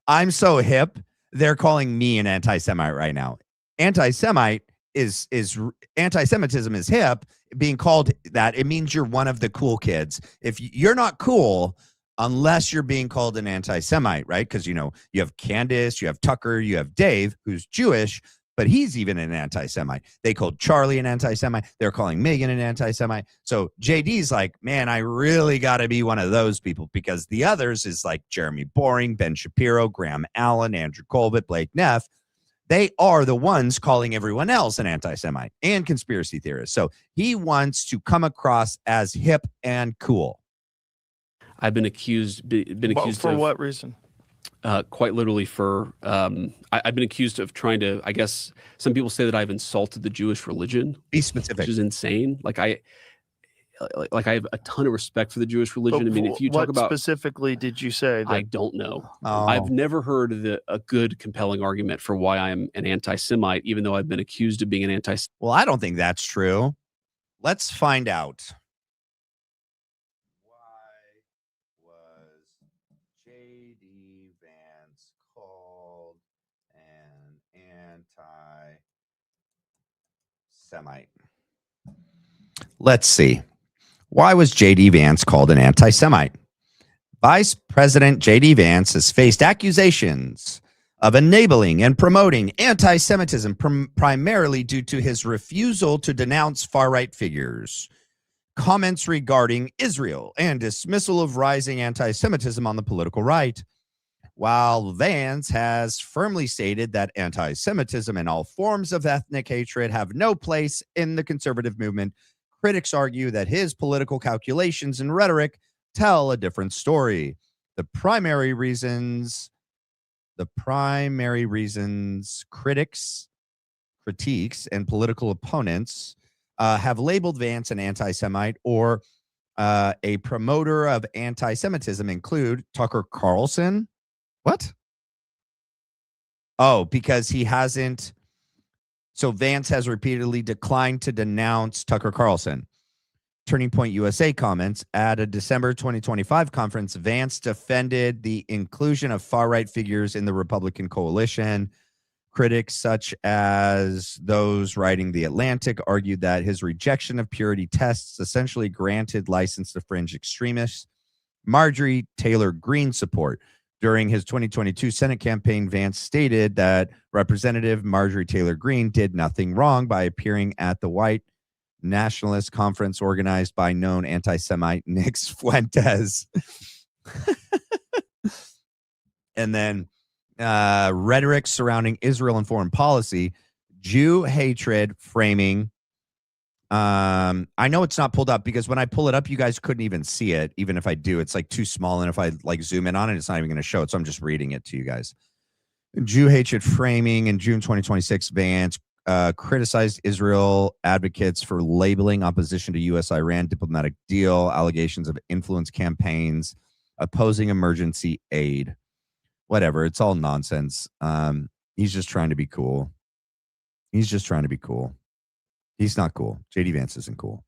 I'm so hip. They're calling me an anti-Semite right now. Anti-Semitism is hip. Being called that, it means you're one of the cool kids. If you're not cool, unless you're being called an anti-Semite, right? Because, you have Kaddis, you have Tucker, you have Dave, who's Jewish, but he's even an anti-Semite. They called Charlie an anti-Semite. They're calling Megan an anti-Semite. So JD's like, man, I really got to be one of those people, because the others is like Jeremy Boring, Ben Shapiro, Graham Allen, Andrew Colbert, Blake Neff. They are the ones calling everyone else an anti-Semite and conspiracy theorist. So he wants to come across as hip and cool. I've been accused. For what reason? Quite literally for, I've been accused of trying to, I guess some people say that I've insulted the Jewish religion. Be specific. Which is insane. Like I have a ton of respect for the Jewish religion. I mean, if you talk about specifically did you say? I don't know. Oh. I've never heard a good, compelling argument for why I'm an anti-Semite, even though I've been accused of being an anti-Semite. Well, I don't think that's true. Let's find out. Why was J.D. Vance called an anti-Semite. Let's see. Why was J.D. Vance called an anti-Semite? Vice President J.D. Vance has faced accusations of enabling and promoting anti-Semitism primarily due to his refusal to denounce far-right figures, comments regarding Israel, and dismissal of rising anti-Semitism on the political right. While Vance has firmly stated that anti-Semitism and all forms of ethnic hatred have no place in the conservative movement, critics argue that his political calculations and rhetoric tell a different story. The primary reasons critiques, and political opponents have labeled Vance an anti-Semite or a promoter of anti-Semitism include Tucker Carlson. What? Oh, because he hasn't. So Vance has repeatedly declined to denounce Tucker Carlson. Turning Point USA comments, at a December 2025 conference, Vance defended the inclusion of far-right figures in the Republican coalition. Critics such as those writing The Atlantic argued that his rejection of purity tests essentially granted license to fringe extremists. Marjorie Taylor Greene support. During his 2022 Senate campaign, Vance stated that Representative Marjorie Taylor Greene did nothing wrong by appearing at the white nationalist conference organized by known anti-Semite Nick Fuentes. And then rhetoric surrounding Israel and foreign policy, Jew hatred framing. I know it's not pulled up because when I pull it up, you guys couldn't even see it. Even if I do, it's like too small. And if I like zoom in on it, it's not even going to show it. So I'm just reading it to you guys. Jew hatred framing in June 2026, Vance criticized Israel advocates for labeling opposition to U.S.-Iran diplomatic deal, allegations of influence campaigns, opposing emergency aid. Whatever. It's all nonsense. He's just trying to be cool. He's not cool. J.D. Vance isn't cool.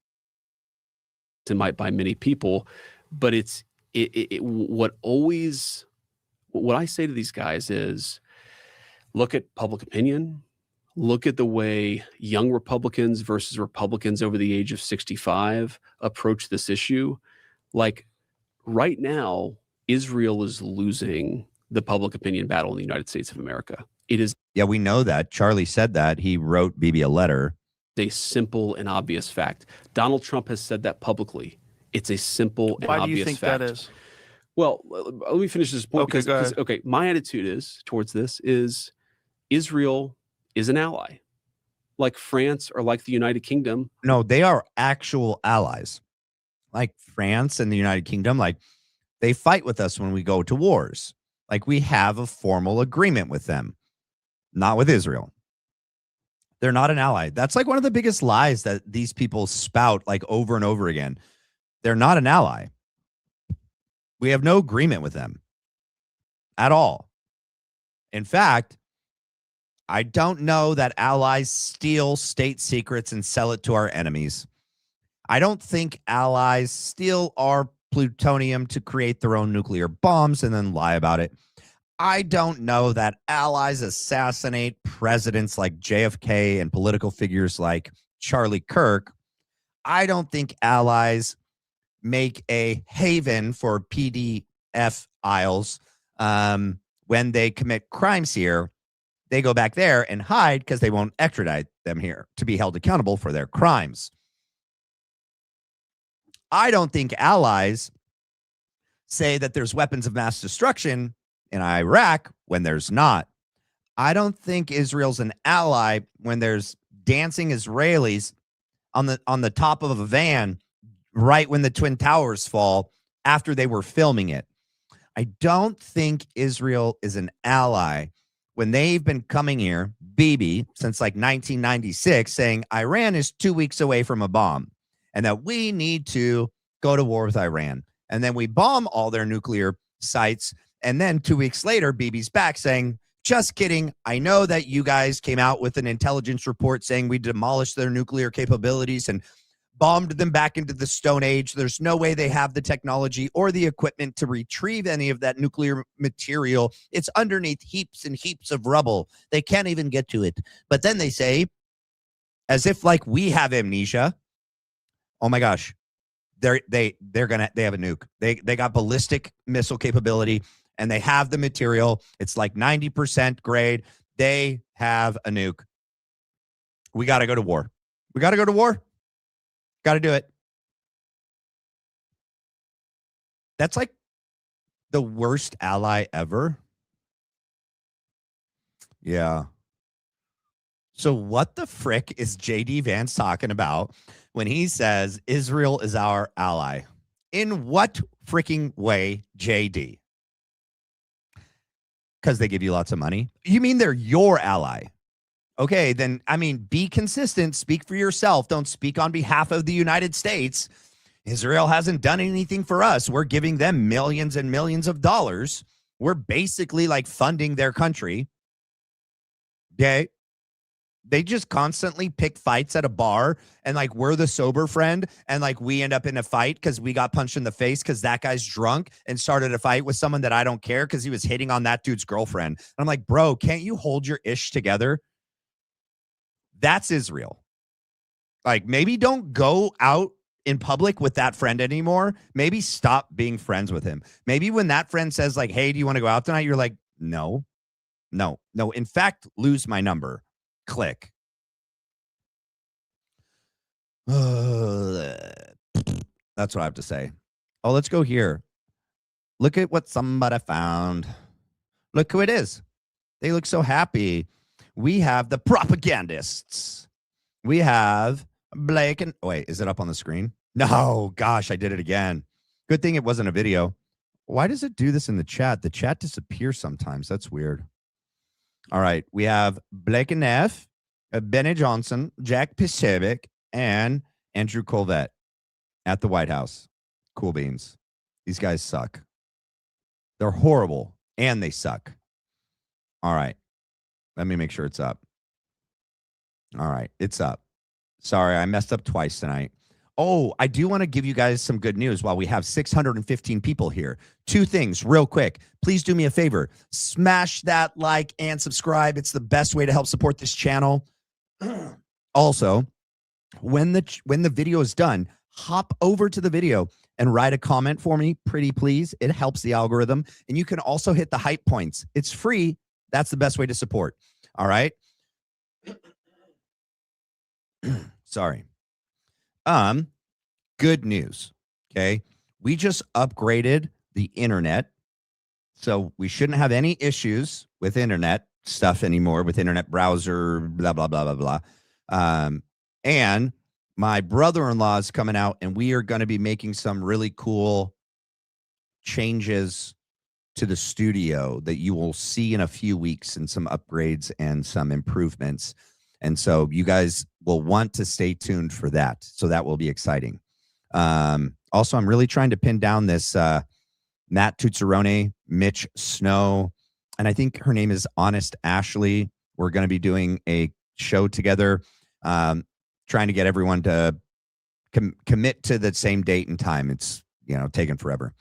Might by many people, but what I say to these guys is look at public opinion, look at the way young Republicans versus Republicans over the age of 65 approach this issue. Like right now, Israel is losing the public opinion battle in the United States of America. It is. Yeah, we know that. Charlie said that. He wrote Bibi a letter. A simple and obvious fact. Donald Trump has said that publicly. It's a simple and obvious fact. Why do you think that is? Well, let me finish this point. Okay, go ahead. Okay, my attitude towards this is Israel is an ally. Like France or like the United Kingdom. No, they are actual allies. Like France and the United Kingdom, like they fight with us when we go to wars. Like we have a formal agreement with them, not with Israel. They're not an ally. That's like one of the biggest lies that these people spout like over and over again. They're not an ally. We have no agreement with them at all. In fact, I don't know that allies steal state secrets and sell it to our enemies. I don't think allies steal our plutonium to create their own nuclear bombs and then lie about it. I don't know that allies assassinate presidents like JFK and political figures like Charlie Kirk. I don't think allies make a haven for PDF files when they commit crimes here. They go back there and hide because they won't extradite them here to be held accountable for their crimes. I don't think allies say that there's weapons of mass destruction in Iraq when there's not. I don't think Israel's an ally when there's dancing Israelis on the top of a van right when the Twin Towers fall after they were filming it. I don't think Israel is an ally when they've been coming here, Bibi, since like 1996, saying Iran is 2 weeks away from a bomb and that we need to go to war with Iran. And then we bomb all their nuclear sites. And then 2 weeks later, Bibi's back saying, just kidding. I know that you guys came out with an intelligence report saying we demolished their nuclear capabilities. bombed them back into the Stone Age. There's no way they have the technology or the equipment to retrieve any of that nuclear material. It's underneath heaps and heaps of rubble. They can't even get to it. But then they say, as if like we have amnesia, oh my gosh, they have a nuke. They got ballistic missile capability, and they have the material. It's like 90% grade. They have a nuke. We got to go to war. We got to go to war. Got to do it. That's like the worst ally ever. Yeah. So what the frick is JD Vance talking about when he says Israel is our ally? In what freaking way, JD? Because they give you lots of money? You mean they're your ally? Okay, then, I mean, be consistent. Speak for yourself. Don't speak on behalf of the United States. Israel hasn't done anything for us. We're giving them millions and millions of dollars. We're basically like funding their country. Okay? They just constantly pick fights at a bar, and like we're the sober friend, and like we end up in a fight because we got punched in the face because that guy's drunk and started a fight with someone that I don't care because he was hitting on that dude's girlfriend. And I'm like, bro, can't you hold your ish together? That's Israel. Like, maybe don't go out in public with that friend anymore. Maybe stop being friends with him. Maybe when that friend says like, hey, do you want to go out tonight? You're like, no. In fact, lose my number. Click. That's what I have to say. Oh, let's go here. Look at what somebody found. Look who it is. They look so happy. We have the propagandists. We have Blake and wait, is it up on the screen? No, gosh, I did it again. Good thing it wasn't a video. Why does it do this in the chat? The chat disappears sometimes. That's weird. All right, we have Blake and Neff, Benny Johnson, Jack Pisevic, and Andrew Colvette at the White House. Cool beans. These guys suck. They're horrible, and they suck. All right. Let me make sure it's up. All right, it's up. Sorry, I messed up twice tonight. Oh, I do want to give you guys some good news while we have 615 people here. Two things real quick. Please do me a favor. Smash that like and subscribe. It's the best way to help support this channel. Also, when the video is done, hop over to the video and write a comment for me, pretty please. It helps the algorithm. And you can also hit the hype points. It's free. That's the best way to support. All right. Sorry. Good news. Okay. We just upgraded the internet. So we shouldn't have any issues with internet stuff anymore, with internet browser, blah, blah, blah, blah, blah. And my brother-in-law is coming out, and we are going to be making some really cool changes to the studio that you will see in a few weeks, and some upgrades and some improvements. And so you guys will want to stay tuned for that. So that will be exciting. Also, I'm really trying to pin down this Matt Tuzzarone, Mitch Snow, and I think her name is Honest Ashley. We're going to be doing a show together, trying to get everyone to commit to the same date and time. It's, taken forever.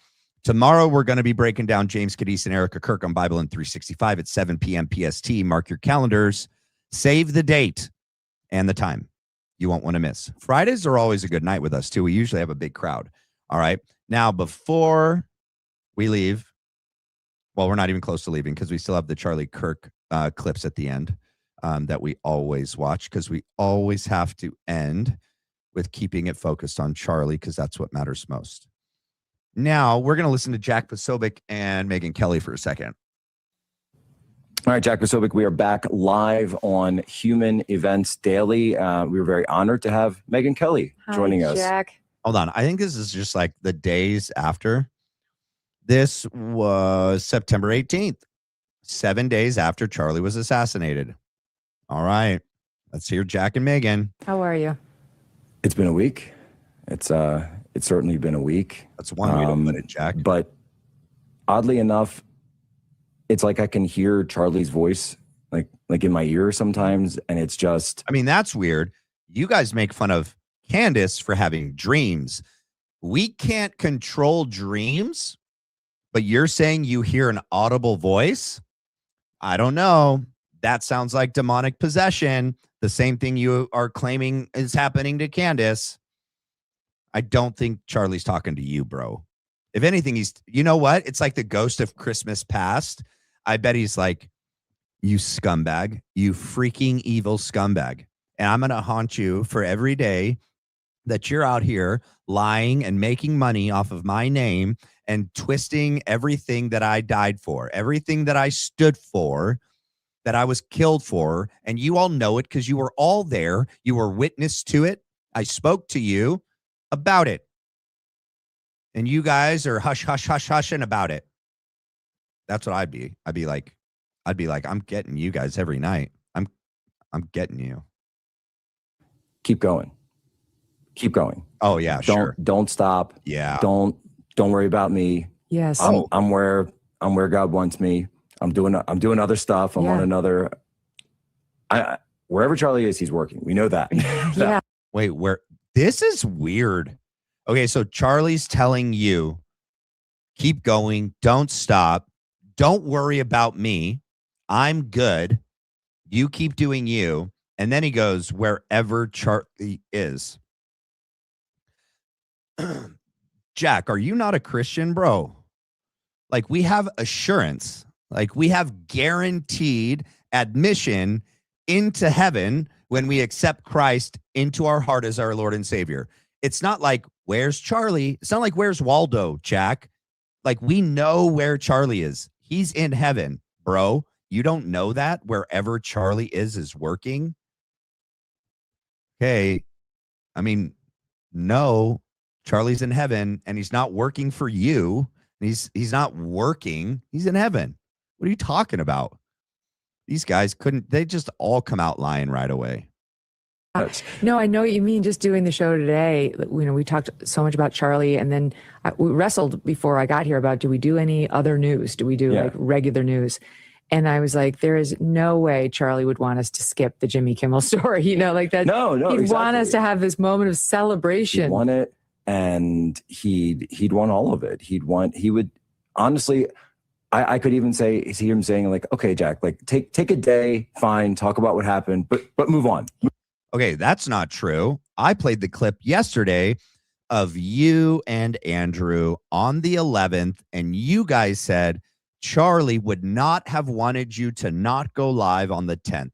Tomorrow, we're going to be breaking down James Kaddis and Erika Kirk on Bible in 365 at 7 p.m. PST. Mark your calendars. Save the date and the time. You won't want to miss. Fridays are always a good night with us, too. We usually have a big crowd. All right. Now, before we leave, well, we're not even close to leaving because we still have the Charlie Kirk clips at the end that we always watch, because we always have to end with keeping it focused on Charlie, because that's what matters most. Now, we're going to listen to Jack Posobiec and Megyn Kelly for a second. All right, Jack Posobiec, we are back live on Human Events Daily. We were very honored to have Megyn Kelly joining us. Jack. Hold on. I think this is just like the days after. This was September 18th, 7 days after Charlie was assassinated. All right. Let's hear Jack and Megyn. How are you? It's been a week. It's certainly been a week. That's one way to put it, Jack. But oddly enough, it's like I can hear Charlie's voice like in my ear sometimes, and it's just. I mean, that's weird. You guys make fun of Kaddis for having dreams. We can't control dreams, but you're saying you hear an audible voice? I don't know. That sounds like demonic possession. The same thing you are claiming is happening to Kaddis. I don't think Charlie's talking to you, bro. If anything, you know what? It's like the ghost of Christmas past. I bet he's like, you scumbag, you freaking evil scumbag. And I'm going to haunt you for every day that you're out here lying and making money off of my name and twisting everything that I died for, everything that I stood for, that I was killed for. And you all know it because you were all there. You were witness to it. I spoke to you about it. And you guys are hushing about it. That's what I'd be. I'd be like, I'm getting you guys every night. I'm getting you. Keep going. Keep going. Oh yeah, sure. Don't stop. Yeah. Don't worry about me. Yes. I'm where God wants me. I'm doing other stuff. I'm on another. Wherever Charlie is, he's working. We know that. Yeah. Wait, this is weird. Okay, so Charlie's telling you, keep going, don't stop, don't worry about me. I'm good. You keep doing you. And then he goes, wherever Charlie is. Jack, are you not a Christian, bro? Like, we have assurance. Like, we have guaranteed admission into heaven when we accept Christ into our heart as our Lord and Savior. It's not like, where's Charlie? It's not like, where's Waldo, Jack? Like, we know where Charlie is. He's in heaven, bro. You don't know that wherever Charlie is working? Okay. I mean, no, Charlie's in heaven and he's not working for you. He's not working. He's in heaven. What are you talking about? These guys they just all come out lying right away. No, I know what you mean. Just doing the show today, we talked so much about Charlie, and then we wrestled before I got here about, do we do any other news? Do we do like regular news? And I was like, there is no way Charlie would want us to skip the Jimmy Kimmel story. Like that. No, he'd want us to have this moment of celebration. He'd want it, and he'd want all of it. He would honestly. I could even see him saying like, okay, Jack, like take a day, fine, talk about what happened, but move on. Okay, that's not true. I played the clip yesterday of you and Andrew on the 11th, and you guys said Charlie would not have wanted you to not go live on the 10th.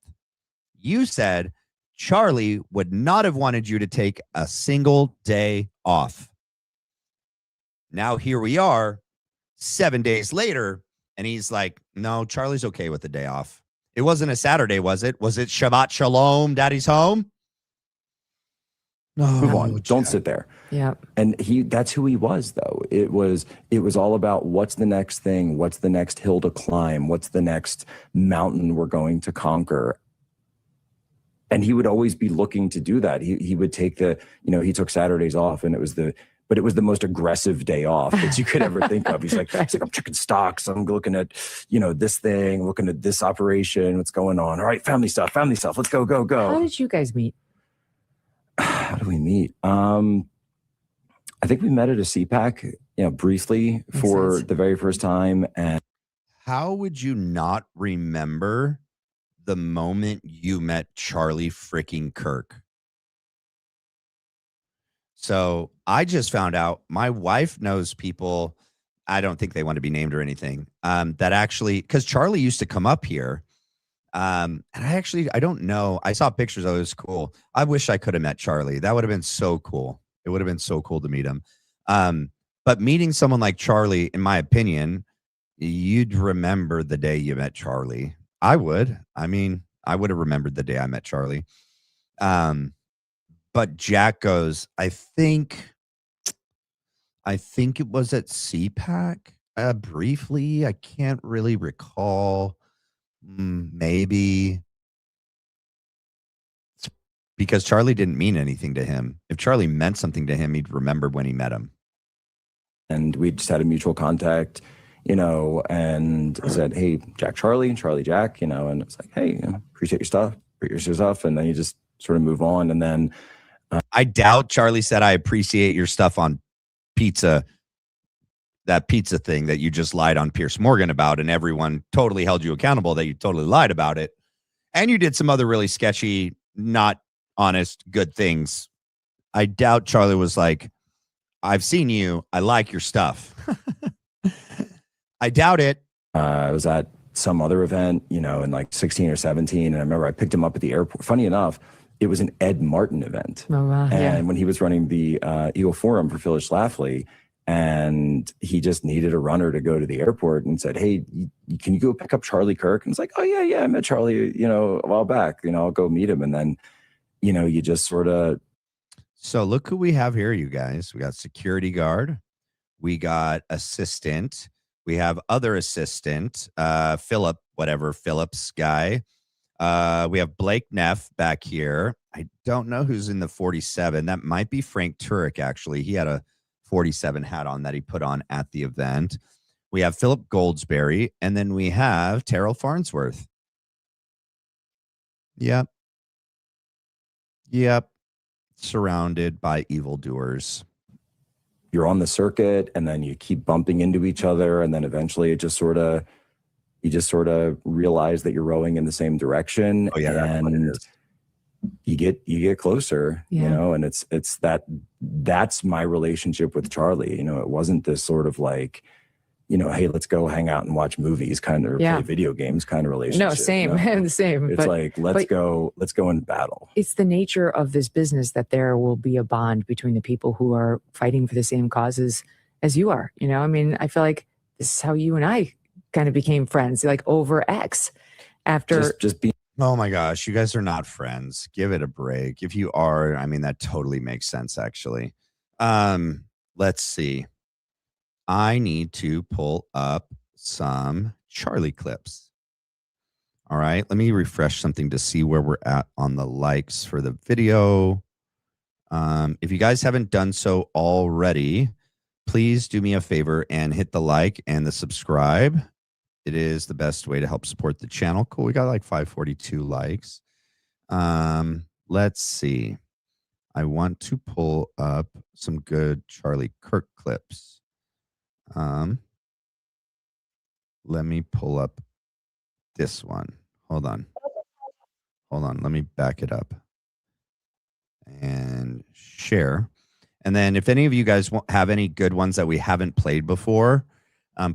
You said Charlie would not have wanted you to take a single day off. Now here we are 7 days later, and he's like, no, Charlie's okay with the day off. It wasn't a Saturday, was it? Was it Shabbat Shalom, Daddy's home? No, move on. Don't sit there. Yeah. And that's who he was, though. It was all about what's the next thing, what's the next hill to climb, what's the next mountain we're going to conquer. And he would always be looking to do that. He would take he took Saturdays off, and it was the most aggressive day off that you could ever think of. He's like, I'm checking stocks. I'm looking at, this thing, looking at this operation, what's going on. All right, family stuff. Let's go. How did you guys meet? How do we meet? I think we met at a CPAC, briefly for the very first time. And how would you not remember the moment you met Charlie freaking Kirk? So I just found out my wife knows people. I don't think they want to be named or anything. That actually, because Charlie used to come up here. And I don't know. I saw pictures. Oh, it was cool. I wish I could have met Charlie. That would have been so cool. It would have been so cool to meet him. But meeting someone like Charlie, in my opinion, you'd remember the day you met Charlie. I would. I mean, I would have remembered the day I met Charlie. But Jack goes, I think it was at CPAC briefly. I can't really recall. Maybe it's because Charlie didn't mean anything to him. If Charlie meant something to him, he'd remember when he met him. And we just had a mutual contact, and said, hey, Jack, Charlie, Jack, and it's like, hey, appreciate your stuff, and then you just sort of move on. And then I doubt Charlie said, I appreciate your stuff on pizza, that pizza thing that you just lied on Piers Morgan about, and everyone totally held you accountable that you totally lied about it. And you did some other really sketchy, not honest, good things. I doubt Charlie was like, I've seen you. I like your stuff. I doubt it. I was at some other event, you know, in like 16 or 17. And I remember I picked him up at the airport. Funny enough, it was an Ed Martin event. Oh, wow. And when he was running the Eagle Forum for Phyllis Schlafly, and he just needed a runner to go to the airport and said, hey, can you go pick up Charlie Kirk? And it's like, oh, yeah, I met Charlie, you know, a while back. You know, I'll go meet him. And then, you know, you just sort of. So look who we have here, you guys. We got security guard. We got assistant. We have other assistant, Philip, whatever, Phillips guy. We have Blake Neff back here. I don't know who's in the 47. That might be Frank Turek, actually. He had a 47 hat on that he put on at the event. We have Philip Goldsberry, and then we have Terrell Farnsworth. Yep. Surrounded by evildoers. You're on the circuit, and then you keep bumping into each other, and then eventually you just sort of realize that you're rowing in the same direction. Oh yeah, that's what it is. You get closer, you know, and that's my relationship with Charlie. You know, it wasn't this sort of like, you know, hey, let's go hang out and watch movies kind of, or play video games kind of relationship. No, same. The same. It's like, let's go and battle. It's the nature of this business that there will be a bond between the people who are fighting for the same causes as you are. You know, I mean, I feel like this is how you and I kind of became friends, like over X after just being. Oh my gosh, you guys are not friends. Give it a break. If you are, I mean, that totally makes sense, actually. Let's see. I need to pull up some Charlie clips. All right, let me refresh something to see where we're at on the likes for the video. If you guys haven't done so already, please do me a favor and hit the like and the subscribe. It is the best way to help support the channel. Cool. We got like 542 likes. Let's see. I want to pull up some good Charlie Kirk clips. Let me pull up this one. Hold on. Let me back it up and share. And then if any of you guys have any good ones that we haven't played before,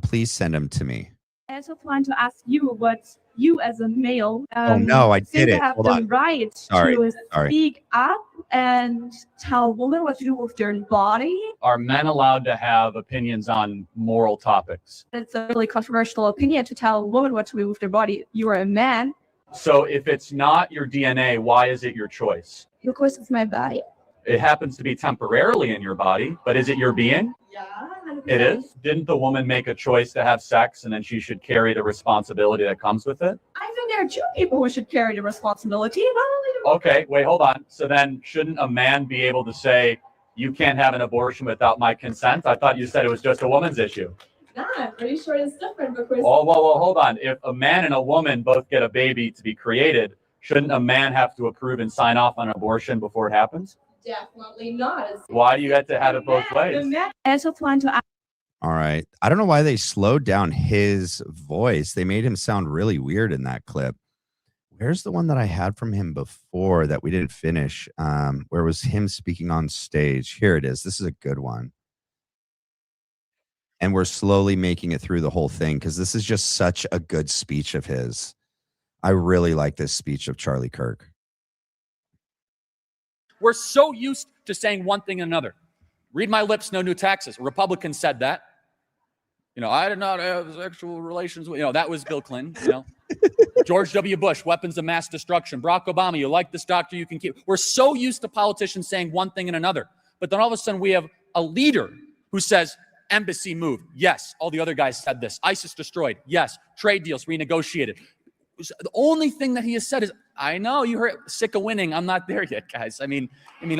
please send them to me. I also plan to ask you what you as a male oh no, I did it. have Hold the on. right to speak up and tell women what to do with their body. Are men allowed to have opinions on moral topics? It's a really controversial opinion to tell women what to do with their body. You are a man. So if it's not your DNA, why is it your choice? Because it's my body. It happens to be temporarily in your body, but is it your being? Yeah. It is. Didn't the woman make a choice to have sex, and then she should carry the responsibility that comes with it? I think there are two people who should carry the responsibility. Okay, wait, hold on. So then shouldn't a man be able to say, you can't have an abortion without my consent? I thought you said it was just a woman's issue. Nah, I'm pretty sure it's different because... Oh, well, hold on. If a man and a woman both get a baby to be created, shouldn't a man have to approve and sign off on abortion before it happens? Definitely not. Why do you have to have it both ways? I also plan to... All right. I don't know why they slowed down his voice. They made him sound really weird in that clip. Where's the one that I had from him before that we didn't finish? Where was him speaking on stage? Here it is. This is a good one. And we're slowly making it through the whole thing because this is just such a good speech of his. I really like this speech of Charlie Kirk. We're so used to saying one thing and another. Read my lips, no new taxes. A Republican said that. You know, I did not have sexual relations with, that was Bill Clinton, George W. Bush, weapons of mass destruction. Barack Obama, you like this doctor, you can keep. We're so used to politicians saying one thing and another. But then all of a sudden we have a leader who says, embassy moved. Yes, all the other guys said this. ISIS destroyed. Yes, trade deals renegotiated. The only thing that he has said is, I know you heard sick of winning. I'm not there yet, guys. I mean,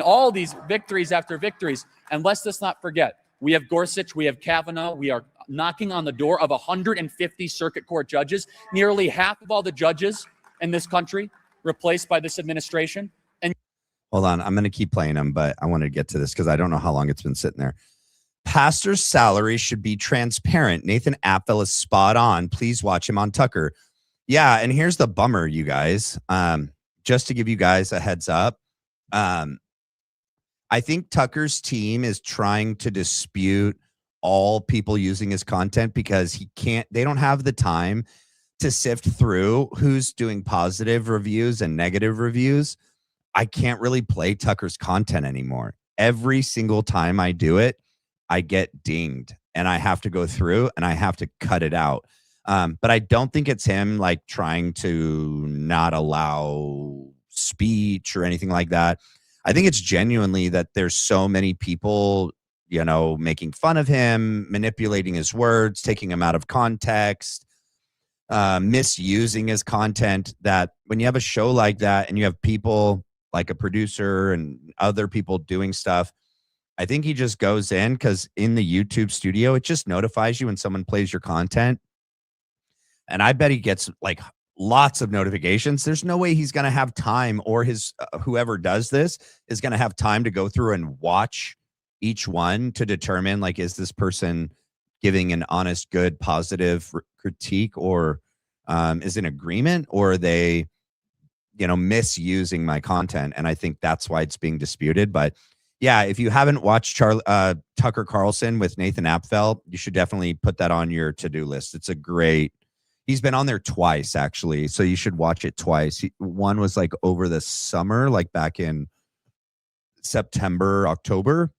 all these victories after victories. And let's not forget, we have Gorsuch, we have Kavanaugh. We are knocking on the door of 150 circuit court judges. Nearly half of all the judges in this country replaced by this administration. And Hold on. I'm going to keep playing them, but I want to get to this because I don't know how long it's been sitting there. Pastor's salary should be transparent. Nathan Apfel is spot on. Please watch him on Tucker. Yeah, and here's the bummer, you guys. Just to give you guys a heads up, I think Tucker's team is trying to dispute all people using his content because they don't have the time to sift through who's doing positive reviews and negative reviews. I can't really play Tucker's content anymore. Every single time I do it, I get dinged and I have to go through and I have to cut it out. But I don't think it's him like trying to not allow speech or anything like that. I think it's genuinely that there's so many people, you know, making fun of him, manipulating his words, taking him out of context, misusing his content, that when you have a show like that and you have people like a producer and other people doing stuff, I think he just goes in because in the YouTube studio, it just notifies you when someone plays your content. And I bet he gets like lots of notifications. There's no way he's going to have time, or his whoever does this is going to have time to go through and watch each one to determine, like, is this person giving an honest, good, positive critique, or is in agreement, or are they, you know, misusing my content? And I think that's why it's being disputed. But yeah, if you haven't watched Tucker Carlson with Nathan Apfel, you should definitely put that on your to-do list. It's a great, he's been on there twice, actually, so you should watch it twice. One was like over the summer, like back in September, October,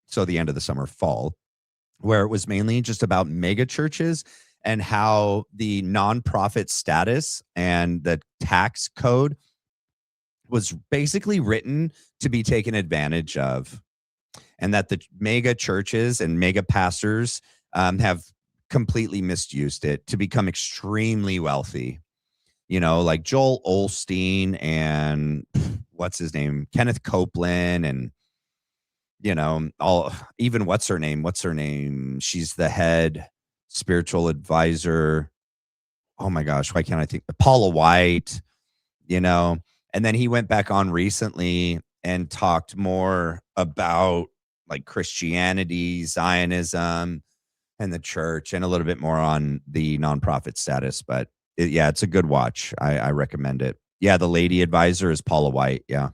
so the end of the summer, fall, where it was mainly just about mega churches and how the nonprofit status and the tax code was basically written to be taken advantage of, and that the mega churches and mega pastors have completely misused it to become extremely wealthy. You know, like Joel Osteen and what's his name, Kenneth Copeland, and you know, even what's her name? She's the head spiritual advisor. Oh my gosh, why can't I think? Paula White, you know. And then he went back on recently and talked more about like Christianity, Zionism, and the church, and a little bit more on the nonprofit status. But yeah, it's a good watch. I recommend it. Yeah, the lady advisor is Paula White. Yeah.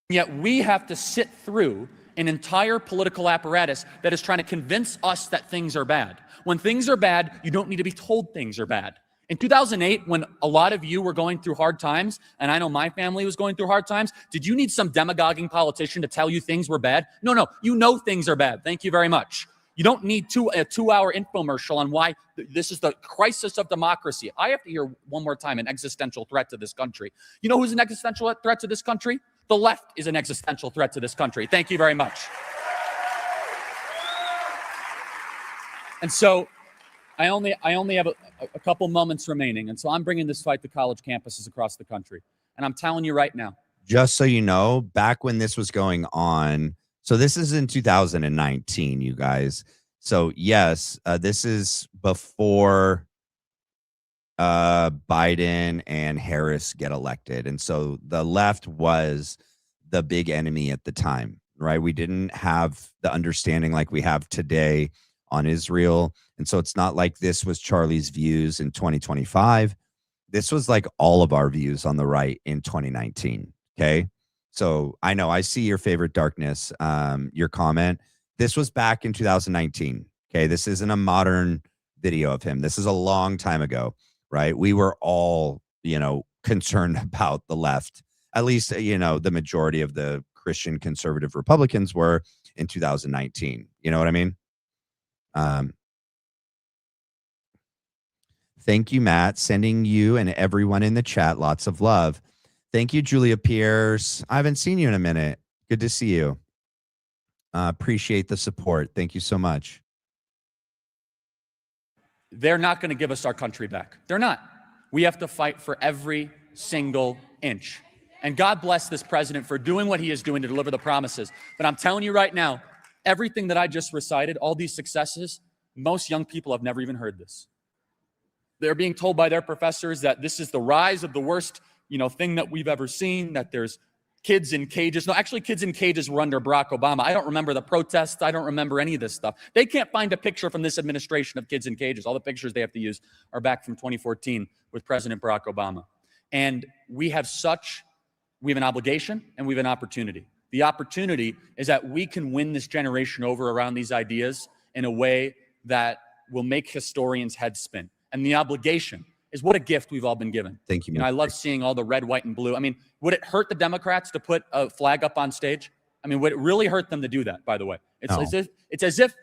Yet we have to sit through an entire political apparatus that is trying to convince us that things are bad. When things are bad, you don't need to be told things are bad. In 2008, when a lot of you were going through hard times, and I know my family was going through hard times, did you need some demagoguing politician to tell you things were bad? No, you know things are bad. Thank you very much. You don't need a two-hour infomercial on why this is the crisis of democracy. I have to hear one more time an existential threat to this country. You know who's an existential threat to this country? The left is an existential threat to this country. Thank you very much. And so I only have a couple moments remaining. And so I'm bringing this fight to college campuses across the country. And I'm telling you right now. Just so you know, back when this was going on, so this is in 2019, you guys. So yes, this is before Biden and Harris get elected. And so the left was the big enemy at the time, right? We didn't have the understanding like we have today on Israel. And so it's not like this was Charlie's views in 2025. This was like all of our views on the right in 2019. Okay. So I know I see your favorite darkness, your comment. This was back in 2019. Okay. This isn't a modern video of him. This is a long time ago, right? We were all, you know, concerned about the left, at least, you know, the majority of the Christian conservative Republicans were in 2019. You know what I mean? Thank you, Matt. Sending you and everyone in the chat lots of love. Thank you, Julia Pierce. I haven't seen you in a minute. Good to see you. Appreciate the support. Thank you so much. They're not going to give us our country back. They're not. We have to fight for every single inch. And God bless this president for doing what he is doing to deliver the promises. But I'm telling you right now, everything that I just recited, all these successes, most young people have never even heard this. They're being told by their professors that this is the rise of the worst, you know, thing that we've ever seen, that there's kids in cages. No, actually, kids in cages were under Barack Obama. I don't remember the protests. I don't remember any of this stuff. They can't find a picture from this administration of kids in cages. All the pictures they have to use are back from 2014 with President Barack Obama. And we have an obligation and we have an opportunity. The opportunity is that we can win this generation over around these ideas in a way that will make historians' heads spin. And the obligation is what a gift we've all been given. Thank you. You know, I love seeing all the red, white, and blue. I mean, would it hurt the Democrats to put a flag up on stage? I mean, would it really hurt them to do that, by the way? It's as if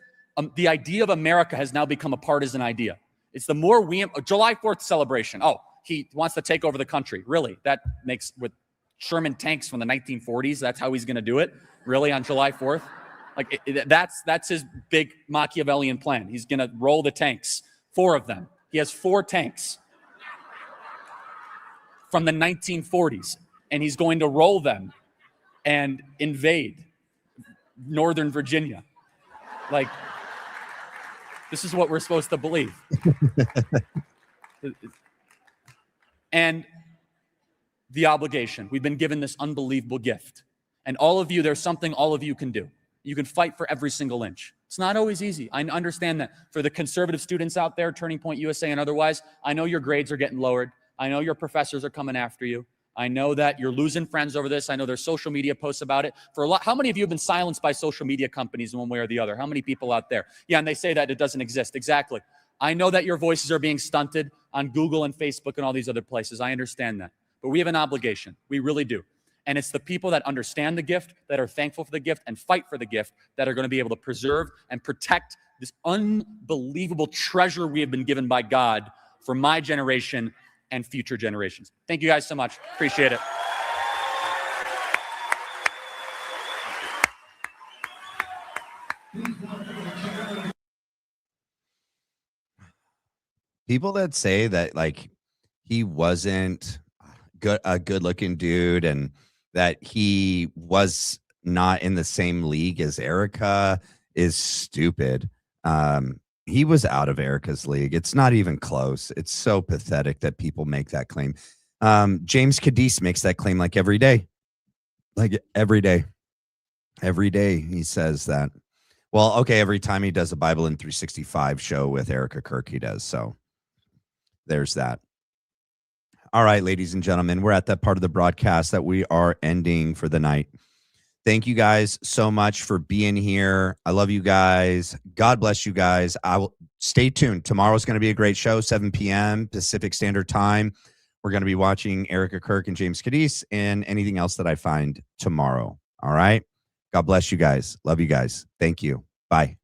the idea of America has now become a partisan idea. It's the more July 4th celebration. Oh, he wants to take over the country. Really? That makes, with Sherman tanks from the 1940s, that's how he's going to do it? Really, on July 4th? Like, that's his big Machiavellian plan. He's going to roll the tanks, 4 of them. He has 4 tanks from the 1940s, and he's going to roll them and invade Northern Virginia. Like, this is what we're supposed to believe. And the obligation. We've been given this unbelievable gift. And all of you, there's something all of you can do. You can fight for every single inch. It's not always easy. I understand that. For the conservative students out there, Turning Point USA and otherwise, I know your grades are getting lowered. I know your professors are coming after you. I know that you're losing friends over this. I know there's social media posts about it. For a lot, how many of you have been silenced by social media companies in one way or the other? How many people out there? Yeah, and they say that it doesn't exist. Exactly. I know that your voices are being stunted on Google and Facebook and all these other places. I understand that. But we have an obligation. We really do. And it's the people that understand the gift, that are thankful for the gift, and fight for the gift that are going to be able to preserve and protect this unbelievable treasure we have been given by God for my generation and future generations. Thank you guys so much. Appreciate it. People that say that, like, he wasn't a good-looking dude and that he was not in the same league as Erika is stupid. He was out of Erika's league. It's not even close. It's so pathetic that people make that claim. James Kaddis makes that claim like every day. Like every day. Every day he says that. Well, okay, every time he does a Bible in 365 show with Erika Kirk, he does. So there's that. All right, ladies and gentlemen, we're at that part of the broadcast that we are ending for the night. Thank you guys so much for being here. I love you guys. God bless you guys. I will stay tuned. Tomorrow's going to be a great show, 7 p.m. Pacific Standard Time. We're going to be watching Erika Kirk and James Kaddis and anything else that I find tomorrow. All right. God bless you guys. Love you guys. Thank you. Bye.